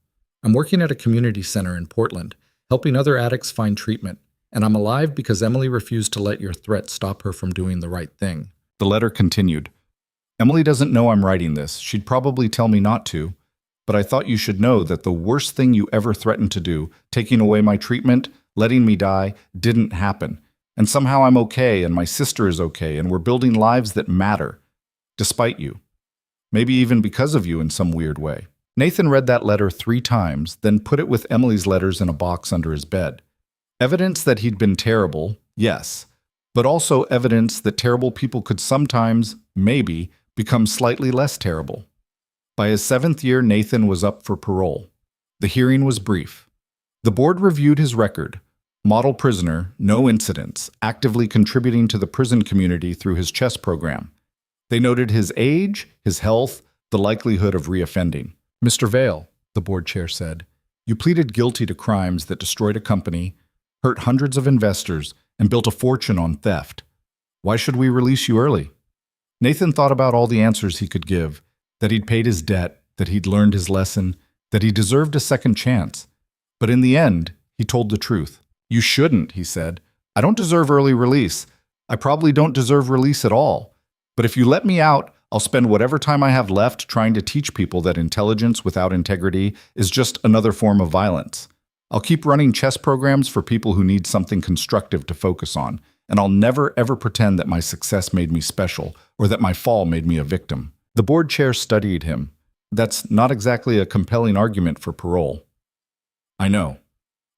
I'm working at a community center in Portland, helping other addicts find treatment, and I'm alive because Emily refused to let your threat stop her from doing the right thing." The letter continued. "Emily doesn't know I'm writing this. She'd probably tell me not to, but I thought you should know that the worst thing you ever threatened to do, taking away my treatment, letting me die, didn't happen. And somehow I'm okay, and my sister is okay, and we're building lives that matter, despite you. Maybe even because of you in some weird way." Nathan read that letter 3 times, then put it with Emily's letters in a box under his bed. Evidence that he'd been terrible, yes, but also evidence that terrible people could sometimes, maybe, become slightly less terrible. By his 7th year, Nathan was up for parole. The hearing was brief. The board reviewed his record. Model prisoner, no incidents, actively contributing to the prison community through his chess program. They noted his age, his health, the likelihood of reoffending. "Mr. Vale," the board chair said, "you pleaded guilty to crimes that destroyed a company, hurt hundreds of investors, and built a fortune on theft. Why should we release you early?" Nathan thought about all the answers he could give, that he'd paid his debt, that he'd learned his lesson, that he deserved a second chance. But in the end, he told the truth. "You shouldn't," he said. "I don't deserve early release. I probably don't deserve release at all. But if you let me out, I'll spend whatever time I have left trying to teach people that intelligence without integrity is just another form of violence. I'll keep running chess programs for people who need something constructive to focus on, and I'll never ever pretend that my success made me special or that my fall made me a victim." The board chair studied him. "That's not exactly a compelling argument for parole." "I know,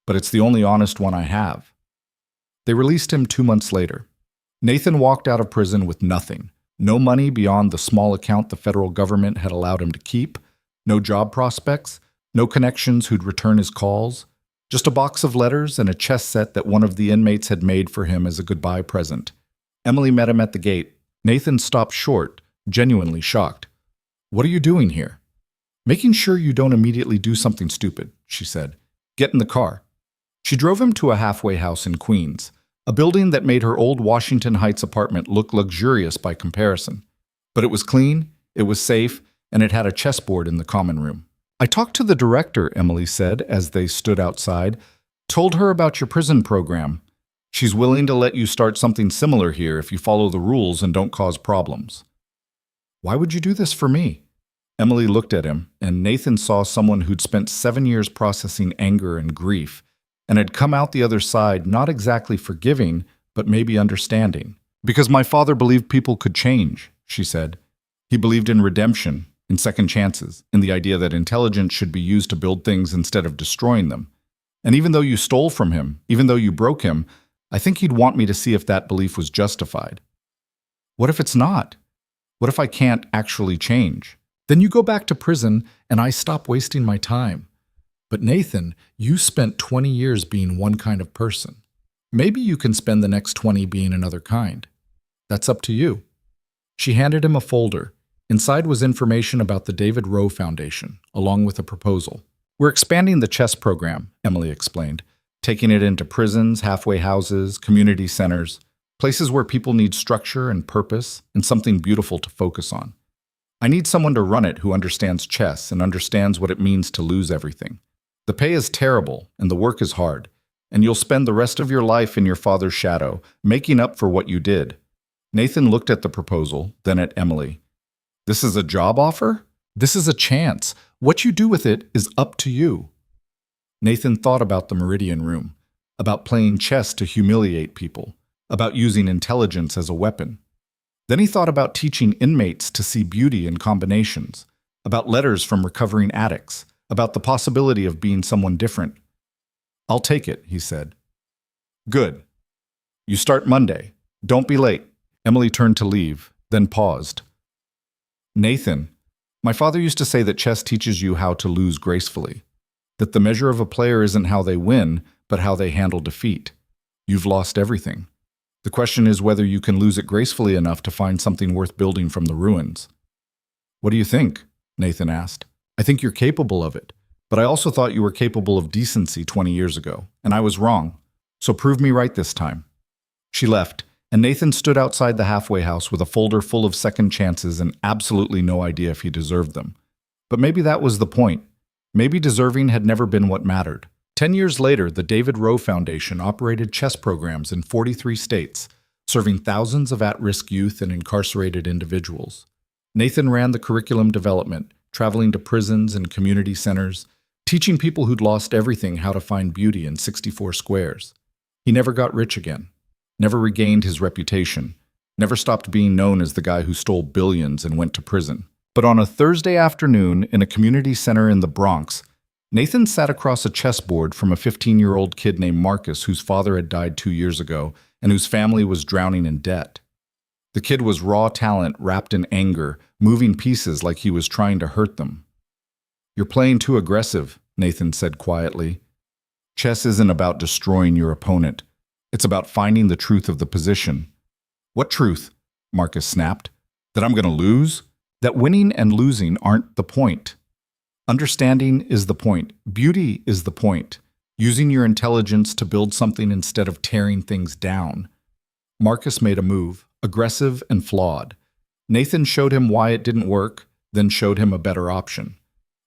but it's the only honest one I have." They released him 2 months later. Nathan walked out of prison with nothing. No money beyond the small account the federal government had allowed him to keep, no job prospects, no connections who'd return his calls, just a box of letters and a chess set that one of the inmates had made for him as a goodbye present. Emily met him at the gate. Nathan stopped short, genuinely shocked. "What are you doing here?" "Making sure you don't immediately do something stupid," she said. "Get in the car." She drove him to a halfway house in Queens, a building that made her old Washington Heights apartment look luxurious by comparison. But it was clean, it was safe, and it had a chessboard in the common room. "I talked to the director," Emily said as they stood outside. "Told her about your prison program. She's willing to let you start something similar here if you follow the rules and don't cause problems." "Why would you do this for me?" Emily looked at him, and Nathan saw someone who'd spent 7 years processing anger and grief, and had come out the other side not exactly forgiving, but maybe understanding. "Because my father believed people could change," she said. "He believed in redemption, in second chances, in the idea that intelligence should be used to build things instead of destroying them. And even though you stole from him, even though you broke him, I think he'd want me to see if that belief was justified." "What if it's not? What if I can't actually change? Then you go back to prison and I stop wasting my time. But Nathan, you spent 20 years being one kind of person. Maybe you can spend the next 20 being another kind. That's up to you." She handed him a folder. Inside was information about the David Rowe Foundation, along with a proposal. "We're expanding the chess program," Emily explained, "taking it into prisons, halfway houses, community centers, places where people need structure and purpose and something beautiful to focus on. I need someone to run it who understands chess and understands what it means to lose everything. The pay is terrible, and the work is hard, and you'll spend the rest of your life in your father's shadow, making up for what you did. Nathan looked at the proposal, then at Emily. This is a job offer? This is a chance. What you do with it is up to you. Nathan thought about the Meridian Room, about playing chess to humiliate people, about using intelligence as a weapon. Then he thought about teaching inmates to see beauty in combinations, about letters from recovering addicts, about the possibility of being someone different. I'll take it, he said. Good. You start Monday. Don't be late. Emily turned to leave, then paused. Nathan, my father used to say that chess teaches you how to lose gracefully, that the measure of a player isn't how they win, but how they handle defeat. You've lost everything. The question is whether you can lose it gracefully enough to find something worth building from the ruins. What do you think? Nathan asked. I think you're capable of it, but I also thought you were capable of decency 20 years ago, and I was wrong. So prove me right this time. She left, and Nathan stood outside the halfway house with a folder full of second chances and absolutely no idea if he deserved them. But maybe that was the point. Maybe deserving had never been what mattered. 10 years later, the David Rowe Foundation operated chess programs in 43 states, serving thousands of at-risk youth and incarcerated individuals. Nathan ran the curriculum development, traveling to prisons and community centers, teaching people who'd lost everything how to find beauty in 64 squares. He never got rich again, never regained his reputation, never stopped being known as the guy who stole billions and went to prison. But on a Thursday afternoon in a community center in the Bronx, Nathan sat across a chessboard from a 15-year-old kid named Marcus whose father had died 2 years ago and whose family was drowning in debt. The kid was raw talent wrapped in anger, moving pieces like he was trying to hurt them. You're playing too aggressive, Nathan said quietly. Chess isn't about destroying your opponent. It's about finding the truth of the position. What truth? Marcus snapped. That I'm going to lose? That winning and losing aren't the point. Understanding is the point. Beauty is the point. Using your intelligence to build something instead of tearing things down. Marcus made a move, aggressive and flawed. Nathan showed him why it didn't work, then showed him a better option.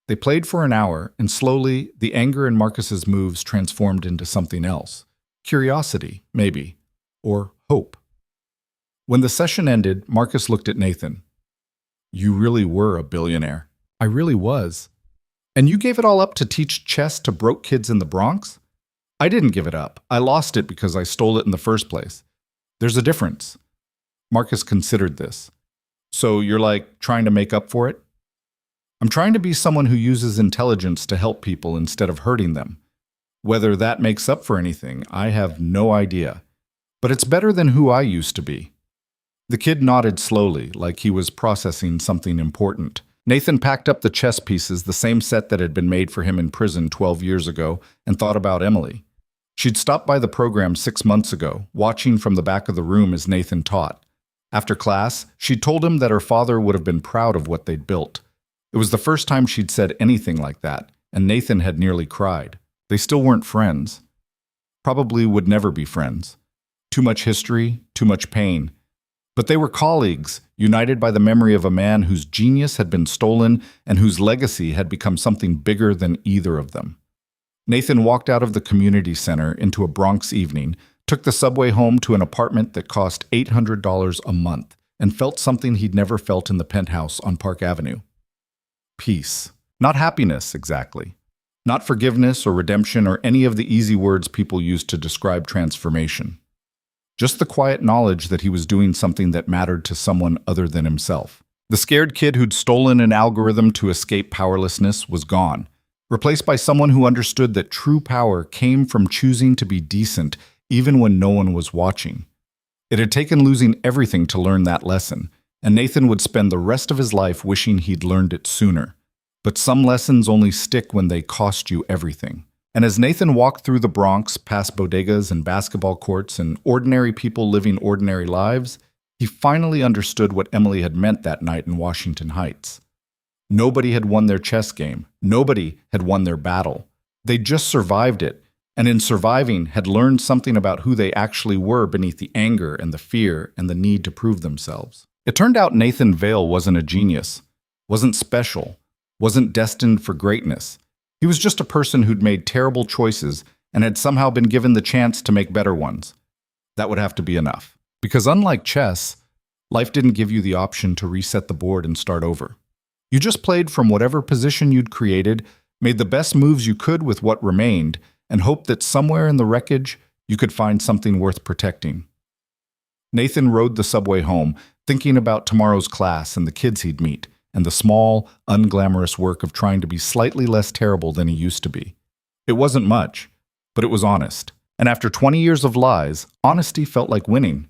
They played for an hour, and slowly, the anger in Marcus's moves transformed into something else. Curiosity, maybe. Or hope. When the session ended, Marcus looked at Nathan. You really were a billionaire. I really was. And you gave it all up to teach chess to broke kids in the Bronx? I didn't give it up. I lost it because I stole it in the first place. There's a difference. Marcus considered this. So you're like trying to make up for it? I'm trying to be someone who uses intelligence to help people instead of hurting them. Whether that makes up for anything, I have no idea. But it's better than who I used to be. The kid nodded slowly, like he was processing something important. Nathan packed up the chess pieces, the same set that had been made for him in prison 12 years ago, and thought about Emily. She'd stopped by the program 6 months ago, watching from the back of the room as Nathan taught. After class, she'd told him that her father would have been proud of what they'd built. It was the first time she'd said anything like that, and Nathan had nearly cried. They still weren't friends. Probably would never be friends. Too much history, too much pain. But they were colleagues, united by the memory of a man whose genius had been stolen and whose legacy had become something bigger than either of them. Nathan walked out of the community center into a Bronx evening, took the subway home to an apartment that cost $800 a month, and felt something he'd never felt in the penthouse on Park Avenue. Peace. Not happiness, exactly. Not forgiveness or redemption or any of the easy words people use to describe transformation. Just the quiet knowledge that he was doing something that mattered to someone other than himself. The scared kid who'd stolen an algorithm to escape powerlessness was gone, replaced by someone who understood that true power came from choosing to be decent even when no one was watching. It had taken losing everything to learn that lesson, and Nathan would spend the rest of his life wishing he'd learned it sooner. But some lessons only stick when they cost you everything. And as Nathan walked through the Bronx, past bodegas and basketball courts and ordinary people living ordinary lives, he finally understood what Emily had meant that night in Washington Heights. Nobody had won their chess game. Nobody had won their battle. They'd just survived it, and in surviving had learned something about who they actually were beneath the anger and the fear and the need to prove themselves. It turned out Nathan Vail wasn't a genius, wasn't special, wasn't destined for greatness. He was just a person who'd made terrible choices and had somehow been given the chance to make better ones. That would have to be enough. Because unlike chess, Life didn't give you the option to reset the board and start over. You just played from whatever position you'd created, made the best moves you could with what remained, and hoped that somewhere in the wreckage you could find something worth protecting. Nathan rode the subway home, thinking about tomorrow's class and the kids he'd meet, and the small, unglamorous work of trying to be slightly less terrible than he used to be. It wasn't much, but it was honest. And after 20 years of lies, honesty felt like winning.